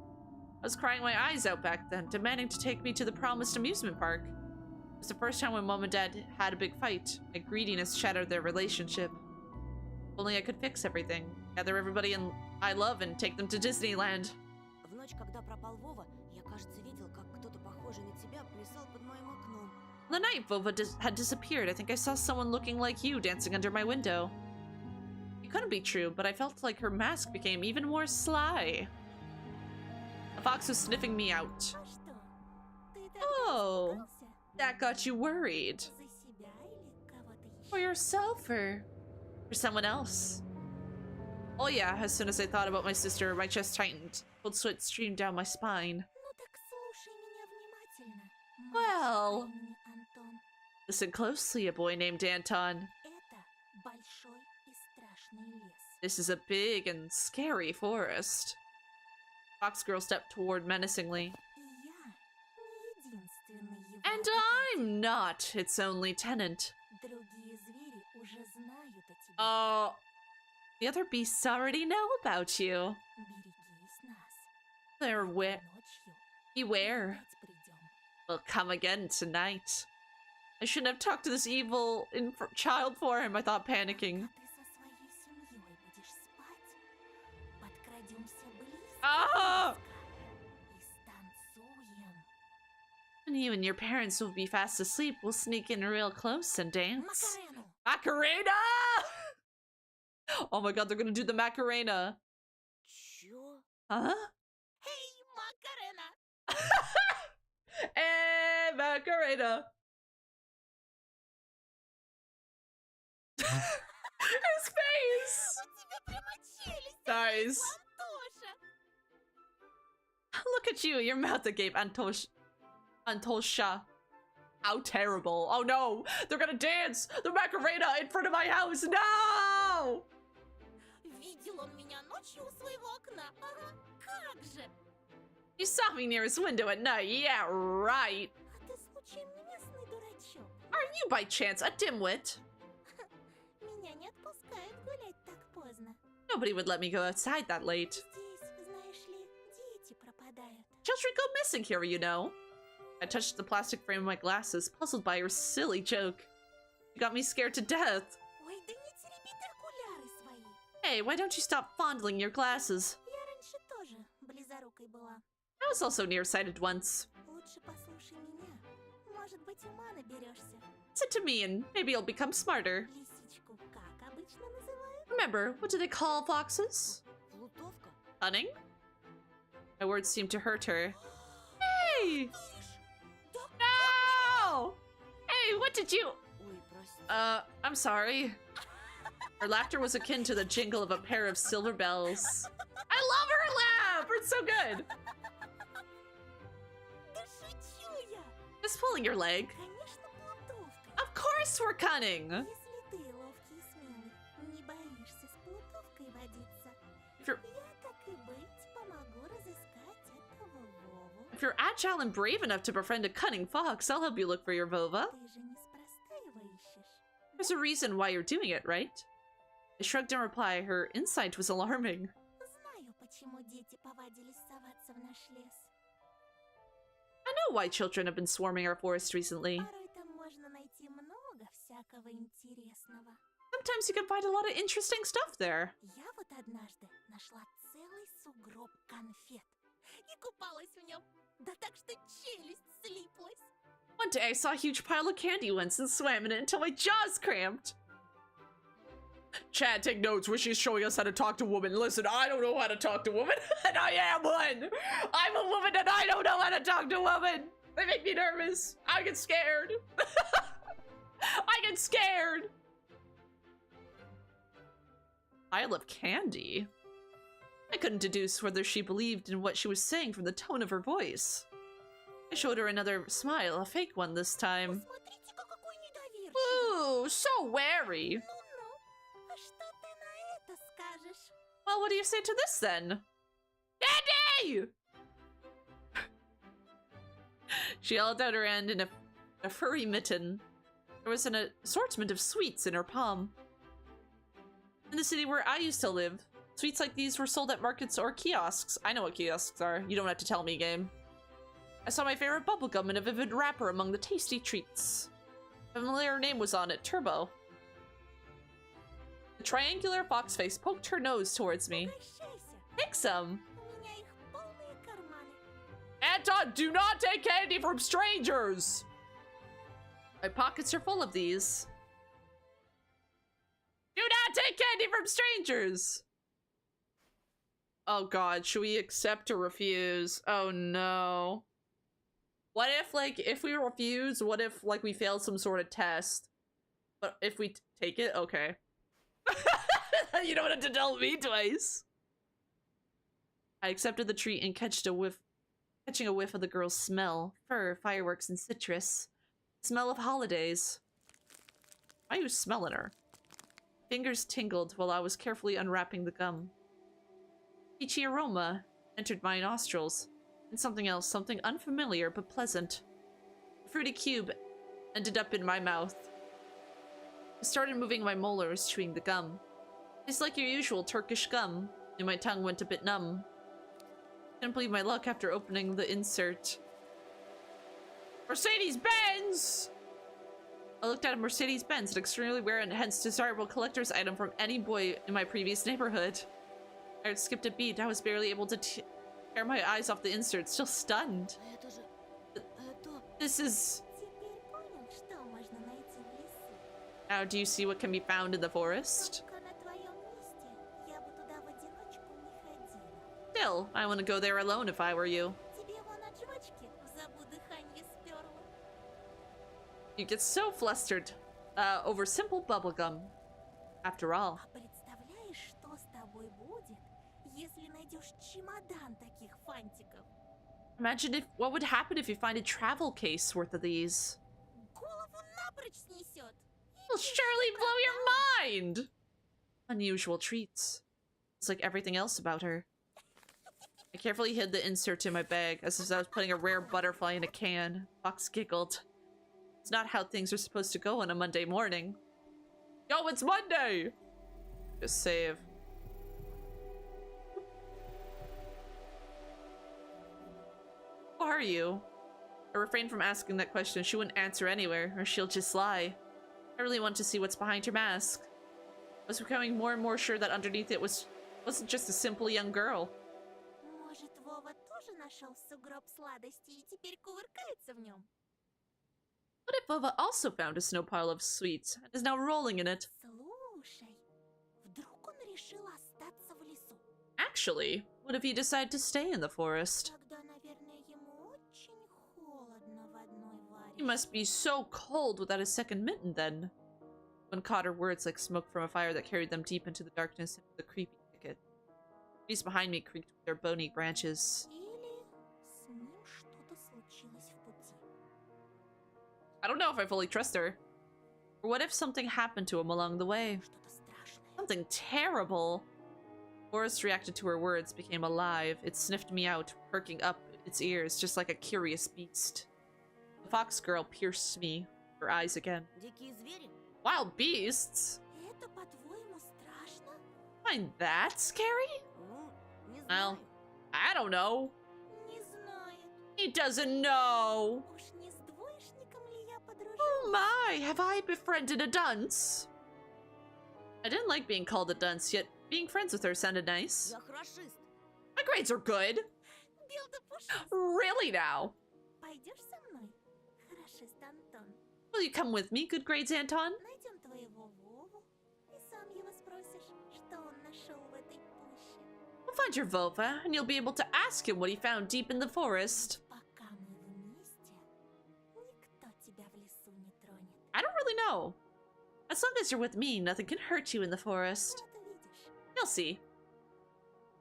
I was crying my eyes out back then, demanding to take me to the promised amusement park. It was the first time when Mom and Dad had a big fight. My greediness shattered their relationship. If only I could fix everything. Gather everybody I love and take them to Disneyland. В ночь, когда пропал Вова, я, кажется, видел, как кто-то похожий на тебя плясал под моим окном. The night Vova had disappeared, I think I saw someone looking like you dancing under my window. It couldn't be true, but I felt like her mask became even more sly. The fox was sniffing me out. А что? Ты так Oh, испугался? that got you worried. За себя или кого-то For еще? yourself or for someone else? Oh yeah, as soon as I thought about my sister, my chest tightened. Cold sweat streamed down my spine. Ну так слушай меня внимательно. Well. Мальчик по имени Антон. Listen closely, a boy named Anton. Это большой и страшный лес. This is a big and scary forest. Fox girl stepped toward menacingly. И я не единственный его And I'm not its only tenant. Другие звери уже знают о тебе. Oh, the other beasts already know about you. Берегись нас. They're Ночью beware. опять придем. We'll come again tonight. I shouldn't have talked to this evil in child form, I thought, panicking. Ты со своей семьей будешь спать. Подкрадемся близко. Ah! И станцуем. When you and your parents will be fast asleep, we'll sneak in real close and dance. Макарену. Macarena! Oh my god, they're gonna do the Macarena. Чё? Huh? Эй, Макарена! Hey, Macarena! His face! У тебя прямо челюсть. Guys, Антоша. look at you, your mouth agape, Antosha. How terrible. Oh no, they're gonna dance the Macarena in front of my house. No! Видел он меня ночью у своего окна. Ага, как же. You saw me near his window at night. Yeah, right. А ты случаем не местный дурачок? Are you by chance a dimwit? Меня не отпускают гулять так поздно. Nobody would let me go outside that late. Здесь, знаешь ли, дети пропадают. Children go missing here, you know. I touched the plastic frame of my glasses, puzzled by your silly joke. You got me scared to death. Ой, да не тереби ты окуляры свои. Hey, why don't you stop fondling your glasses? Я раньше тоже близорукой была. I was also nearsighted once. Лучше послушай меня. Может быть, ума наберешься. Listen to me and maybe you'll become smarter. Лисичку как обычно называют? Remember, what do they call foxes? Плутовка? Cunning? My words seemed to hurt her. Hey! No! Hey, what did you... Ой, прости. I'm sorry. Her laughter was akin to the jingle of a pair of silver bells. I love her laugh! It's so good. Да шучу я. Just pulling your leg. Конечно, плутовка. Of course we're cunning. Если ты ловкий и смелый, не боишься с плутовкой водиться, If you're, я, так и быть, помогу разыскать этого Вову. if you're agile and brave enough to befriend a cunning fox, I'll help you look for your Vova. Ты же неспроста его ищешь. There's a reason why you're doing it, right? I shrugged in reply. Her insight was alarming. Знаю, почему дети повадились соваться в наш лес. I know why children have been swarming our forest recently. Порой там можно найти много всякого интересного. Sometimes you can find a lot of interesting stuff there. Я вот однажды нашла целый сугроб конфет и купалась в нем. Да так что челюсть слиплась. One day I saw a huge pile of candy once and swam in it until my jaws cramped. Chad, take notes. Wishy's showing us how to talk to women. Listen, I don't know how to talk to women, and I am one. I'm a woman, and I don't know how to talk to women. They make me nervous. I get scared. I get scared. Pile of candy. I couldn't deduce whether she believed in what she was saying from the tone of her voice. I showed her another smile, a fake one this time. Смотрите-ка, какой недоверчивый. Ooh, so wary. Ну-ну, а что ты на это скажешь? Well, what do you say to this then? Candy! She held out her hand in a furry mitten. There was an assortment of sweets in her palm. In the city where I used to live, sweets like these were sold at markets or kiosks. I know what kiosks are. You don't have to tell me, game. I saw my favorite bubblegum in a vivid wrapper among the tasty treats. A familiar name was on it, Turbo. The triangular fox face poked her nose towards me. Угощайся. Take some. У меня их полные карманы. Anton, do not take candy from strangers! My pockets are full of these. Do not take candy from strangers! Oh god, should we accept or refuse? Oh no. What if, like, if we refuse, what if, like, we failed some sort of test? But if we take it, okay. You don't have to tell me twice. I accepted the treat and catching a whiff of the girl's smell. Fur, fireworks, and citrus. Smell of holidays. Why are you smelling her? Fingers tingled while I was carefully unwrapping the gum. Peachy aroma entered my nostrils. And something else, something unfamiliar but pleasant. fruity cube ended up in my mouth. I started moving my molars, chewing the gum. It's like your usual Turkish gum, and my tongue went a bit numb. Couldn't believe my luck after opening the insert. Mercedes-Benz! I looked at a Mercedes-Benz, an extremely rare and hence desirable collector's item from any boy in my previous neighborhood. I had skipped a beat. I was barely able to tear my eyes off the insert, still stunned. This is... Теперь понял, что можно найти в лесу. Now, do you see what can be found in the forest? Только на твоем месте я бы туда в одиночку не ходила. Still, I want to go there alone if I were you. Тебе вон от жвачки в забу дыханье сперла. You get so flustered over simple bubblegum. After all. А представляешь, что с тобой будет, если найдешь чемодан таких фантиков? Imagine what would happen if you find a travel case worth of these. Голову напрочь снесет. It'll surely blow your mind! Unusual treats. It's like everything else about her. I carefully hid the insert in my bag, as if I was putting a rare butterfly in a can. Fox giggled. It's not how things are supposed to go on a Monday morning. Yo, it's Monday! Just save. Who are you? I refrained from asking that question. She wouldn't answer anywhere, or she'll just lie. I really want to see what's behind your mask. I was becoming more and more sure that underneath it wasn't just a simple young girl. Может, Вова тоже нашел сугроб сладостей и теперь кувыркается в нем? What if Vova also found a snow pile of sweets and is now rolling in it? Слушай, вдруг он решил остаться в лесу? Actually, what if he decided to stay in the forest? Тогда, наверное, ему очень холодно в одной He варе. must be so cold without a second mitten then. One caught her words like smoke from a fire that carried them deep into the darkness of the creepy thicket. Trees behind me creaked with their bony branches. Или с ним что-то случилось в пути. I don't know if I fully trust her. Or what if something happened to him along the way? Что-то страшное. Something terrible! Forrest reacted to her words, became alive. It sniffed me out, perking up its ears, just like a curious beast. The fox girl pierced me, her eyes again. Дикие звери? Wild beasts? Это, по-твоему, страшно? Find that scary? Ну, не Well, знаю. I don't know. Не знает. He doesn't know. Уж не с двоечником ли я Oh подружилась? my, have I befriended a dunce? I didn't like being called a dunce, yet being friends with her sounded nice. Я хорошист. My grades are good. Бел да пушист. Really now? Пойдешь со мной? Хорошист Антон. Will you come with me, good grades Anton? Найдем твоего Вову и сам его спросишь, что он нашел в этой пуще. We'll find your Vova, and you'll be able to ask him what he found deep in the forest. Пока мы вместе, никто тебя в лесу не тронет. I don't really know. As long as you're with me, nothing can hurt you in the forest. Вот увидишь. You'll see.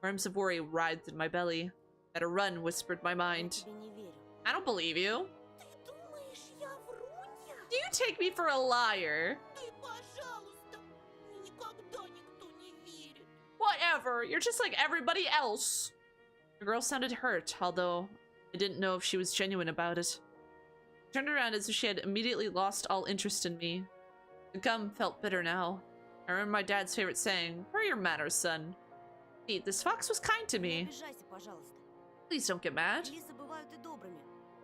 Worms of worry writhed in my belly. Better run, whispered my Я mind. тебе не верю. I don't believe you. Ты думаешь, я врунья? Do you take me for a liar? Ты, пожалуйста, мне никогда никто не верит. Whatever, you're just like everybody else. The girl sounded hurt, although I didn't know if she was genuine about it. She turned around as if she had immediately lost all interest in me. The gum felt bitter now. I remember my dad's favorite saying, "Where are your manners, son?" Pete, this fox was kind to Не me. обижайся, пожалуйста. Please don't get mad. Лисы бывают и добрыми.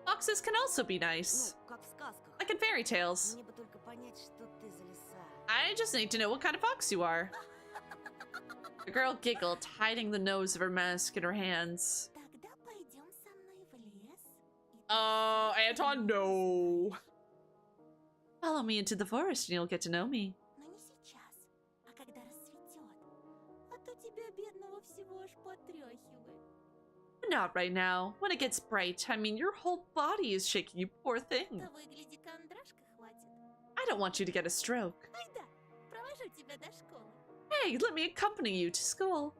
Foxes can also be nice. Ну, как в сказках. Like in fairy tales. Мне бы только понять, что ты за лиса. I just need to know what kind of fox you are. The girl giggled, hiding the nose of her mask in her hands. Тогда пойдем со мной в лес. И ты Oh, всё Anton, узнаешь. no. Follow me into the forest and you'll get to know me. Но не сейчас, а когда рассветет. А то тебя, бедного, всего аж потряхивает. But not right now. When it gets bright, I mean, your whole body is shaking, you poor thing. Да выгляди, кондрашка хватит. I don't want you to get a stroke. Айда, провожу тебя до школы. Hey, let me accompany you to school.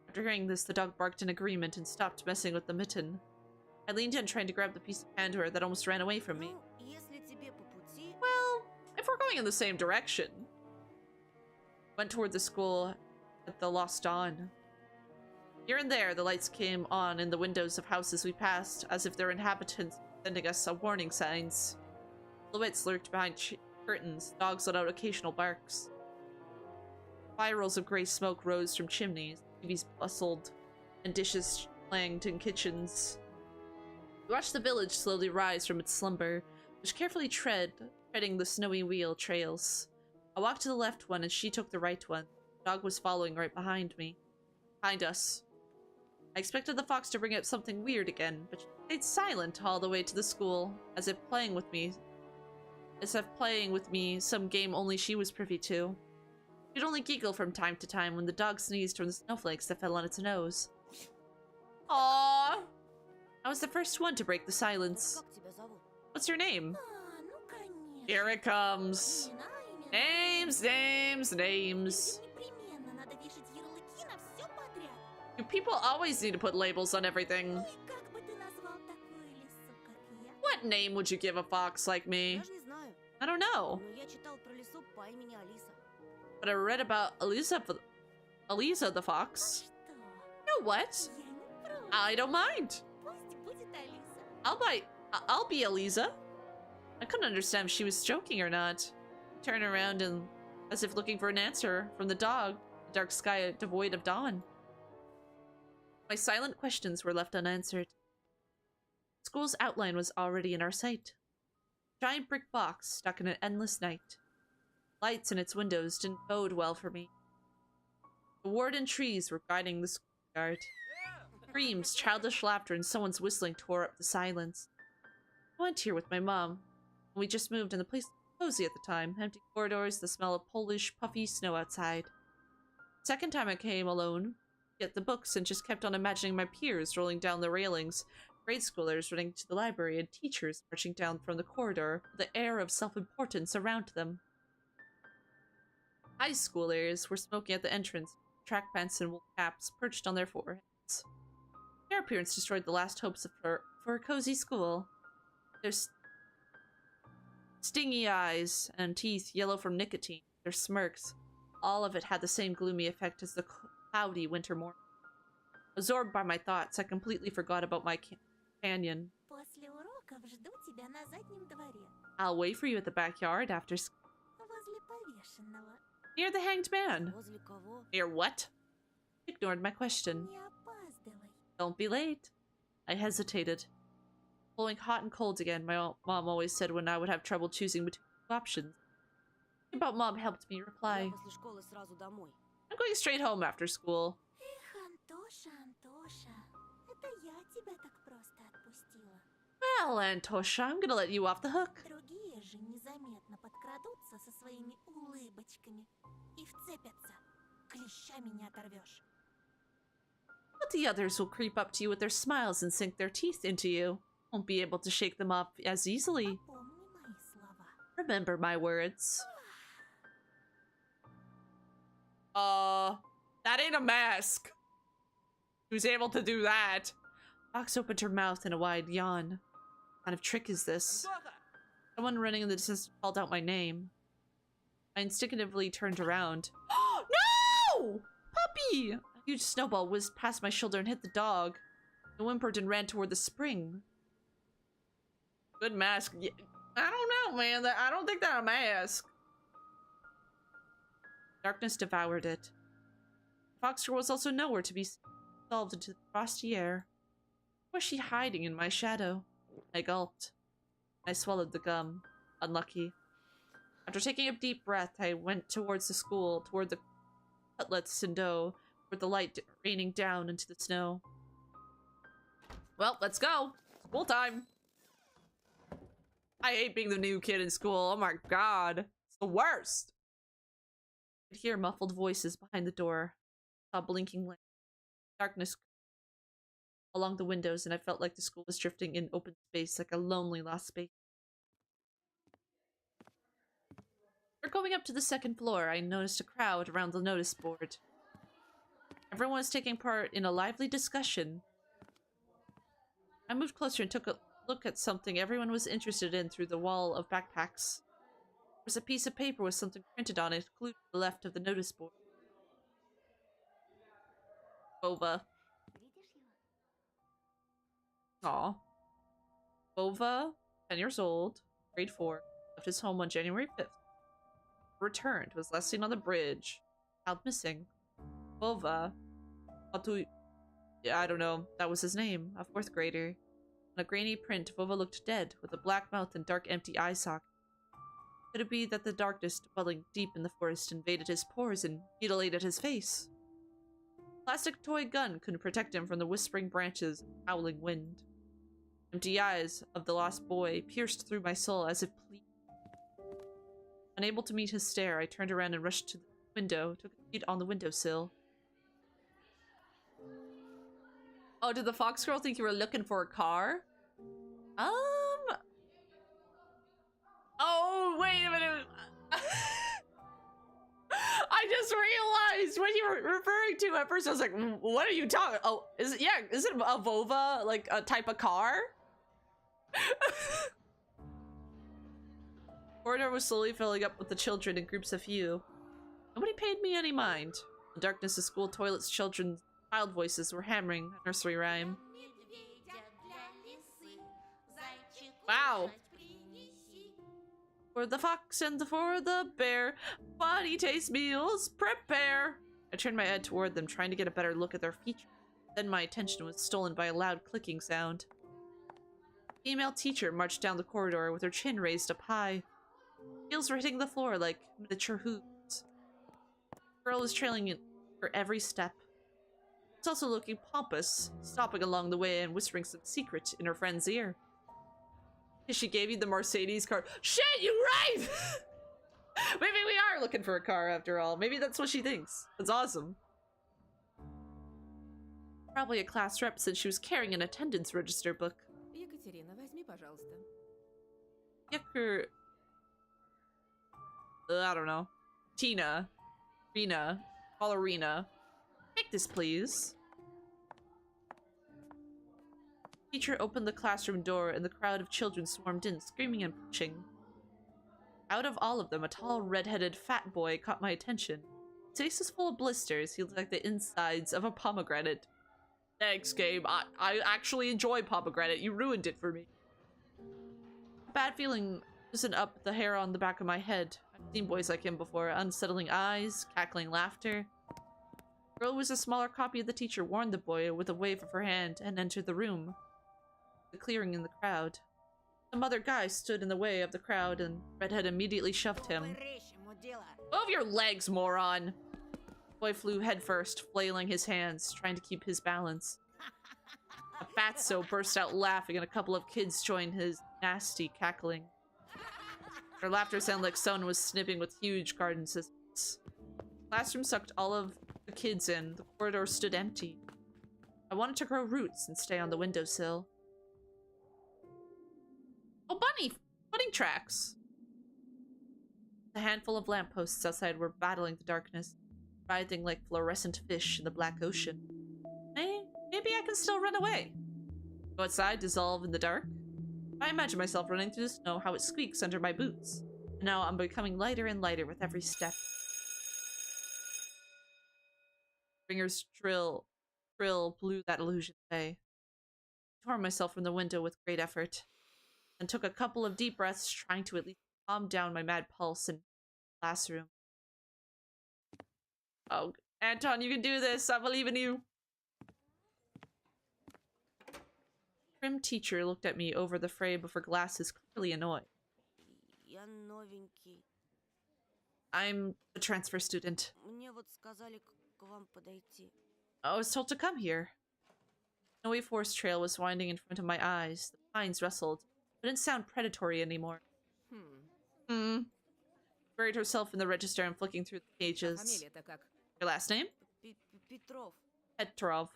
After hearing this, the dog barked in agreement and stopped messing with the mitten. I leaned in, trying to grab the piece of hand to her that almost ran away from me. Ну, если тебе по пути... Well, if we're going in the same direction. Went toward the school at the Lost Dawn. Here and there, the lights came on in the windows of houses we passed, as if their inhabitants sending us some warning signs. Silhouettes lurked behind curtains. Dogs let out occasional barks. Spirals of gray smoke rose from chimneys. TVs bustled, and dishes clanged in kitchens. We watched the village slowly rise from its slumber, which carefully treading the snowy wheel trails. I walked to the left one, and she took the right one. The dog was following right behind us. I expected the fox to bring up something weird again, but she stayed silent all the way to the school, as if playing with me some game only she was privy to. She'd only giggle from time to time when the dog sneezed from the snowflakes that fell on its nose. Aww! I was the first one to break the silence. Как тебя зовут? What's your name? А, ну конечно. Here it comes. Имена, имена. Names. Непременно надо вешать ярлыки на все подряд. You people always need to put labels on everything. Ну и как бы ты назвал такую лису, как я? What name would you give a fox like me? Даже не знаю. I don't know, Но я читал про лису по имени Алиса. but I read about Elisa the fox. Что? You know what? Я не против. I don't mind. Пусть будет Алиса. I'll be Elisa. I couldn't understand if she was joking or not. I turned around and, as if looking for an answer from the dog, the dark sky devoid of dawn. My silent questions were left unanswered. School's outline was already in our sight. A giant brick box stuck in an endless night. Lights in its windows didn't bode well for me. The warden trees were guiding the schoolyard. Screams, childish laughter, and someone's whistling tore up the silence. I went here with my mom. We just moved and the place was cozy at the time. Empty corridors, the smell of Polish, puffy snow outside. Second time I came alone, get the books, and just kept on imagining my peers rolling down the railings, grade schoolers running to the library, and teachers marching down from the corridor with the air of self-importance around them. High schoolers were smoking at the entrance, track pants and wool caps perched on their foreheads. Their appearance destroyed the last hopes for a cozy school. Their stingy eyes and teeth yellow from nicotine, their smirks, all of it had the same gloomy effect as the cloudy winter morning. Absorbed by my thoughts, I completely forgot about my companion. После уроков жду тебя на заднем дворе. I'll wait for you at the backyard after school. Возле повешенного. Near the hanged man. Возле кого? Near what? He ignored my question. Не опаздывай. Don't be late. I hesitated. Blowing hot and cold again, my mom always said when I would have trouble choosing between two options. Something about mom helped me reply. Я после школы сразу домой. I'm going straight home after school. Эх, Антоша, Антоша. Это я тебя так просто отпустила. Well, Antosha, I'm gonna let you off the hook. Другие же незаметно подкрадутся со своими улыбочками и вцепятся. Клещами не оторвешь. But the others will creep up to you with their smiles and sink their teeth into you. Won't be able to shake them off as easily. Помни мои слова. Remember my words. That ain't a mask. Who's able to do that? Fox opened her mouth in a wide yawn. What kind of trick is this? Someone running in the distance called out my name. I instinctively turned around. No! Puppy! A huge snowball whizzed past my shoulder and hit the dog. It whimpered and ran toward the spring. Good mask. Yeah, I don't know, man. I don't think that's a mask. Darkness devoured it. The fox girl was also nowhere to be dissolved into the frosty air. Where was she hiding in my shadow? I gulped. I swallowed the gum. Unlucky. After taking a deep breath, I went towards the school, toward the cutlets and dough, toward the light raining down into the snow. Well, let's go. School time. I hate being the new kid in school. Oh my god. It's the worst. I could hear muffled voices behind the door. I saw blinking lights. Darkness along the windows, and I felt like the school was drifting in open space, like a lonely lost space. We're going up to the second floor. I noticed a crowd around the notice board. Everyone was taking part in a lively discussion. I moved closer and took a look at something everyone was interested in through the wall of backpacks. There was a piece of paper with something printed on it, glued to the left of the notice board. Bova. Aw. Bova, 10 years old, grade 4, left his home on January 5th. Returned, was last seen on the bridge. Child missing. Bova, I don't know, that was his name, a 4th grader. On a grainy print, Vova looked dead, with a black mouth and dark empty eye socket. Could it be that the darkness dwelling deep in the forest invaded his pores and mutilated his face? A plastic toy gun couldn't protect him from the whispering branches and howling wind. Empty eyes of the lost boy pierced through my soul as if pleading. Unable to meet his stare, I turned around and rushed to the window, took a seat on the windowsill. Oh, did the fox girl think you were looking for a car? Oh, wait a minute. I just realized what you were referring to at first. I was like, what are you talking? Oh, is it a Vova, like a type of car? Corridor was slowly filling up with the children in groups of few. Nobody paid me any mind. In the darkness of school toilets, children's child voices were hammering a nursery rhyme. Wow. For the fox and for the bear, body taste meals prepare. I turned my head toward them, trying to get a better look at their features. Then my attention was stolen by a loud clicking sound. A female teacher marched down the corridor with her chin raised up high. Heels were hitting the floor like miniature hooves. The girl was trailing in her every step. She was also looking pompous, stopping along the way and whispering some secret in her friend's ear. She gave you the Mercedes car. Shit, you right! Maybe we are looking for a car after all. Maybe that's what she thinks. That's awesome. Probably a class rep since she was carrying an attendance register book. Екатерина, возьми, пожалуйста. Yucker. I don't know. Tina. Rena. Ballerina. Take this, please. Teacher opened the classroom door and the crowd of children swarmed in, screaming and pushing. Out of all of them, a tall, red-headed fat boy caught my attention. His face was full of blisters. He looked like the insides of a pomegranate. Thanks, Gabe. I actually enjoy pomegranate. You ruined it for me. A bad feeling loosened up the hair on the back of my head. I've seen boys like him before. Unsettling eyes, cackling laughter. The girl who was a smaller copy of the teacher warned the boy with a wave of her hand and entered the room. The clearing in the crowd. Some other guy stood in the way of the crowd and Redhead immediately shoved him. Move your legs, moron! The boy flew headfirst, flailing his hands, trying to keep his balance. A fatso burst out laughing and a couple of kids joined his nasty cackling. Their laughter sounded like someone was snipping with huge garden scissors. The classroom sucked all of the kids in. The corridor stood empty. I wanted to grow roots and stay on the windowsill. Oh, bunny tracks! A handful of lampposts outside were battling the darkness, writhing like fluorescent fish in the black ocean. Hey, maybe I can still run away. Go outside, dissolve in the dark. I imagine myself running through the snow, how it squeaks under my boots. And now I'm becoming lighter and lighter with every step. Ringer's trill blew that illusion away. I tore myself from the window with great effort, and took a couple of deep breaths, trying to at least calm down my mad pulse in the classroom. Oh, Anton, you can do this! I believe in you! Prim teacher looked at me over the frame of her glasses, clearly annoyed. Я новенький. I'm a transfer student. Мне вот сказали к вам подойти. I was told to come here. The snowy forest trail was winding in front of my eyes. The pines rustled. It didn't sound predatory anymore. Buried herself in the register and flicking through the pages. Фамилия-то как? Your last name? Петров. Petrov.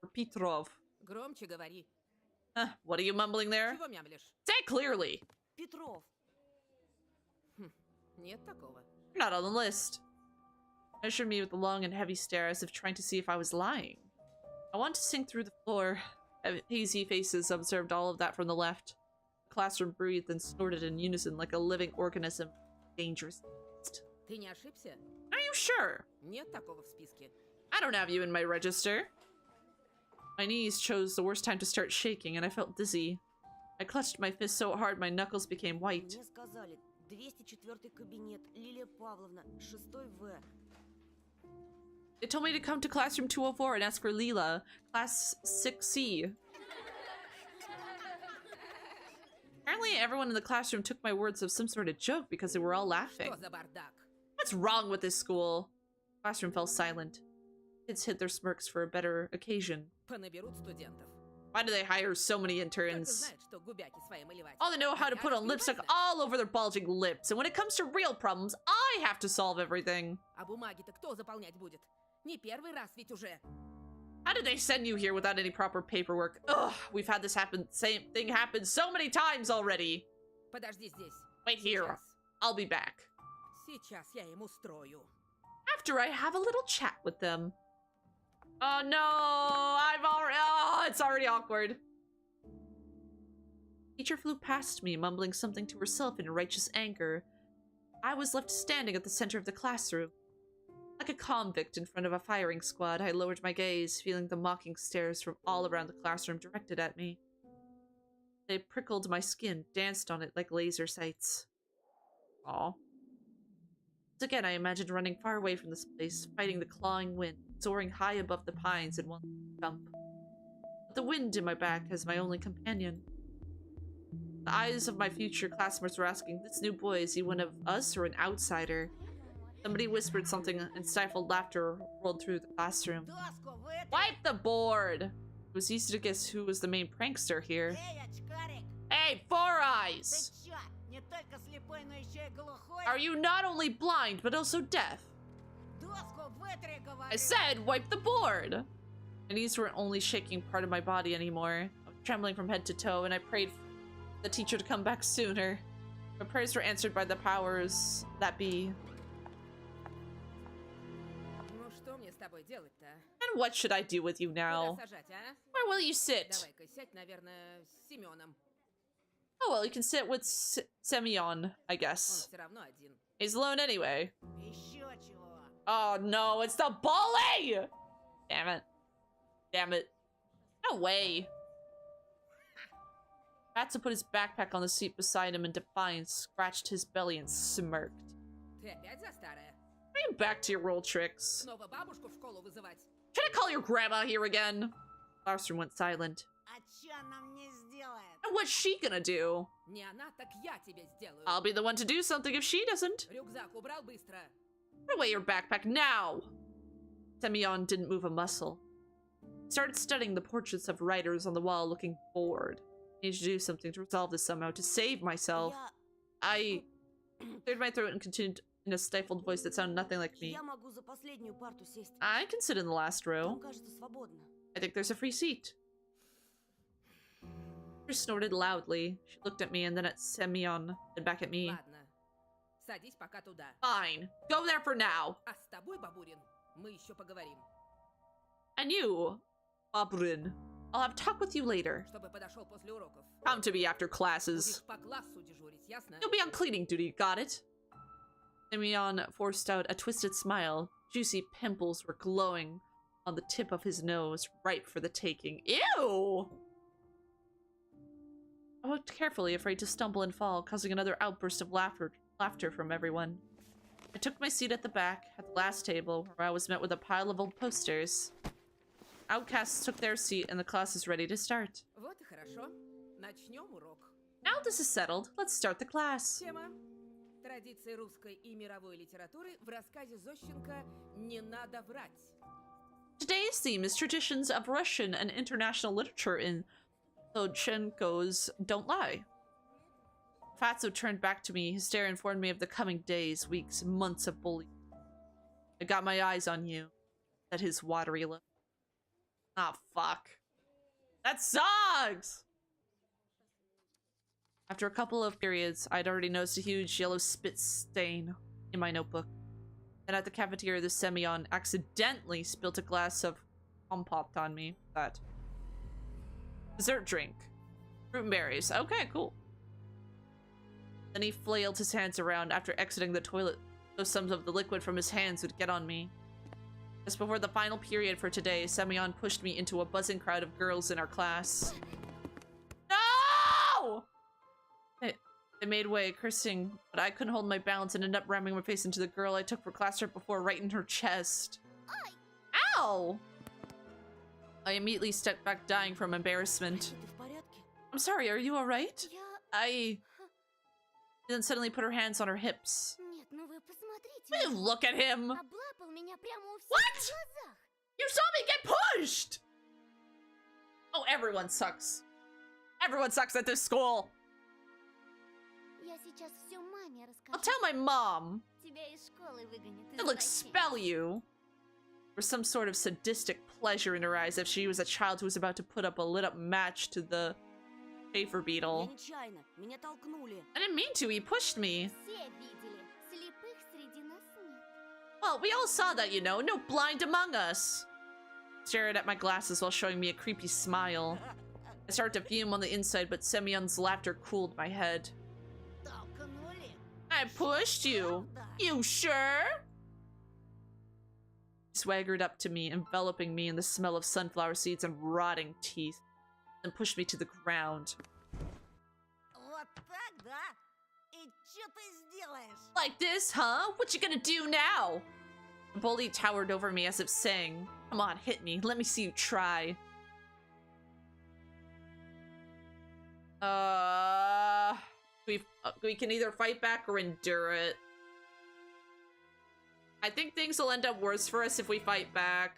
Or Petrov. Громче говори. What are you mumbling there? Чего мямлишь? Say it clearly! Петров. Нет такого. You're not on the list. Measured me with a long and heavy stare as if trying to see if I was lying. I wanted to sink through the floor. Hazy faces observed all of that from the left. The classroom breathed and snorted in unison like a living organism. Dangerous. Ты не ошибся? Are you sure? Нет такого в списке. I don't have you in my register. My knees chose the worst time to start shaking and I felt dizzy. I clutched my fist so hard my knuckles became white. Мне сказали, 204 кабинет, Лилия Павловна, 6В. They told me to come to classroom 204 and ask for Leela, class 6C. Apparently everyone in the classroom took my words as some sort of joke because they were all laughing. Что за бардак? What's wrong with this school? The classroom fell silent. Kids hid their smirks for a better occasion. Понаберут студентов. Why do they hire so many Только interns? знают, что губяки свои малевать. All they know how to Я put on lipstick разбиваюсь. all over their bulging lips, and when it comes to real problems, I have to solve everything. А бумаги-то кто заполнять будет? Не первый раз ведь уже. How did they send you here without any proper paperwork? Ugh, we've had this same thing happen so many times already. Подожди здесь. Wait here. Сейчас. I'll be back. Сейчас я им устрою. After I have a little chat with them. Oh no, it's already awkward. Teacher flew past me, mumbling something to herself in righteous anger. I was left standing at the center of the classroom. Like a convict in front of a firing squad, I lowered my gaze, feeling the mocking stares from all around the classroom directed at me. They prickled my skin, danced on it like laser sights. Aw. Once again, I imagined running far away from this place, fighting the clawing wind, soaring high above the pines in one jump. But the wind in my back as my only companion. The eyes of my future classmates were asking, this new boy, is he one of us or an outsider? Somebody whispered something and stifled laughter rolled through the classroom. Доску вытри! Wipe the board! It was easy to guess who was the main prankster here. Эй, очкарик! Hey, Four Ты Eyes! чё, не только слепой, но еще и глухой? Are you not only blind, but also deaf? Доску вытри, говорю! I said, wipe the board! My knees weren't only shaking part of my body anymore. I was trembling from head to toe, and I prayed for the teacher to come back sooner. My prayers were answered by the powers that be. Ну что мне с тобой делать-то? And what should I do with you now? Куда сажать, а? Where will you sit? Давай-ка сядь, наверное, с Семеном. Oh well, you can sit with Semyon, I Он guess. все равно один. He's alone anyway. Еще чего? Oh no, it's the bully! Damn it. Damn it. No way. Fatso put his backpack on the seat beside him in defiance, scratched his belly and smirked. Ты опять за старое? Bring back to your old tricks. Снова бабушку в школу вызывать? Should I call your grandma here again? The classroom went silent. А чё она мне сделает? And what's she gonna do? Не она, так я тебе сделаю. I'll be the one to do something if she doesn't. Рюкзак убрал быстро. Put away your backpack now! Semyon didn't move a muscle. He started studying the portraits of writers on the wall, looking bored. I need to do something to resolve this somehow, to save myself. Я... I cleared my throat and continued in a stifled voice that sounded nothing like me. Я могу за последнюю парту сесть. I can sit in the last Там, row. кажется, свободно. I think there's a free seat. She snorted loudly. She looked at me and then at Semyon and back at me. Ладно. Садись пока туда. Fine. Go there for now. А с тобой, бабурин, мы еще поговорим. And you, Babrin, I'll have talk with you later. Чтобы подошел после уроков. Come to me after classes. Будешь по классу дежурить, ясно? You'll be on cleaning duty, got it? Semyon forced out a twisted smile. Juicy pimples were glowing on the tip of his nose, ripe for the taking. Ew! I walked carefully, afraid to stumble and fall, causing another outburst of laughter from everyone. I took my seat at the back, at the last table, where I was met with a pile of old posters. Outcasts took their seat, and the class is ready to start. Вот и хорошо. Начнем урок. Now this is settled, let's start the class. Тема. Традиции русской и мировой литературы в рассказе Зощенко «Не надо врать». Today's theme is traditions of Russian and international literature in Zochenko's Don't Lie. Fatso turned back to me. His stare informed me of the coming days, weeks, months of bullying. I got my eyes on you, said his watery look. Ah, fuck. That sucks! After a couple of periods, I'd already noticed a huge yellow spit stain in my notebook. Then at the cafeteria, the Semyon accidentally spilt a glass of compote on me. That. Dessert drink. Fruit and berries. Okay, cool. Then he flailed his hands around after exiting the toilet, so some of the liquid from his hands would get on me. Just before the final period for today, Semyon pushed me into a buzzing crowd of girls in our class. No! They made way, cursing, but I couldn't hold my balance and ended up ramming my face into the girl I took for class right before, right in her chest. Ow! I immediately stepped back, dying from embarrassment. Ты в порядке? I'm sorry, are you alright? Я... I... Then suddenly put her hands on her hips. Нет, ну вы посмотрите. Will you look at him? Облапал меня прямо у всех What? на глазах. You saw me get pushed! Oh, everyone sucks. Everyone sucks at this school. Я сейчас все маме расскажу. I'll tell my mom. Тебя из школы выгонят. They'll expel you. Or some sort of sadistic pleasure in her eyes if she was a child who was about to put up a lit-up match to the Schaefer Я beetle. нечаянно. Меня толкнули. I didn't mean to, he pushed me. Все видели. Слепых среди нас нет. Well, we all saw that, you know. No blind among us. Stared at my glasses while showing me a creepy smile. I started to fume on the inside, but Semyon's laughter cooled my head. Толкнули. I pushed you. You sure? He swaggered up to me, enveloping me in the smell of sunflower seeds and rotting teeth, and pushed me to the ground. Вот так, да? И что ты сделаешь? Like this, huh? What you gonna do now? The bully towered over me as if saying, come on, hit me. Let me see you try. We can either fight back or endure it. I think things will end up worse for us if we fight back.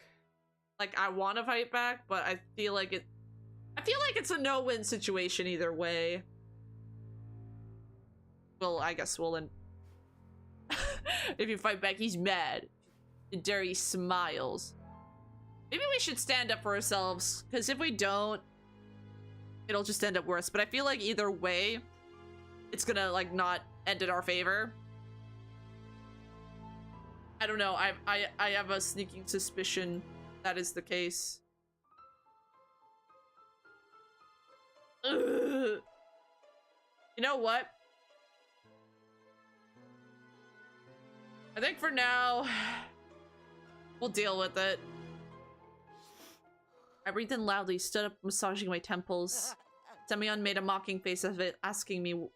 Like, I want to fight back, but I feel like it's a no-win situation either way. Well, I guess we'll if you fight back, he's mad. Endure, he smiles. Maybe we should stand up for ourselves, because if we don't, it'll just end up worse. But I feel like either way, it's gonna, like, not end in our favor. I don't know. I have a sneaking suspicion that is the case. Ugh. You know what? I think for now, we'll deal with it. I breathed in loudly, stood up, massaging my temples. Semyon made a mocking face of it, asking me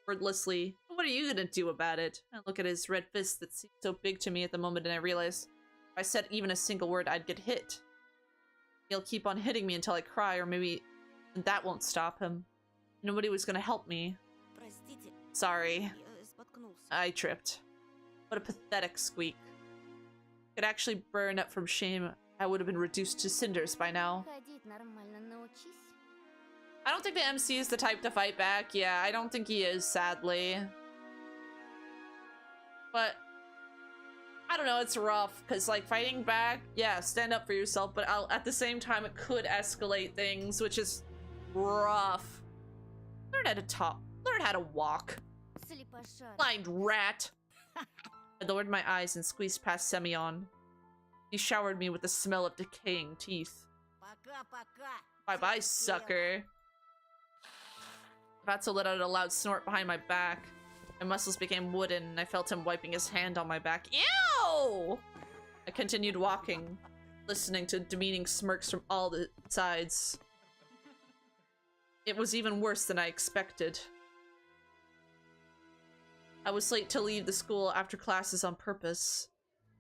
wordlessly, what are you gonna do about it? I look at his red fist that seemed so big to me at the moment, and I realized if I said even a single word, I'd get hit. He'll keep on hitting me until I cry, or maybe that won't stop him. Nobody was gonna help me. Простите. Sorry. Я споткнулся. I tripped. What a pathetic squeak. Could actually burn up from shame. I would have been reduced to cinders by now. Ходить нормально научись. I don't think the MC is the type to fight back. Yeah, I don't think he is, sadly. But I don't know, it's rough, because, like, fighting back, yeah, stand up for yourself, but at the same time, it could escalate things, which is rough. Learn how to talk. Learn how to walk. Слепошара. Blind rat. I lowered my eyes and squeezed past Semyon. He showered me with the smell of decaying teeth. Пока-пока. Bye-bye, sucker. About to let out a loud snort behind my back. My muscles became wooden, and I felt him wiping his hand on my back. Ew! I continued walking, listening to demeaning smirks from all the sides. It was even worse than I expected. I was late to leave the school after classes on purpose.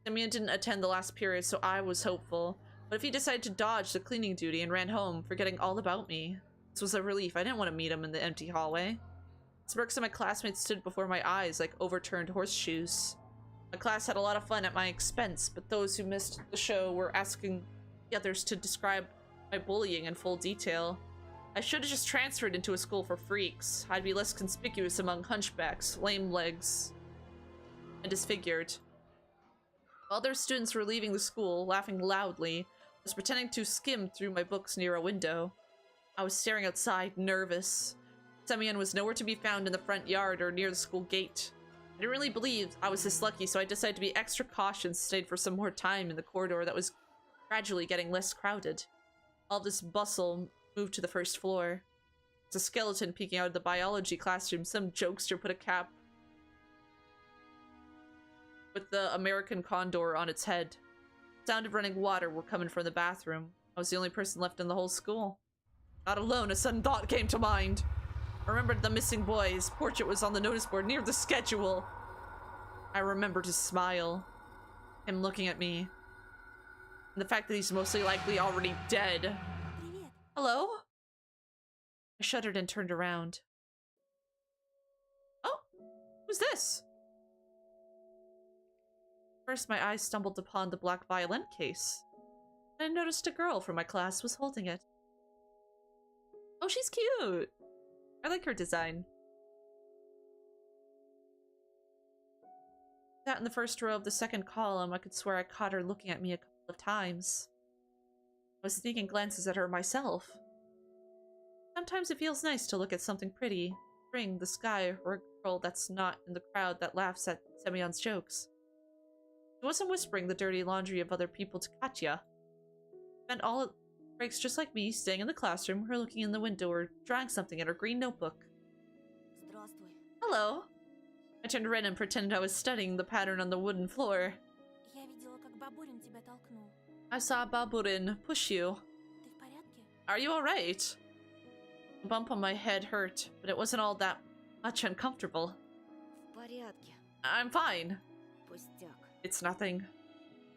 Semyon didn't attend the last period, so I was hopeful. But if he decided to dodge the cleaning duty and ran home, forgetting all about me, this was a relief. I didn't want to meet him in the empty hallway. Smirks of my classmates stood before my eyes like overturned horseshoes. My class had a lot of fun at my expense, but those who missed the show were asking the others to describe my bullying in full detail. I should have just transferred into a school for freaks. I'd be less conspicuous among hunchbacks, lame legs, and disfigured. While other students were leaving the school, laughing loudly, I was pretending to skim through my books near a window. I was staring outside, nervous. Semyon was nowhere to be found in the front yard or near the school gate. I didn't really believe I was this lucky, so I decided to be extra cautious and stayed for some more time in the corridor that was gradually getting less crowded. All this bustle moved to the first floor. There's a skeleton peeking out of the biology classroom. Some jokester put a cap with the American condor on its head. Sound of running water were coming from the bathroom. I was the only person left in the whole school. Not alone, a sudden thought came to mind. I remembered the missing boy. His portrait was on the notice board near the schedule. I remembered his smile. Him looking at me. And the fact that he's mostly likely already dead. Привет. Hello? I shuddered and turned around. Oh, who's this? First, my eyes stumbled upon the black violin case. And I noticed a girl from my class was holding it. Oh, she's cute. I like her design. Sat in the first row of the second column. I could swear I caught her looking at me a couple of times. I was sneaking glances at her myself. Sometimes it feels nice to look at something pretty, spring, the sky, or a girl that's not in the crowd that laughs at Semyon's jokes. She wasn't whispering the dirty laundry of other people to Katya. Spent all breaks just like me, staying in the classroom, or looking in the window, or drawing something in her green notebook. Здравствуй. Hello. I turned red and pretended I was studying the pattern on the wooden floor. Я видела, как Бабурин тебя толкнул. I saw Baburin push you. Ты в порядке? Are you alright? A bump on my head hurt, but it wasn't all that much uncomfortable. В порядке. I'm fine. Пустяк. It's nothing.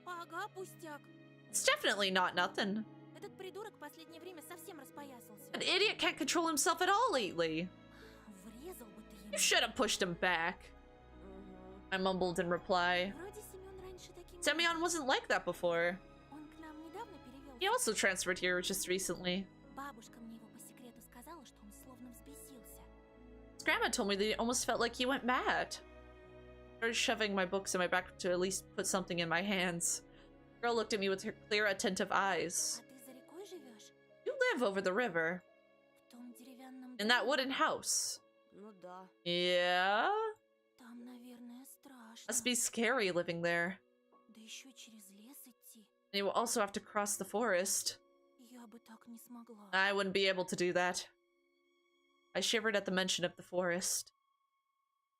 Ага, пустяк. It's definitely not nothing. Этот придурок в последнее время совсем распоясался. An idiot can't control himself at all lately. Врезал бы ты ему. You should have pushed him back. Угу. I mumbled in reply. Вроде Семен раньше таким... Semyon wasn't like that before. Он к нам недавно перевелся. He also transferred here just recently. Бабушка мне его по секрету сказала, что он словно взбесился. His grandma told me that it almost felt like he went mad. I started shoving my books in my back to at least put something in my hands. The girl looked at me with her clear, attentive eyes. А ты за рекой живешь? You live over the river. В том деревянном In that доме? wooden house. Ну да. Yeah? Там, наверное, страшно. Must be scary living there. Да еще через лес идти. And you will also have to cross the forest. Я бы так не смогла. I wouldn't be able to do that. I shivered at the mention of the forest.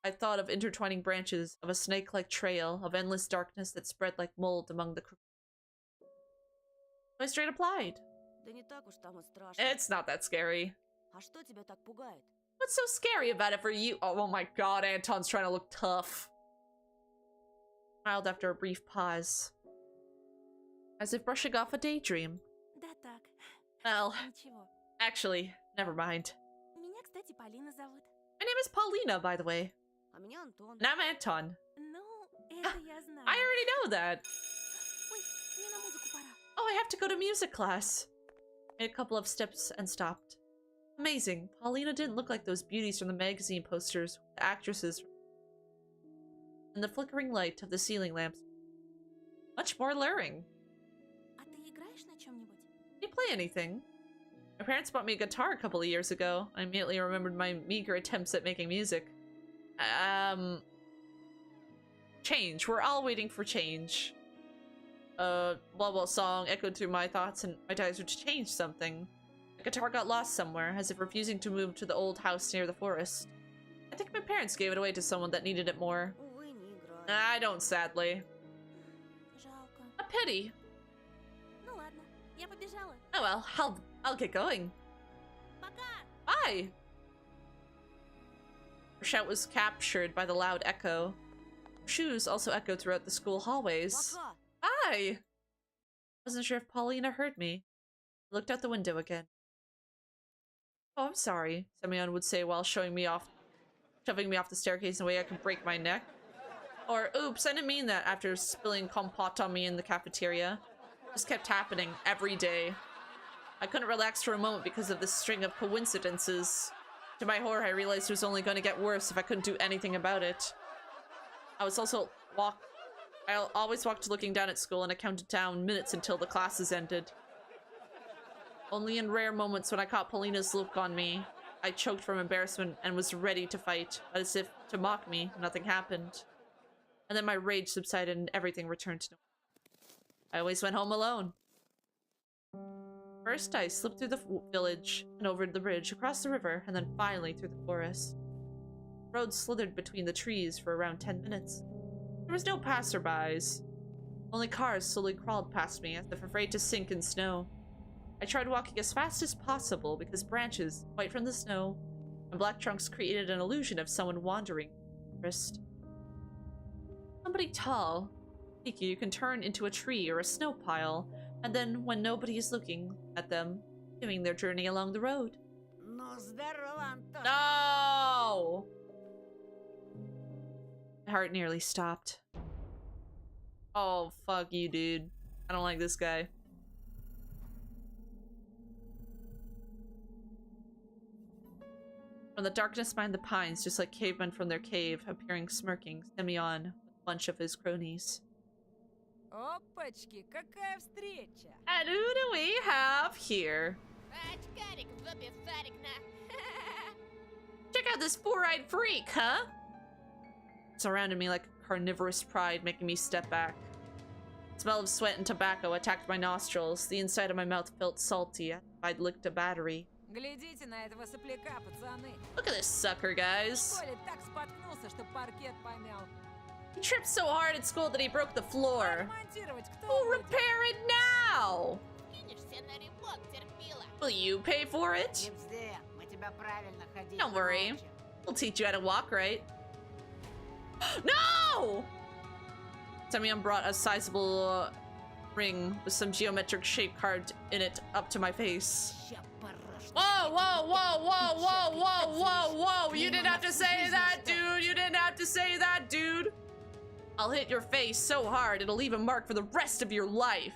I thought of intertwining branches of a snake-like trail of endless darkness that spread like mold among the crooked. So I straight applied. Да не так уж там и страшно. It's not that scary. А что тебя так пугает? What's so scary about it for you? Oh my god, Anton's trying to look tough. Smiled after a brief pause. As if brushing off a daydream. Да так. Well, Ничего. actually, never mind. Меня, кстати, Полина зовут. My name is Paulina, by the way. А меня Антон. And I'm Anton. Ну, это я знаю. I already know that. Ой, мне на музыку пора. Oh, I have to go to music class. Made a couple of steps and stopped. Amazing. Paulina didn't look like those beauties from the magazine posters, the actresses, and the flickering light of the ceiling lamps. Much more alluring. А ты играешь на чем-нибудь? Do you play anything? My parents bought me a guitar a couple of years ago. I immediately remembered my meager attempts at making music. Change. We're all waiting for change. Blah blah song echoed through my thoughts and my desire to change something. The guitar got lost somewhere, as if refusing to move to the old house near the forest. I think my parents gave it away to someone that needed it more. Увы, не играю. I don't, sadly. Жалко. A pity. Ну ладно, я побежала. Oh well, I'll get going. Пока! Bye! Her shout was captured by the loud echo. Her shoes also echoed throughout the school hallways. Пока. Bye! Wasn't sure if Paulina heard me. I looked out the window again. Oh, I'm sorry, Semyon would say while shoving me off the staircase in a way I could break my neck. Or, oops, I didn't mean that, after spilling compote on me in the cafeteria. It just kept happening every day. I couldn't relax for a moment because of this string of coincidences. To my horror, I realized it was only going to get worse if I couldn't do anything about it. I always walked looking down at school, and I counted down minutes until the classes ended. Only in rare moments when I caught Paulina's look on me, I choked from embarrassment and was ready to fight, as if to mock me. Nothing happened. And then my rage subsided and everything returned to normal. I always went home alone. First, I slipped through the village and over the bridge, across the river, and then finally through the forest. The road slithered between the trees for around 10 minutes. There was no passerbys. Only cars slowly crawled past me, as if afraid to sink in snow. I tried walking as fast as possible because branches, white from the snow, My black trunks created an illusion of someone wandering. Wrist. Somebody tall. You can turn into a tree or a snow pile, and then, when nobody is looking at them, doing their journey along the road. No! My heart nearly stopped. Oh, fuck you, dude. I don't like this guy. From the darkness behind the pines, just like cavemen from their cave, appearing smirking, Simeon with a bunch of his cronies. Опачки, какая встреча! And who do we have here? Check out this four-eyed freak, huh? Surrounded me like a carnivorous pride, making me step back. The smell of sweat and tobacco attacked my nostrils. The inside of my mouth felt salty. I'd licked a battery. Глядите на этого сопляка, пацаны. Look at this sucker, guys. Коля так споткнулся, что паркет помял. He tripped so hard at school that he broke the floor. Ремонтировать кто Who'll будет? repair it now? Will you pay for it? Don't worry. We'll teach you how to walk right. No! Simeon brought a sizable ring with some geometric shape carved in it up to my face. Whoa, whoa, whoa, whoa, whoa, whoa, whoa, whoa! You didn't have to say that, dude! You didn't have to say that, dude! I'll hit your face so hard it'll leave a mark for the rest of your life.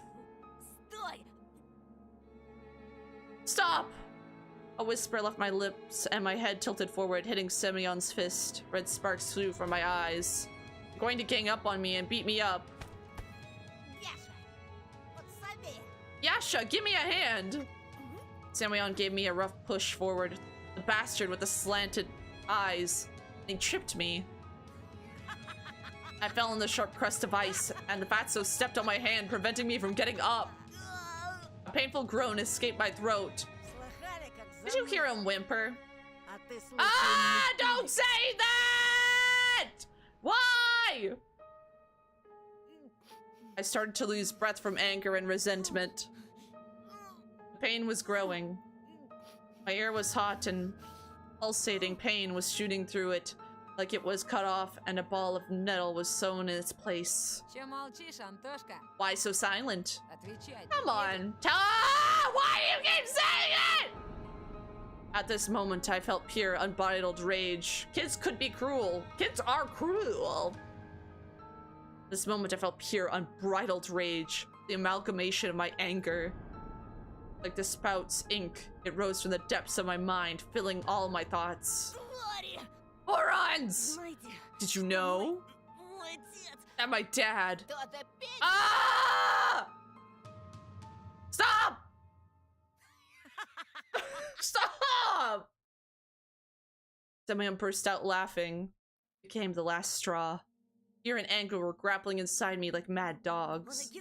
Stop! A whisper left my lips and my head tilted forward, hitting Simeon's fist. Red sparks flew from my eyes. Going to gang up on me and beat me up. Yasha, give me a hand! Simeon gave me a rough push forward. The bastard with the slanted eyes. He tripped me. I fell in the sharp crust of ice, and the fatso stepped on my hand, preventing me from getting up. A painful groan escaped my throat. Did you hear him whimper? Ah! Don't say that! Why? I started to lose breath from anger and resentment. The pain was growing. My ear was hot and pulsating pain was shooting through it like it was cut off and a ball of metal was sewn in its place. Чё молчишь, Антошка? Why so silent? Отвечай. Come on. Why do you keep saying it? At this moment, I felt pure, unbridled rage. Kids could be cruel. Kids are cruel. This moment, I felt pure, unbridled rage. The amalgamation of my anger. Like the spout's ink, it rose from the depths of my mind, filling all my thoughts. Morons! Did you know that my dad... Ah! Stop! Stop! Simeon burst out laughing. It became the last straw. Fear and anger were grappling inside me like mad dogs.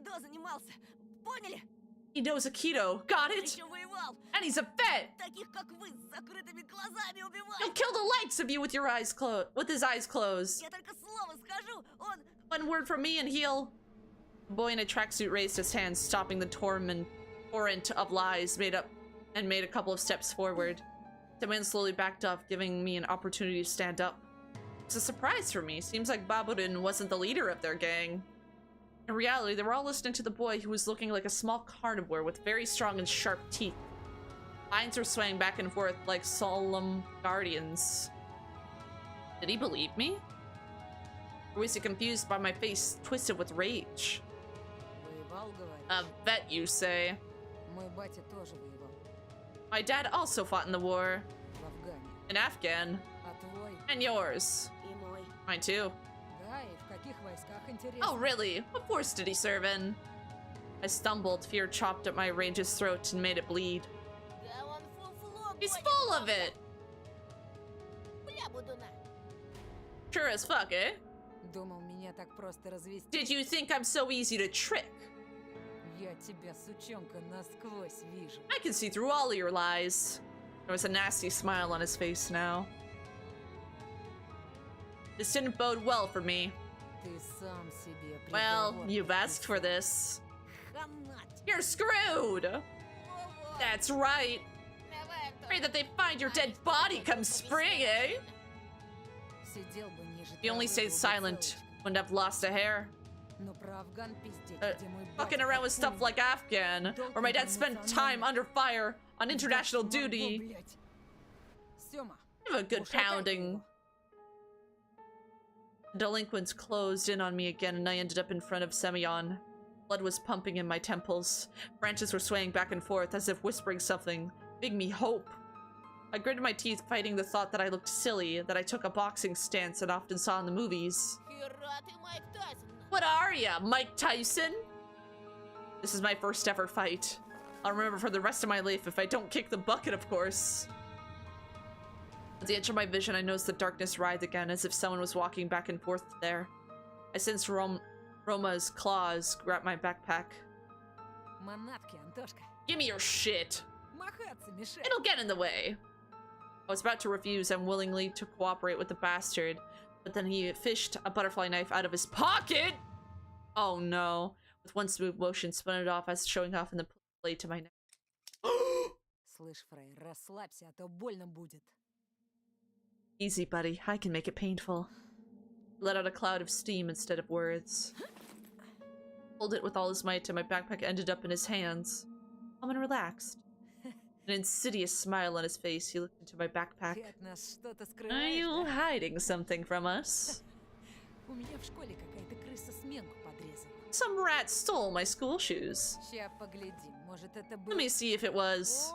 He knows Aikido. Got it? And he's a vet! He'll kill the likes of you with your eyes closed. With his eyes closed. One word from me and he'll... The boy in a tracksuit raised his hand, stopping the torrent of lies made a couple of steps forward. The man slowly backed up, giving me an opportunity to stand up. It's a surprise for me. Seems like Baburin wasn't the leader of their gang. In reality, they were all listening to the boy who was looking like a small carnivore with very strong and sharp teeth. Lines were swaying back and forth like solemn guardians. Did he believe me? Or was he confused by my face twisted with rage? A vet, you say? My dad also fought in the war. In Afghan. And yours. Mine too. Oh, really? What force did he serve in? I stumbled, fear chopped at my range's throat and made it bleed. He's full of it! Sure as fuck, eh? Did you think I'm so easy to trick? I can see through all of your lies. There was a nasty smile on his face now. This didn't bode well for me. Well, you've asked for this. You're screwed! That's right. Pray that they find your dead body come spring, eh? Сидел бы ниже If you only травы, stayed был бы silent, целочком. wouldn't have lost a hair. Но про Афган пиздеть, Uh, где мой Fucking батя around with stuff покойный. like Afghan, where my dad spent time under fire on international duty. Сёма, Give a good ушатай pounding. его. The delinquents closed in on me again, and I ended up in front of Semyon. Blood was pumping in my temples. Branches were swaying back and forth as if whispering something, giving me hope. I gritted my teeth, fighting the thought that I looked silly, that I took a boxing stance and often saw in the movies. What are ya, Mike Tyson? This is my first ever fight. I'll remember for the rest of my life if I don't kick the bucket, of course. At the edge of my vision, I noticed the darkness writhe again, as if someone was walking back and forth there. I sensed Roma's claws grab my backpack. Манатки, Антошка. Give me your shit. Махаться мешает. It'll get in the way. I was about to refuse unwillingly to cooperate with the bastard, but then he fished a butterfly knife out of his pocket! Oh no. With one smooth motion, spun it off as showing off in the blade to my neck. Слышь, Фрей, расслабься, а то больно будет. Easy, buddy. I can make it painful. Let out a cloud of steam instead of words. Pulled it with all his might, and my backpack ended up in his hands. Calm and relaxed. An insidious smile on his face, he looked into my backpack. Ты от нас что-то Are скрываешь, you да? hiding something from us? У меня в школе какая-то крыса сменку подрезала. Some rat stole my school shoes. Ща поглядим, может это был... Let me see if it was.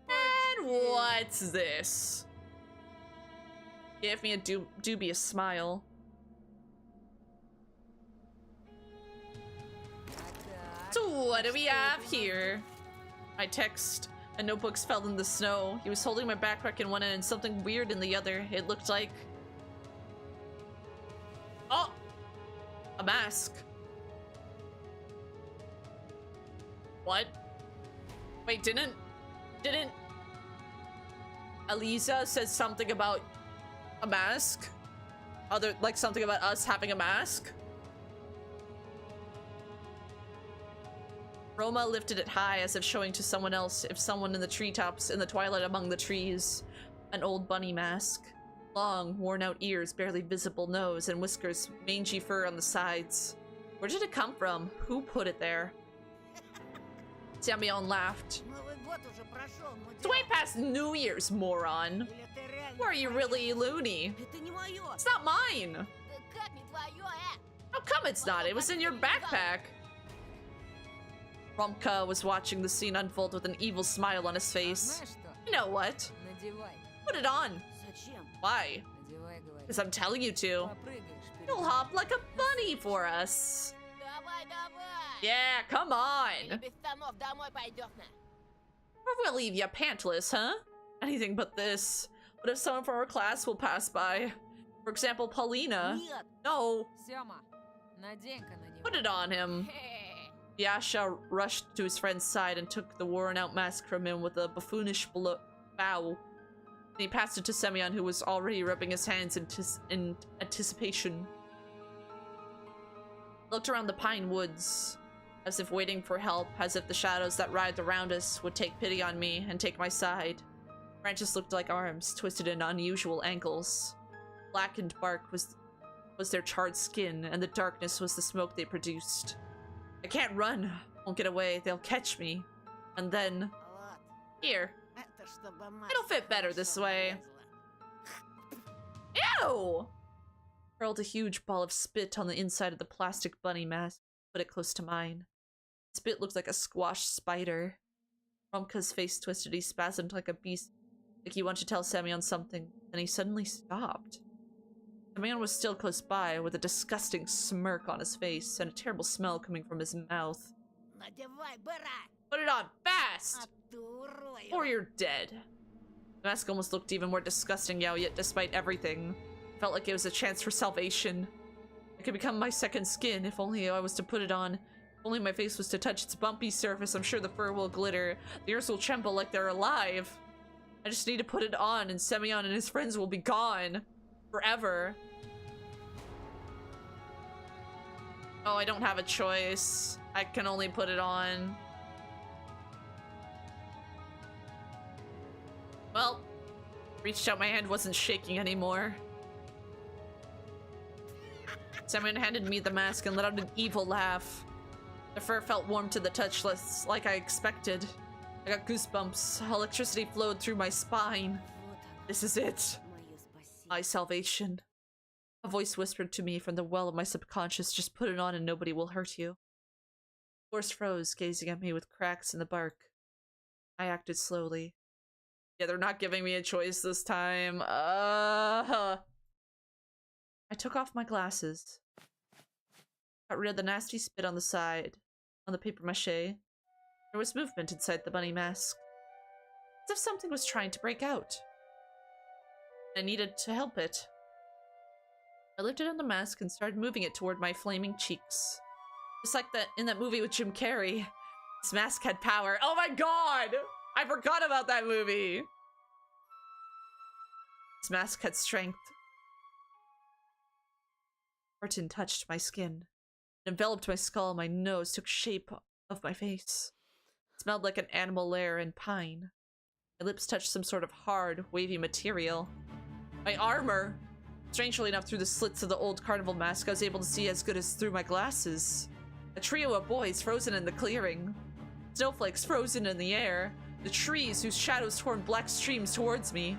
And Опачки! what's this? Gave me a dubious smile. А так, So what do we что have это у нас here? My text and notebooks fell in the snow. He was holding my backpack in one hand and something weird in the other. It looked like... Oh! A mask. What? Wait, didn't Eliza said something about a mask? Like something about us having a mask? Roma lifted it high as if showing to someone else, if someone in the treetops, in the twilight among the trees. An old bunny mask. Long, worn-out ears, barely visible nose, and whiskers, mangy fur on the sides. Where did it come from? Who put it there? Semyon laughed. Новый год уже прошел, It's way past New Year's, moron. Или ты реально... Or are you really loony? Это не мое. It's not mine. Как не твое, How come it's not? It was in your backpack. Romka was watching the scene unfold with an evil smile on his face. Знаешь что? You know what? Надевай. Put it on. Зачем? Why? Надевай, говорю. Because I'm telling you to. Попрыгаешь перед You'll ним. hop like a bunny for us. Давай, давай! Yeah, come Или on. без штанов домой пойдешь на. Or we'll leave you pantless, huh? Anything but this. What if someone from our class will pass by? For example, Paulina. Нет. No. Сёма, надень-ка на него. Put it on him. Yasha rushed to his friend's side and took the worn-out mask from him with a buffoonish bow. Then he passed it to Semyon, who was already rubbing his hands in anticipation. Looked around the pine woods, as if waiting for help, as if the shadows that writhed around us would take pity on me and take my side. Branches looked like arms, twisted in unusual angles. Blackened bark was their charred skin, and the darkness was the smoke they produced. I can't run. Won't get away. They'll catch me. And then... Вот, Here. это чтобы мать It'll fit better this way. Ew! Hurled a huge ball of spit on the inside of the plastic bunny mask. Put it close to mine. Spit looked like a squashed spider. Romka's face twisted. He spasmed like a beast, like he wanted to tell Semyon something. Then he suddenly stopped. Semyon was still close by, with a disgusting smirk on his face and a terrible smell coming from his mouth. Надевай, быра! Put it on fast! Оттурую! Or you're dead. The mask almost looked even more disgusting now, yet despite everything, felt like it was a chance for salvation. It could become my second skin if only I was to put it on. If only my face was to touch its bumpy surface, I'm sure the fur will glitter. The ears will tremble like they're alive. I just need to put it on and Semyon and his friends will be gone. Forever. Oh, I don't have a choice. I can only put it on. Well, Reached out, my hand wasn't shaking anymore. Someone handed me the mask and let out an evil laugh. The fur felt warm to the touch, less like I expected. I got goosebumps. Electricity flowed through my spine. This is it. My salvation. A voice whispered to me from the well of my subconscious, just put it on and nobody will hurt you. The horse froze, gazing at me with cracks in the bark. I acted slowly. Yeah, they're not giving me a choice this time. I took off my glasses. Got rid of the nasty spit on the side, on the paper mache. There was movement inside the bunny mask. As if something was trying to break out. I needed to help it. I lifted on the mask and started moving it toward my flaming cheeks. Just like that in that movie with Jim Carrey. This mask had power. Oh my god! I forgot about that movie! This mask had strength. Martin touched my skin. It enveloped my skull. My nose took shape of my face. It smelled like an animal lair and pine. My lips touched some sort of hard, wavy material. My armor! Strangely enough, through the slits of the old carnival mask, I was able to see as good as through my glasses. A trio of boys frozen in the clearing. Snowflakes frozen in the air. The trees whose shadows torn black streams towards me.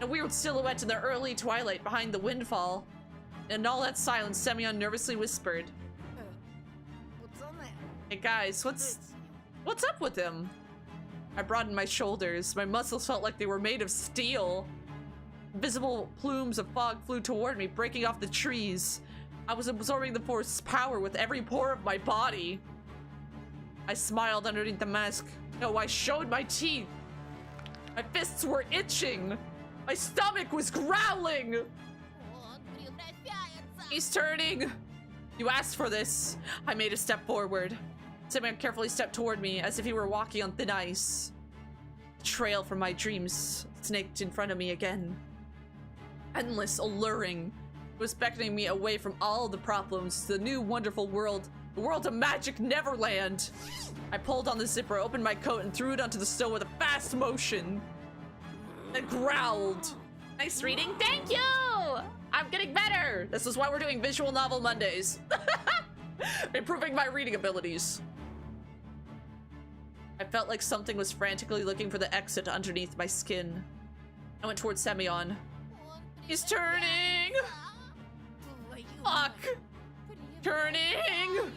A weird silhouette in the early twilight behind the windfall. In all that silence, Semyon nervously whispered, "Hey guys, what's up with him?" I broadened my shoulders. My muscles felt like they were made of steel. Invisible plumes of fog flew toward me, breaking off the trees. I was absorbing the force's power with every pore of my body. I smiled underneath the mask. No, I showed my teeth. My fists were itching. My stomach was growling. He's turning. You asked for this. I made a step forward. Semyon carefully stepped toward me as if he were walking on thin ice. The trail from my dreams snaked in front of me again. Endless, alluring. It was beckoning me away from all the problems to the new wonderful world, the world of magic Neverland. I pulled on the zipper, opened my coat, and threw it onto the snow with a fast motion. Then growled. Nice reading, thank you! I'm getting better! This is why we're doing Visual Novel Mondays. Improving my reading abilities. I felt like something was frantically looking for the exit underneath my skin. I went towards Semyon. He's turning! Fuck! Turning!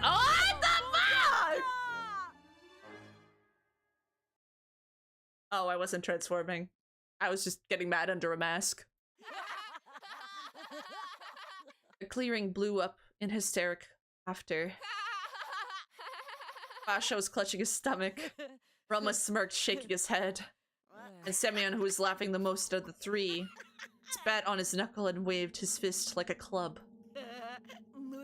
What the fuck?! Oh, I wasn't transforming. I was just getting mad under a mask. The clearing blew up in hysteric laughter. Pasha was clutching his stomach. Roma smirked, shaking his head. And Semyon, who was laughing the most of the three, spat on his knuckle and waved his fist like a club.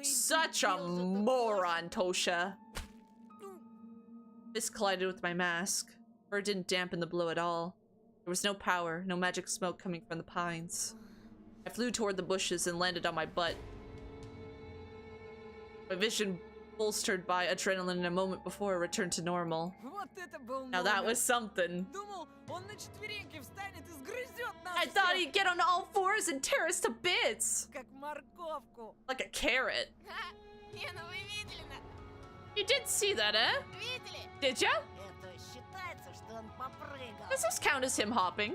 Such a moron, Tosha. Fist collided with my mask. Fur didn't dampen the blow at all. There was no power, no magic smoke coming from the pines. I flew toward the bushes and landed on my butt. My vision bolstered by adrenaline a moment before it returned to normal. Now that was something. I thought he'd get on all fours and tear us to bits! Like a carrot. You did see that, eh? Did ya? Does this count as him hopping?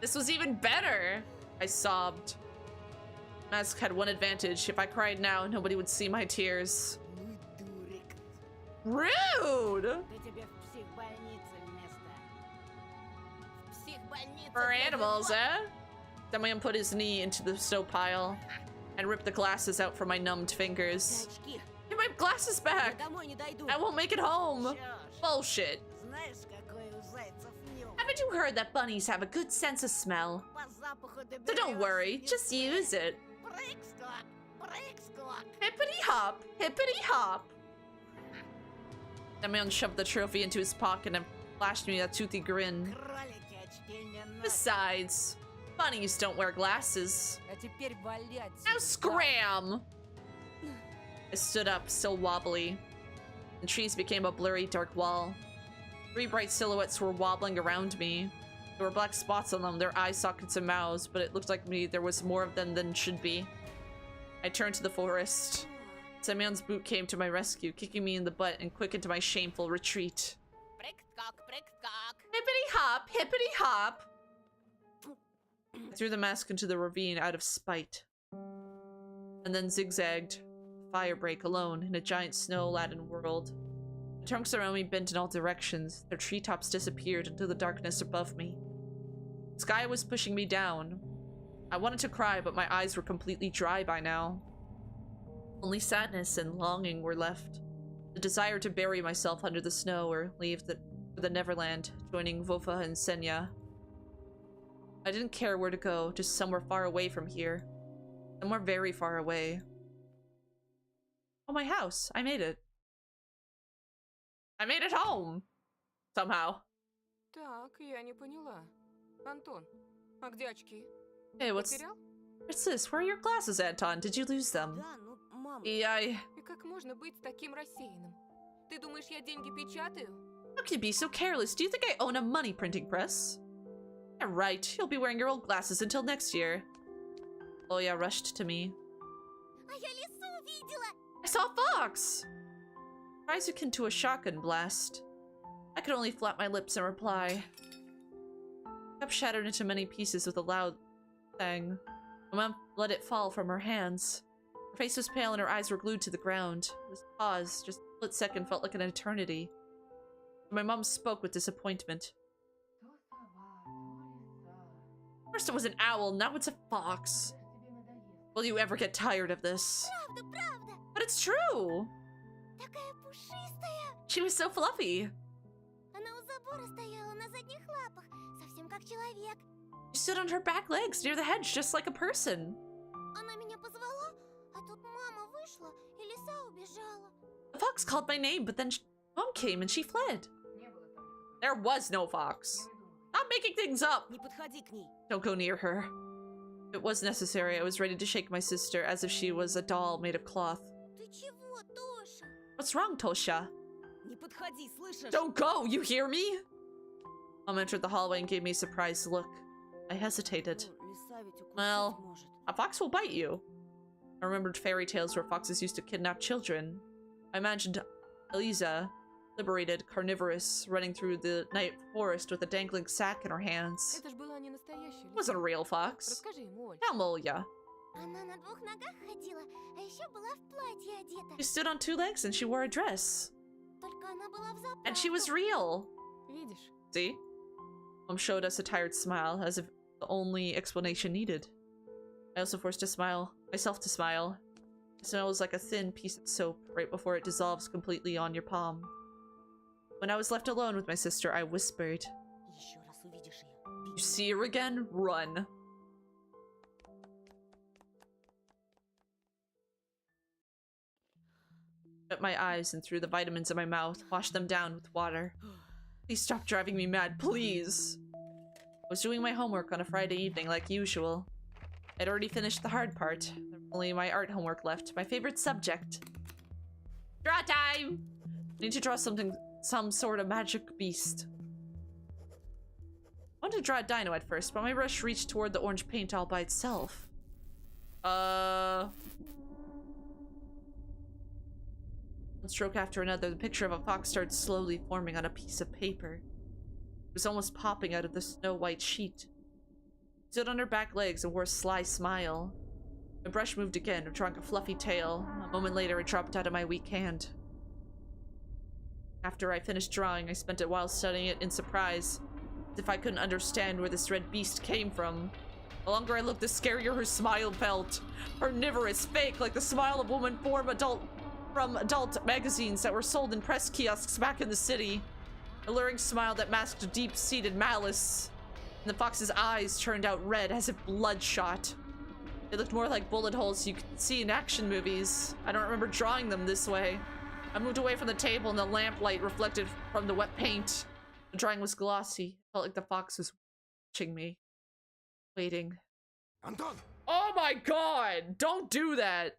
This was even better! I sobbed. Mask had one advantage. If I cried now, nobody would see my tears. Rude! For animals, eh? Semyon put his knee into the snow pile and ripped the glasses out from my numbed fingers. Get my glasses back! I won't make it home! Bullshit. Haven't you heard that bunnies have a good sense of smell? So don't worry, just use it. Hippity hop, hippity hop. Semyon shoved the trophy into his pocket and flashed me a toothy grin. Besides, bunnies don't wear glasses. Now scram! I stood up, still wobbly. The trees became a blurry, dark wall. 3 bright silhouettes were wobbling around me. There were black spots on them, their eye sockets and mouths, but it looked like me there was more of them than should be. I turned to the forest. Semyon's boot came to my rescue, kicking me in the butt and quick into my shameful retreat. Hippity hop, hippity hop! I threw the mask into the ravine out of spite. And then zigzagged, fire break alone in a giant snow-laden world. The trunks around me bent in all directions, their treetops disappeared into the darkness above me. The sky was pushing me down. I wanted to cry, but my eyes were completely dry by now. Only sadness and longing were left. The desire to bury myself under the snow or leave for the Neverland, joining Vofa and Senya. I didn't care where to go, just somewhere far away from here. Somewhere very far away. Oh, my house. I made it. I made it home! Somehow. Так, я не поняла. Антон, а где очки? Hey, what's this? Where are your glasses, Anton? Did you lose them? Да, ну, мам. И как можно быть таким рассеянным? Ты думаешь, я деньги печатаю? How can you be so careless? Do you think I own a money printing press? Yeah, right. You'll be wearing your old glasses until next year. Oya rushed to me. А я лису видела! I saw a fox! Cries akin to a shotgun blast. I could only flap my lips and reply. The cup shattered into many pieces with a loud thang. My mom let it fall from her hands. Her face was pale and her eyes were glued to the ground. This pause, just a split second, felt like an eternity. My mom spoke with disappointment. First it was an owl, now it's a fox. Will you ever get tired of this? Правда, правда! But it's true! Такая пушистая! She was so fluffy. Она у забора стояла на задних лапах, совсем как человек. She stood on her back legs near the hedge, just like a person. Она меня позвала, а тут мама вышла, и лиса убежала. The fox called my name, but then mom came and she fled. There was no fox. Stop making things up! Не подходи к ней. Don't go near her. If it was necessary, I was ready to shake my sister as if she was a doll made of cloth. Ты чего, Тоша? What's wrong, Tosha? Не подходи, слышишь? Don't go, you hear me? Mom entered the hallway and gave me a surprised look. I hesitated. Ну, лиса ведь укусить Well, может. a fox will bite you. I remembered fairy tales where foxes used to kidnap children. I imagined Eliza, liberated, carnivorous, running through the night forest with a dangling sack in her hands. Это ж была не настоящая It лиса. wasn't a real fox. Расскажи ему, Оль. Tell Molya. Она на двух ногах ходила, а еще была в платье одета. She stood on two legs and she wore a dress. Только она была в заправку. And she was real. Видишь? See? Mom showed us a tired smile, as if the only explanation needed. I also forced myself to smile. It smells like a thin piece of soap right before it dissolves completely on your palm. When I was left alone with my sister, I whispered, Еще раз увидишь ее. "You see her again? Run." Shut my eyes and threw the vitamins in my mouth, washed them down with water. Please stop driving me mad, please. I was doing my homework on a Friday evening like usual. I'd already finished the hard part. There was only my art homework left, my favorite subject. Draw time! I need to draw some sort of magic beast. I wanted to draw a dino at first, but my brush reached toward the orange paint all by itself. One stroke after another, the picture of a fox started slowly forming on a piece of paper. It was almost popping out of the snow-white sheet. She stood on her back legs and wore a sly smile. My brush moved again, drawing a fluffy tail. A moment later, it dropped out of my weak hand. After I finished drawing, I spent a while studying it in surprise, as if I couldn't understand where this red beast came from. The longer I looked, the scarier her smile felt. Carnivorous, fake, like the smile of woman from adult magazines that were sold in press kiosks back in the city. A luring smile that masked a deep-seated malice. And the fox's eyes turned out red as if bloodshot. They looked more like bullet holes you could see in action movies. I don't remember drawing them this way. I moved away from the table and the lamplight reflected from the wet paint. The drawing was glossy. It felt like the fox was watching me. Waiting. Anton! Oh my god! Don't do that!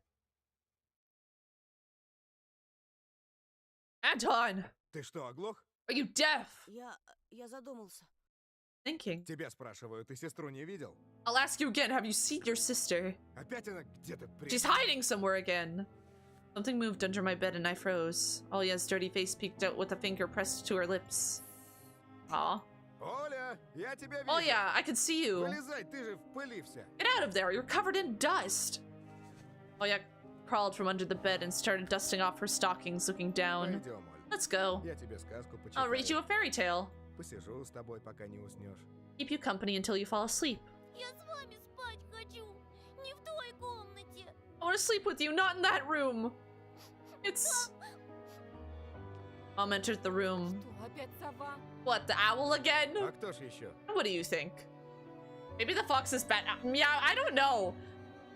Anton! Ты что, оглох? Are you deaf? Я задумался. Thinking. Тебя спрашиваю, ты сестру не видел? I'll ask you again, have you seen your sister? Опять она где-то She's прячется. hiding somewhere again. Something moved under my bed and I froze. Olia's dirty face peeked out with a finger pressed to her lips. Aw. Оля, я тебя вижу. Oh yeah, I can see you. Вылезай, ты же в пыли вся. Get out of there, you're covered in dust. Olia crawled from under the bed and started dusting off her stockings, looking down. Пойдем, Оль. Let's go. Я тебе сказку почитаю. I'll read you a fairy tale. Посижу с тобой, пока не уснешь. Keep you company until you fall asleep. Я с вами спать хочу. Не в той комнате. I want to sleep with you, not in that room. It's... Mom entered the room. Что, опять сова? What, the owl again? А кто ж еще? What do you think? Maybe the fox is bad. Yeah, I don't know.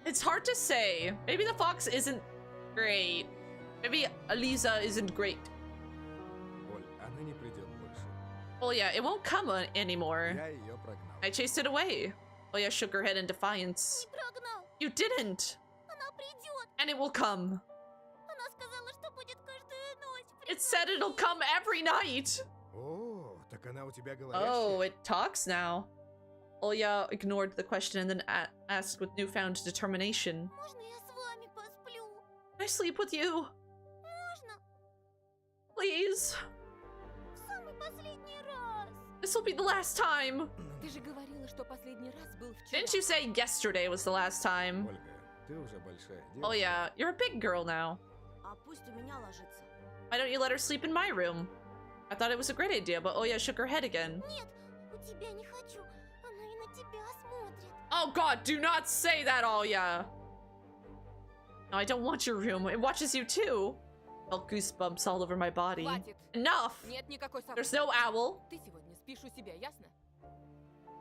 It's hard to say. Maybe the fox isn't great. Maybe Aliza isn't great. Оль, она не придет больше. Well, yeah, it won't come anymore. Я ее прогнал. I chased it away. Oya shook her head in defiance. Не прогнал. You didn't. Она придет. And it will come. Она сказала, что будет каждую ночь. It said it'll come every night. О, так она у тебя говорящая. Oh, it talks now. Oya ignored the question and then asked with newfound determination. Можно я с вами посплю? Can I sleep with you? Можно? Please. В самый последний раз. This will be the last time. Ты же говорила, что последний раз был вчера. Didn't you say yesterday was the last time? Ольга, ты уже большая девочка. Oh yeah, you're a big girl now. А пусть у меня ложится. Why don't you let her sleep in my room? I thought it was a great idea, but Oya shook her head again. Нет, у тебя не хочу. Она и на тебя смотрит. Oh god, do not say that, Oya! No, I don't want your room. It watches you too. Felt goosebumps all over my body. Хватит. Enough! Нет никакой совы. There's no owl. Ты сегодня спишь у себя, ясно?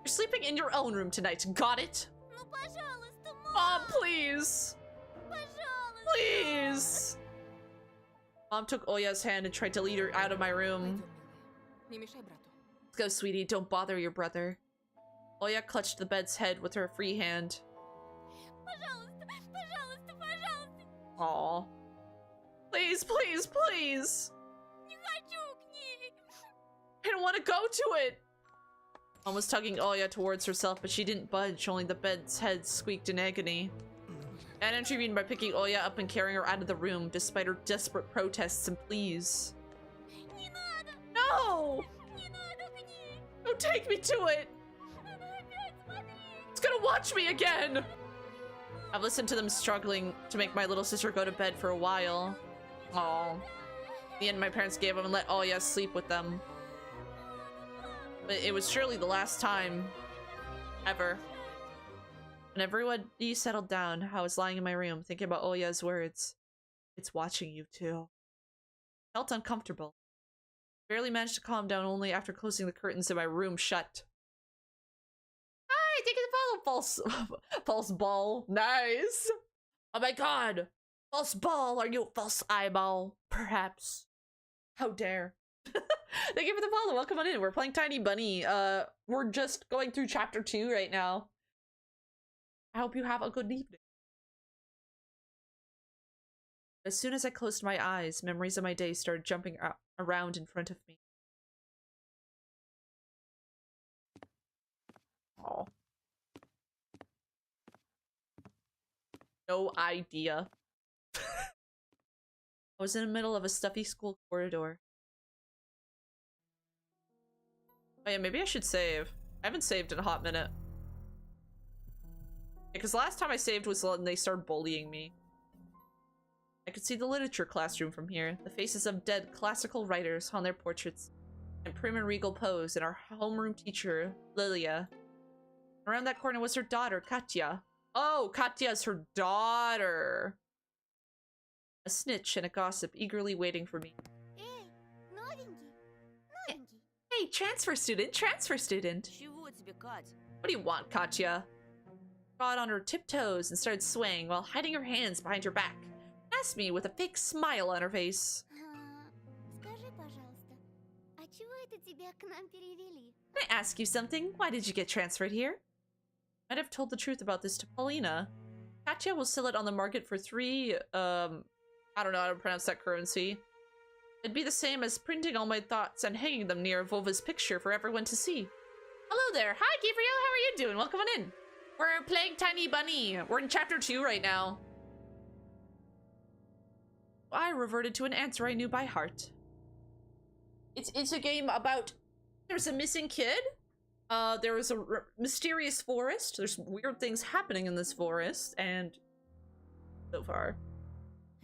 You're sleeping in your own room tonight. Got it? Ну, пожалуйста, Mom, мам. please! Пожалуйста. Please! Mom took Oya's hand and tried to lead her out of my room. Пойдем, милая. Не мешай брату. Let's go, sweetie. Don't bother your brother. Oya clutched the bed's head with her free hand. Пожалуйста, пожалуйста, пожалуйста. Aw. Please, please, please! Не хочу к ней. I don't want to go to it! Mom was tugging Oya towards herself, but she didn't budge, only the bed's head squeaked in agony. Dad intervened by picking Oya up and carrying her out of the room, despite her desperate protests and pleas. Не надо. No! Не надо к ней. Don't take me to it! Она опять смотрит. It's gonna watch me again! I've listened to them struggling to make my little sister go to bed for a while. Aw. In the end, my parents gave up and let Oya sleep with them. But it was surely the last time. Ever. When everybody settled down, I was lying in my room, thinking about Oya's words. It's watching you too. Felt uncomfortable. Barely managed to calm down only after closing the curtains in my room shut. Hi, thank you to follow, false false ball. Nice. Oh my god. False ball, are you a false eyeball? Perhaps. How dare. Thank you for the follow. Welcome on in. We're playing Tiny Bunny. We're just going through chapter 2 right now. I hope you have a good evening. As soon as I closed my eyes, memories of my day started jumping around in front of me. Oh. No idea. I was in the middle of a stuffy school corridor. Oh yeah, maybe I should save. I haven't saved in a hot minute. Because the last time I saved was when they started bullying me. I could see the literature classroom from here. The faces of dead classical writers on their portraits. And prim and regal pose, and our homeroom teacher, Lilia. Around that corner was her daughter, Katya. Oh, Katya's her daughter! A snitch and a gossip eagerly waiting for me. Эй, новенький, новенький. Hey, transfer student, transfer student! Чего тебе, Кать? What do you want, Katya? Got on her tiptoes and started swaying while hiding her hands behind her back. Asked me with a fake smile on her face. Скажи, пожалуйста, а чего это тебя к нам перевели? Can I ask you something? Why did you get transferred here? Might have told the truth about this to Paulina. Katya will sell it on the market for 3, I don't know how to pronounce that currency. It'd be the same as printing all my thoughts and hanging them near Volva's picture for everyone to see. Hello there. Hi, Gabriel. How are you doing? Welcome on in. We're playing Tiny Bunny. We're in chapter 2 right now. I reverted to an answer I knew by heart. It's a game about there's a missing kid. There was a mysterious forest. There's weird things happening in this forest, and so far,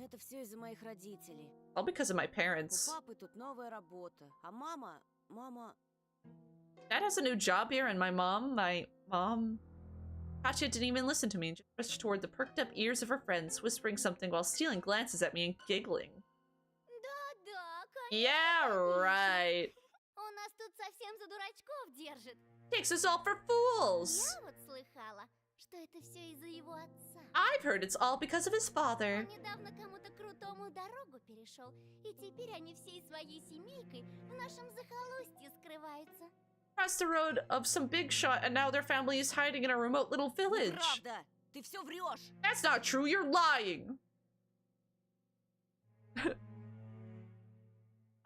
Это все из-за моих родителей. all because of my У parents. папы тут новая работа, а мама... Dad has a new job here, and my mom, Katya didn't even listen to me and just rushed toward the perked up ears of her friends, whispering something while stealing glances at me and giggling. Да-да, Yeah, right. Он нас тут совсем за дурачков держит. Takes us all for fools. Я вот слыхала, что это все из-за его отца. I've heard it's all because of his father. Он недавно кому-то крутому дорогу перешел, и теперь они всей своей семейкой в нашем захолустье скрываются. Crossed the road of some big shot, and now their family is hiding in a remote little village. Правда, ты все врешь. That's not true, you're lying.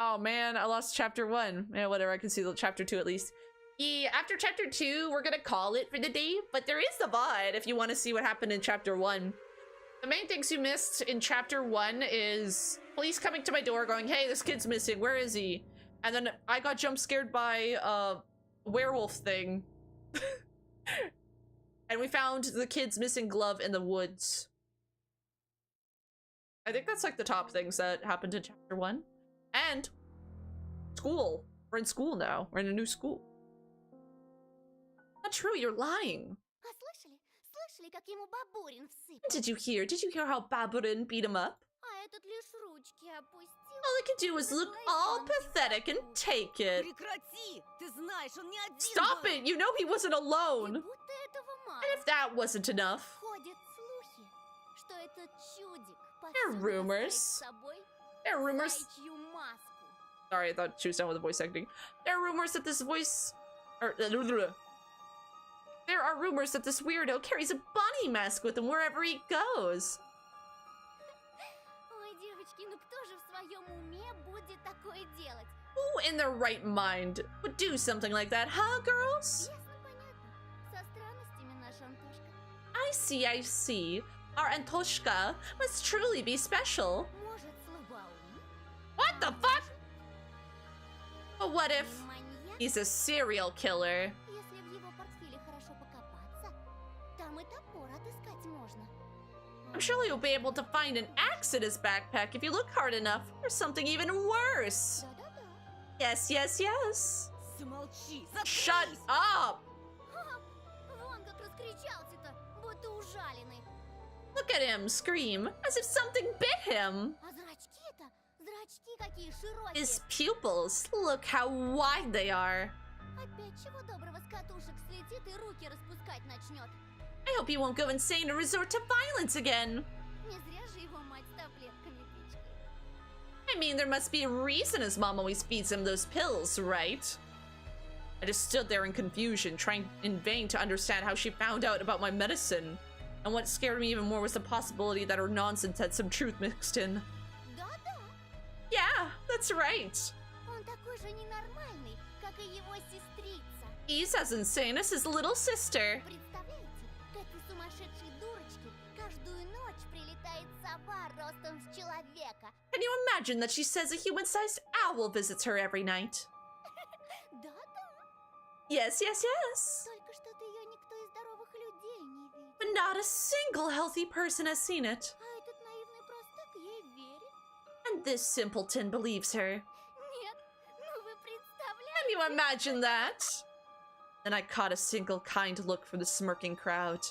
Oh man, I lost chapter 1. Yeah, whatever, I can see the chapter 2 at least. Yeah, after chapter 2, we're gonna call it for the day, but there is the VOD if you want to see what happened in chapter 1. The main things you missed in chapter 1 is police coming to my door going, hey, this kid's missing, where is he? And then I got jump scared by a werewolf thing. And we found the kid's missing glove in the woods. I think that's like the top things that happened in chapter 1. And school. We're in school now. We're in a new school. Not true, you're lying. А слышали? Слышали, как ему бабурин всыпал? Did you hear? Did you hear how Baburin beat him up? А этот лишь ручки опустил. All he could do was look all pathetic and take it. Прекрати! Ты знаешь, он не один Stop был. it! You know he wasn't И alone. будто этого мало. And if that wasn't enough, Ходят слухи, что этот чудик There are повсюду rumors. таскает с собой there are rumors. заячью маску. Sorry, I thought she was done with the voice acting. There are rumors that this voice, or there are rumors that this weirdo carries a bunny mask with him wherever he goes. Ой, девочки, ну кто же в своем уме будет такое делать? Who in their right mind would do something like that, huh, girls? Ясно, понятно. Со странностями наш Антошка. I see, I see. Our Antoshka must truly be special. Может, слабоум? What the fuck? But what if Не маньяк? he's a serial killer? Если в его портфеле хорошо покопаться, там и топор отыскать можно. I'm sure you'll be able to find an axe in his backpack if you look hard enough, or something even worse. Да-да-да. Yes, yes, yes. Замолчи! Shut Заткнись! up! Ха, вон как раскричался-то, будто ужаленный. Look at him scream, as if something bit him. А зрачки-то, зрачки какие широкие. His pupils, look how wide they are. Опять чего доброго с катушек слетит и руки распускать начнет. I hope he won't go insane or resort to violence again. Не зря же его мать с таблетками пичкает. I mean, there must be a reason his mom always feeds him those pills, right? I just stood there in confusion, trying in vain to understand how she found out about my medicine. And what scared me even more was the possibility that her nonsense had some truth mixed in. Да-да, Yeah, that's right. он такой же ненормальный, как и его сестрица. He's as insane as his little sister. Представляете, к этой сумасшедшей дурочке каждую ночь прилетает сова ростом с человека. Can you imagine that she says a human-sized owl visits her every night? Да-да, Yes, yes, yes. только что-то ее никто из здоровых людей не видел. But not a single healthy person has seen it. А этот наивный простак ей верит. And this simpleton believes her. Нет, ну вы Can представляете? you imagine that? Then I caught a single kind look from the smirking crowd.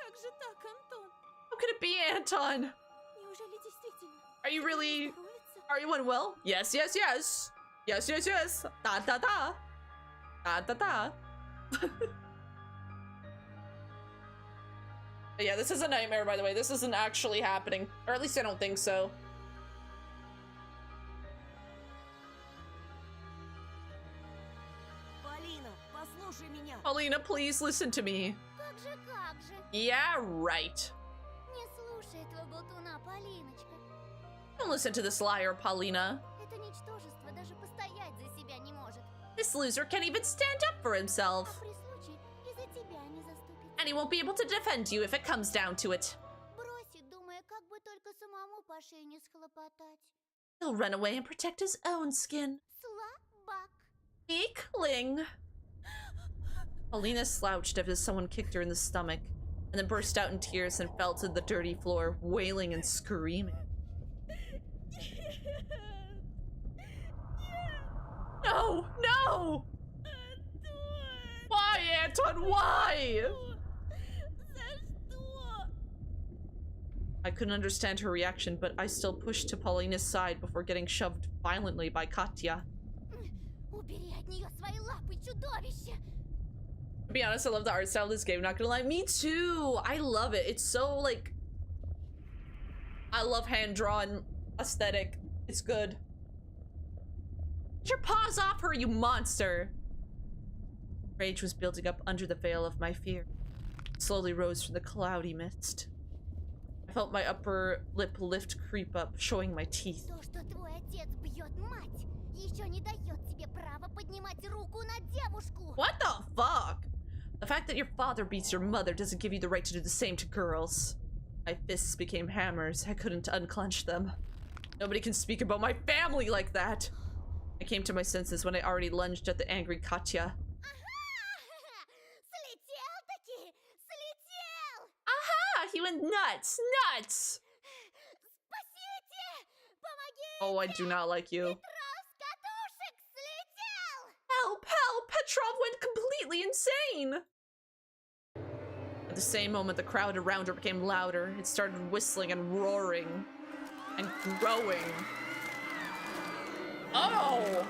Как же так, Антон? How could it be, Anton? Неужели действительно? Are you really... Здоровится? Are you unwell? Yes, yes, yes. Yes, yes, yes. Da da da. Da da da. But yeah, this is a nightmare, by the way. This isn't actually happening. Or at least I don't think so. Полина, послушай меня! Paulina, please listen to me. Как же, как же? Yeah, right. Не слушай этого болтуна, Полиночка. Don't listen to this liar, Paulina. Это ничтожество даже постоять за себя не может. This loser can't even stand up for himself. При случае и за тебя не заступится. And he won't be able to defend you if it comes down to it. Бросит, думая, как бы только самому по шее не схлопотать. He'll run away and protect his own skin. Слабак. Weakling. Paulina slouched as if someone kicked her in the stomach, and then burst out in tears and fell to the dirty floor, wailing and screaming. No! No! Why, Anton? Why? I couldn't understand her reaction, but I still pushed to Paulina's side before getting shoved violently by Katya. Убери от нее свои лапы, чудовище! To be honest, I love the art style of this game, not gonna lie. Me too! I love it. It's so, like... I love hand-drawn aesthetic. It's good. Get your paws off her, you monster! Rage was building up under the veil of my fear. It slowly rose from the cloudy mist. I felt my upper lip lift creep up, showing my teeth. То, что твой отец бьет мать, еще не дает тебе права поднимать руку на девушку! What the fuck? The fact that your father beats your mother doesn't give you the right to do the same to girls. My fists became hammers. I couldn't unclench them. Nobody can speak about my family like that. I came to my senses when I already lunged at the angry Katya. Слетел-таки! Слетел! Aha! He went nuts! Nuts! Спасите! Помогите! Oh, I do not like you. Петров с катушек слетел! Help! Help! Petrov went completely insane! At the same moment, the crowd around her became louder. It started whistling and roaring. And growing. Oh!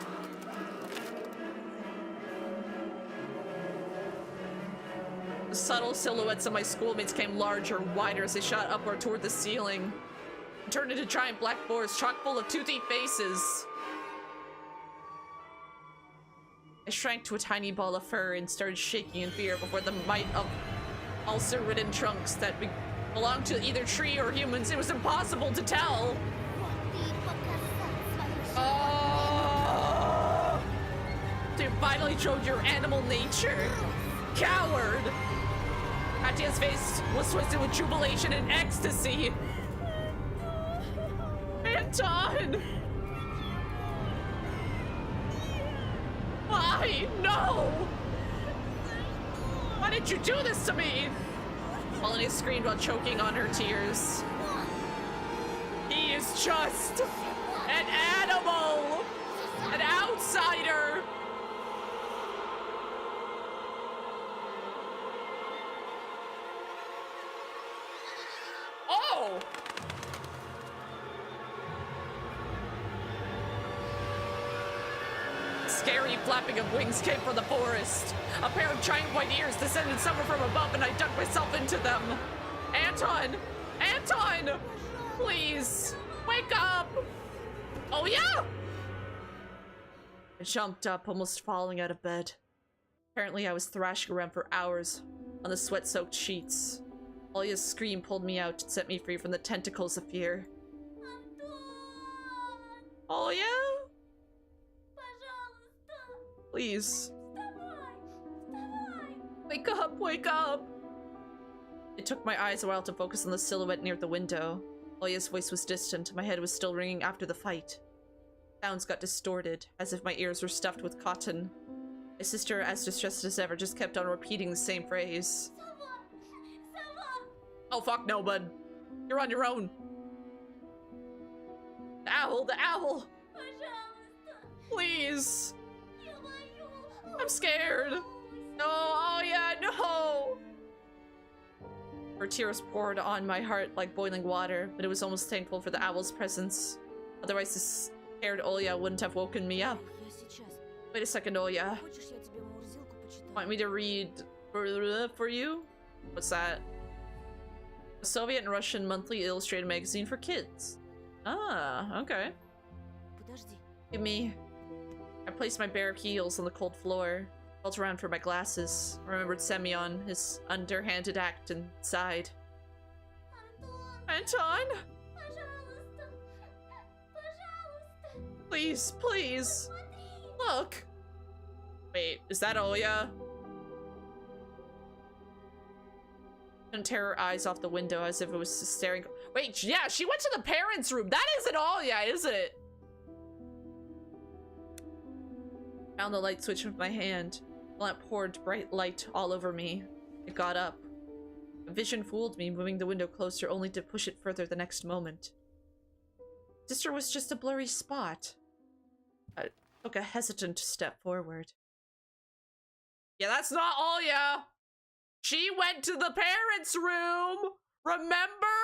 The subtle silhouettes of my schoolmates came larger, wider as they shot upward toward the ceiling. And turned into giant black boars chock full of toothy faces. I shrank to a tiny ball of fur and started shaking in fear before the might of ulcer-ridden trunks that belonged to either tree or humans. It was impossible to tell. Вот ты и показал свою Oh! You finally showed your animal nature. Coward! Katya's face was twisted with jubilation and ecstasy. Anton! Why? No! Why did you do this to me? Melanie screamed while choking on her tears. He is just an animal! An outsider! Oh! Scary flapping of wings came from the forest. A pair of giant white ears descended somewhere from above, and I dug myself into them. Anton! Anton! Please! Wake up! Oh, yeah! I jumped up, almost falling out of bed. Apparently, I was thrashing around for hours on the sweat-soaked sheets. Olya's scream pulled me out and set me free from the tentacles of fear. Olya? Please. Wake up, wake up! It took my eyes a while to focus on the silhouette near the window. Olya's voice was distant, my head was still ringing after the fight. Sounds got distorted, as if my ears were stuffed with cotton. My sister, as distressed as ever, just kept on repeating the same phrase. Oh fuck no, bud. You're on your own. The owl, the owl! Please! I'm scared! No, oh yeah, no! Her tears poured on my heart like boiling water, but it was almost thankful for the owl's presence. Otherwise, this scared Olya wouldn't have woken me up. Я сейчас. Wait a second, Olya. Хочешь, я тебе Мурзилку почитаю? Want me to read for you? What's that? A Soviet and Russian monthly illustrated magazine for kids. Ah, okay. Подожди. Give me. I placed my bare heels on the cold floor, felt around for my glasses, remembered Semyon, his underhanded act, and sighed. Anton! Please, please! Look! Wait, is that Oya? And tear her eyes off the window as if it was staring. Wait, yeah, she went to the parents' room. That isn't Oya, is it? Found the light switch with my hand. The lamp poured bright light all over me. I got up. A vision fooled me, moving the window closer only to push it further the next moment. Sister was just a blurry spot. I took a hesitant step forward. Yeah, that's not Oya! She went to the parents' room! Remember?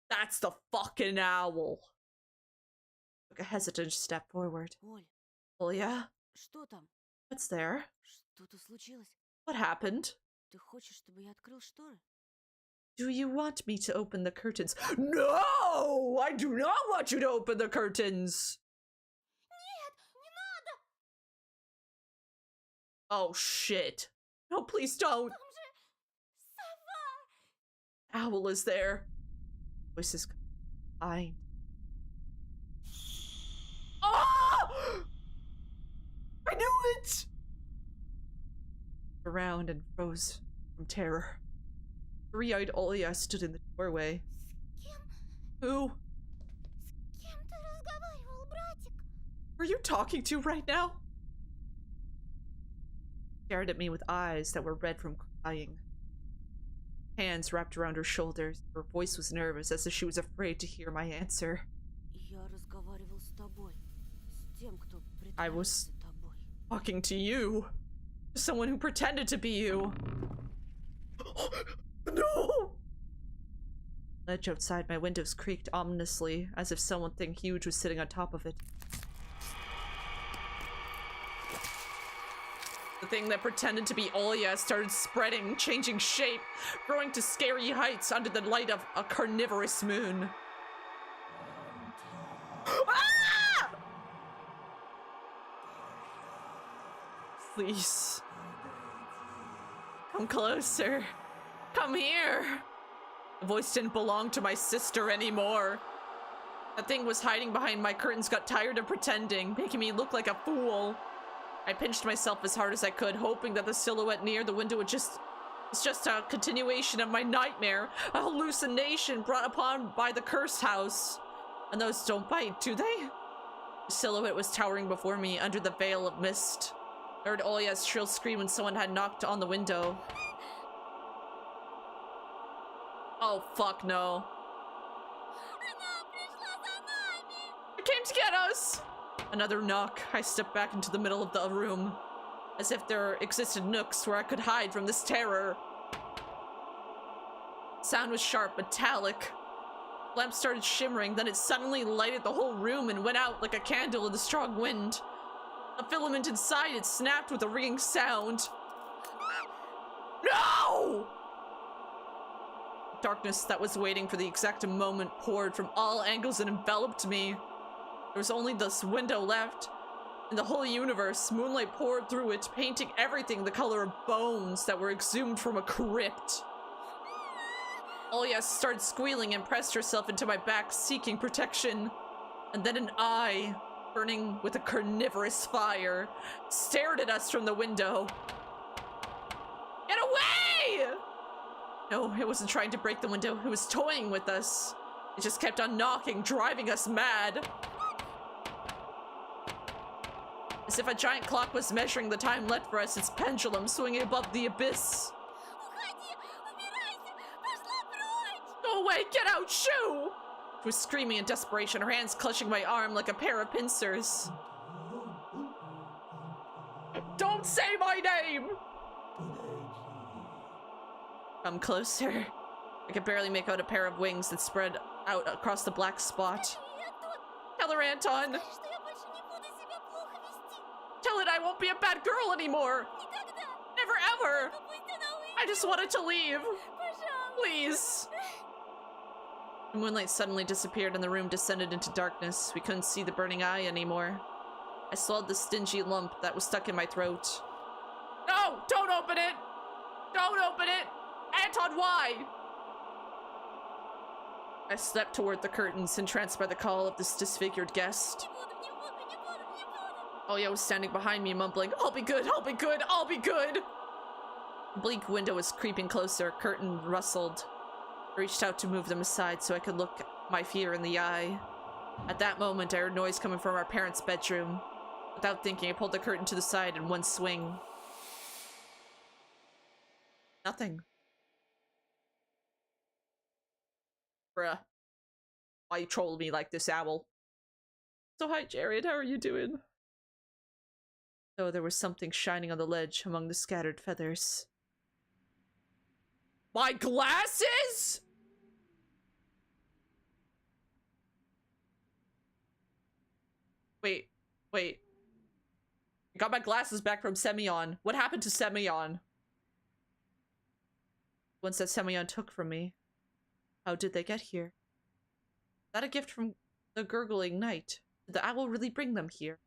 That's the fucking owl. Took a hesitant step forward. Оль, Oya? что там? What's there? Что-то случилось? What happened? Ты хочешь, чтобы я открыл шторы? Do you want me to open the curtains? No! I do not want you to open the curtains! Нет, не надо! Oh shit. No, please don't. Там же сова! Owl is there. Voice is fine. Oh! I knew it! Around and froze from terror. Three-eyed Olia stood in the doorway. С кем? Who? С кем ты разговаривал, братик? Are you talking to right now? Stared at me with eyes that were red from crying. Hands wrapped around her shoulders. Her voice was nervous, as if she was afraid to hear my answer. Я разговаривал с тобой. С тем, кто I was притворился тобой. talking to you. Someone who pretended to be you. No! Ledge outside my windows creaked ominously, as if something huge was sitting on top of it. The thing that pretended to be Olia started spreading, changing shape, growing to scary heights under the light of a carnivorous moon. Ah! Please. Come closer. Come here. The voice didn't belong to my sister anymore. The thing was hiding behind my curtains, got tired of pretending, making me look like a fool. I pinched myself as hard as I could, hoping that the silhouette near the window was just a continuation of my nightmare, a hallucination brought upon by the cursed house. And those don't bite, do they? The silhouette was towering before me under the veil of mist. I heard Olya's shrill scream when someone had knocked on the window. Oh, fuck no. Она пришла за нами! It came to get us! Another knock. I stepped back into the middle of the room, as if there existed nooks where I could hide from this terror. Sound was sharp, metallic. Lamp started shimmering, then it suddenly lighted the whole room and went out like a candle in the strong wind. The filament inside it snapped with a ringing sound. No! Darkness that was waiting for the exact moment poured from all angles and enveloped me. There was only this window left. In the whole universe, moonlight poured through it, painting everything the color of bones that were exhumed from a crypt. Olya started squealing and pressed herself into my back, seeking protection. And then an eye, burning with a carnivorous fire, stared at us from the window. Get away! No, it wasn't trying to break the window. It was toying with us. It just kept on knocking, driving us mad. As if a giant clock was measuring the time left for us, its pendulum swinging above the abyss. Уходи! Убирайся! Пошла прочь! Go away! Get out! Shoo! She was screaming in desperation, her hands clutching my arm like a pair of pincers. Don't say my name! Come closer. I could barely make out a pair of wings that spread out across the black spot. Я тут! Tell her, Anton! Скажи, что я больше не буду себя плохо вести! Tell it I won't be a bad girl anymore! Никогда! Never ever! Но пусть она I уйдет! just wanted to leave! Пожалуйста! Please! The moonlight suddenly disappeared and the room descended into darkness. We couldn't see the burning eye anymore. I swallowed the stingy lump that was stuck in my throat. No! Don't open it! Don't open it! Anton, why? I stepped toward the curtains, entranced by the call of this disfigured guest. Не буду, не буду, не буду, не буду! Olya was standing behind me, mumbling, "I'll be good, I'll be good, I'll be good." The bleak window was creeping closer, curtain rustled. I reached out to move them aside so I could look my fear in the eye. At that moment, I heard noise coming from our parents' bedroom. Without thinking, I pulled the curtain to the side in one swing. Nothing. Bruh. Why you trolled me like this, owl? So hi, Jared. How are you doing? Though there was something shining on the ledge among the scattered feathers. My glasses?! Wait. I got my glasses back from Semyon. What happened to Semyon? Ones that Semyon took from me. How did they get here? Is that a gift from the gurgling night? Did the owl really bring them here?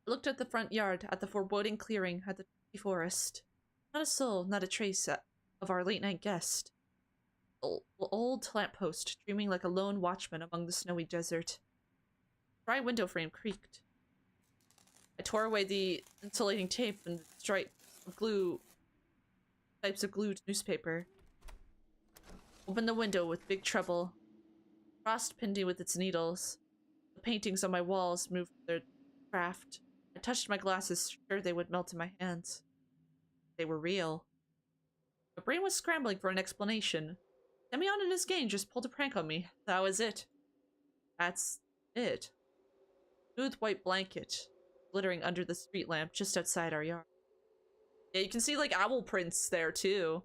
I looked at the front yard, at the foreboding clearing, at the forest. Not a soul, not a trace of our late-night guest. Old lamppost, dreaming like a lone watchman among the snowy desert. Dry window frame creaked. I tore away the insulating tape and types of glued newspaper. Opened the window with big trouble. Frost pinned me with its needles. The paintings on my walls moved their craft. I touched my glasses, sure they would melt in my hands. They were real. My brain was scrambling for an explanation. Semyon and his gang just pulled a prank on me. That was it. That's it. Smooth white blanket, glittering under the street lamp just outside our yard. Yeah, you can see like owl prints there too.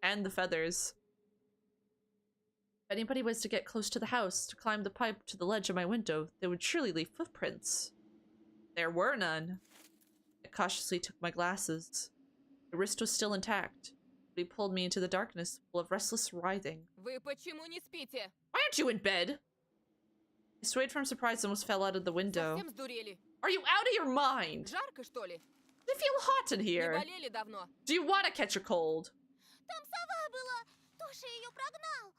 And the feathers. If anybody was to get close to the house, to climb the pipe to the ledge of my window, they would surely leave footprints. There were none. I cautiously took my glasses. My wrist was still intact, but he pulled me into the darkness full of restless writhing. Вы почему не спите? Why aren't you in bed? I swayed from surprise and almost fell out of the window. Совсем сдурели? Are you out of your mind? Жарко, что ли? Does it feel hot in Не here? болели давно? Do you want to catch a cold? Там сова была. Тоша ее прогнал.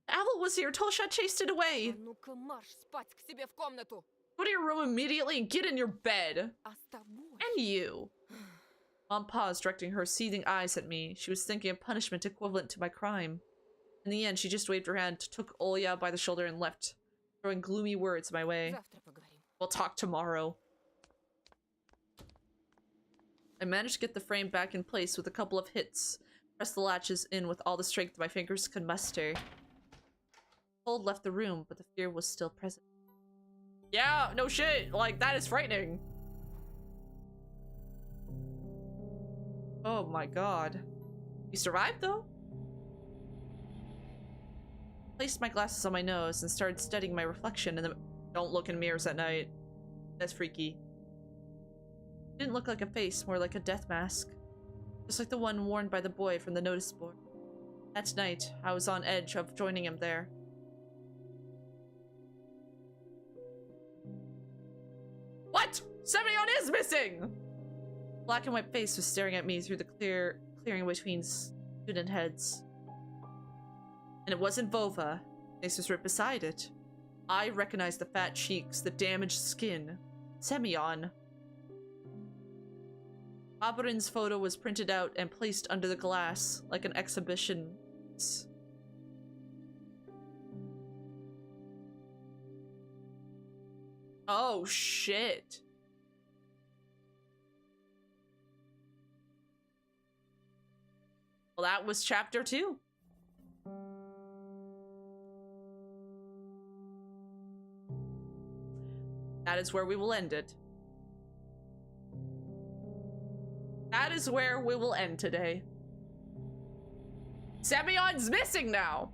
The owl was here. Tosha chased it away. А ну-ка марш спать к себе в комнату. Go to your room immediately and get in your bed. А с тобой? And you. Mom paused, directing her seething eyes at me. She was thinking of punishment equivalent to my crime. In the end, she just waved her hand, took Olya by the shoulder, and left, throwing gloomy words my way. Завтра поговорим. We'll talk tomorrow. I managed to get the frame back in place with a couple of hits. Pressed the latches in with all the strength my fingers could muster. Cold left the room, but the fear was still present. Yeah, no shit. Like, that is frightening. Oh my god. You survived, though? Placed my glasses on my nose and started studying my reflection in the— Don't look in mirrors at night. That's freaky. It didn't look like a face, more like a death mask. Just like the one worn by the boy from the notice board. That night, I was on edge of joining him there. What? Semyon is missing! Black and white face was staring at me through the clearing between student heads. And it wasn't Vova. Face was right beside it. I recognized the fat cheeks, the damaged skin. Semyon. Oberon's photo was printed out and placed under the glass, like an exhibition. Oh, shit. Well, that was chapter 2. That is where we will end it. That is where we will end today. Semyon's missing now!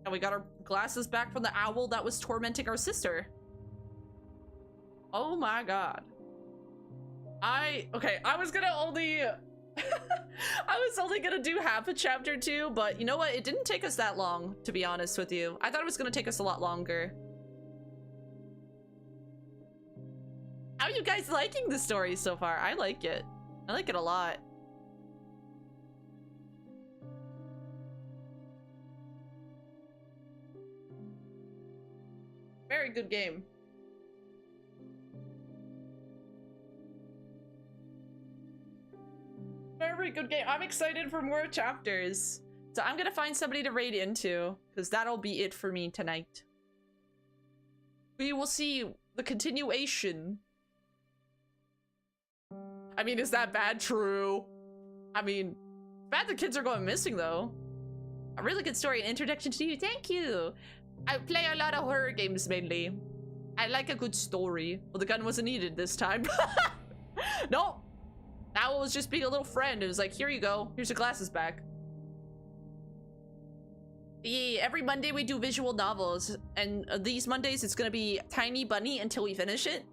And we got our glasses back from the owl that was tormenting our sister. Oh my god. I was gonna only... I was only gonna do half a chapter 2, but you know what? It didn't take us that long, to be honest with you. I thought it was gonna take us a lot longer. How are you guys liking the story so far? I like it. I like it a lot. very good game. Very good game. I'm excited for more chapters. So I'm gonna find somebody to raid into, because that'll be it for me tonight. We will see the continuation. I mean, is that bad? True. I mean, bad the kids are going missing, though. A really good story and introduction to you. Thank you. I play a lot of horror games, mainly. I like a good story. Well, the gun wasn't needed this time. No. That was just being a little friend. It was like, here you go. Here's your glasses back. Yeah, every Monday we do visual novels. And these Mondays, it's going to be Tiny Bunny until we finish it.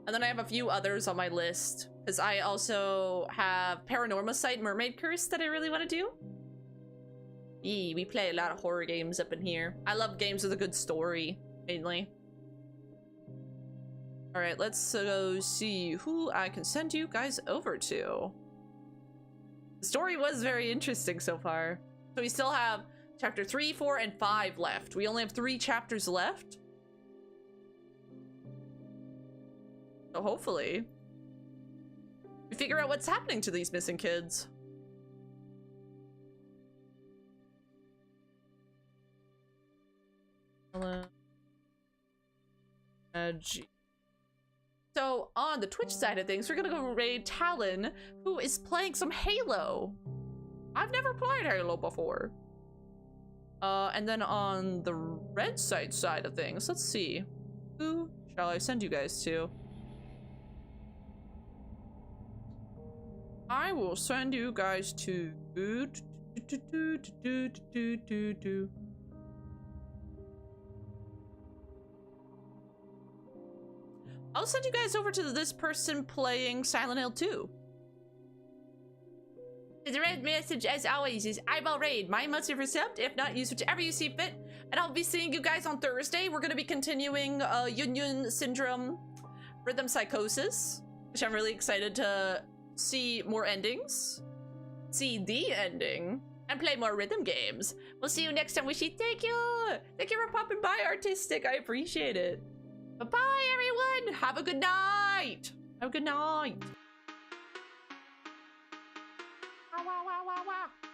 And then I have a few others on my list. Because I also have Paranormal Sight Mermaid Curse that I really want to do. Yeah, we play a lot of horror games up in here. I love games with a good story, mainly. Alright, let's go see who I can send you guys over to. The story was very interesting so far. So we still have chapter 3, 4, and 5 left. We only have 3 chapters left. So hopefully we figure out what's happening to these missing kids. So on the Twitch side of things, we're gonna go raid Talon, who is playing some Halo. I've never played Halo before. And then on the red side of things, let's see. Who shall I send you guys to? I will send you guys to... I'll send you guys over to this person playing Silent Hill 2. The red message, as always, is eyeball raid. My must have received. If not, use whichever you see fit. And I'll be seeing you guys on Thursday. We're going to be continuing Yun Syndrome Rhythm Psychosis, which I'm really excited to see more endings, see the ending, and play more rhythm games. We'll see you next time, Wishy. Thank you! Thank you for popping by, Artistic. I appreciate it. Bye-bye, everyone! Have a good night! Have a good night! Wah, wah, wah, wah, wah.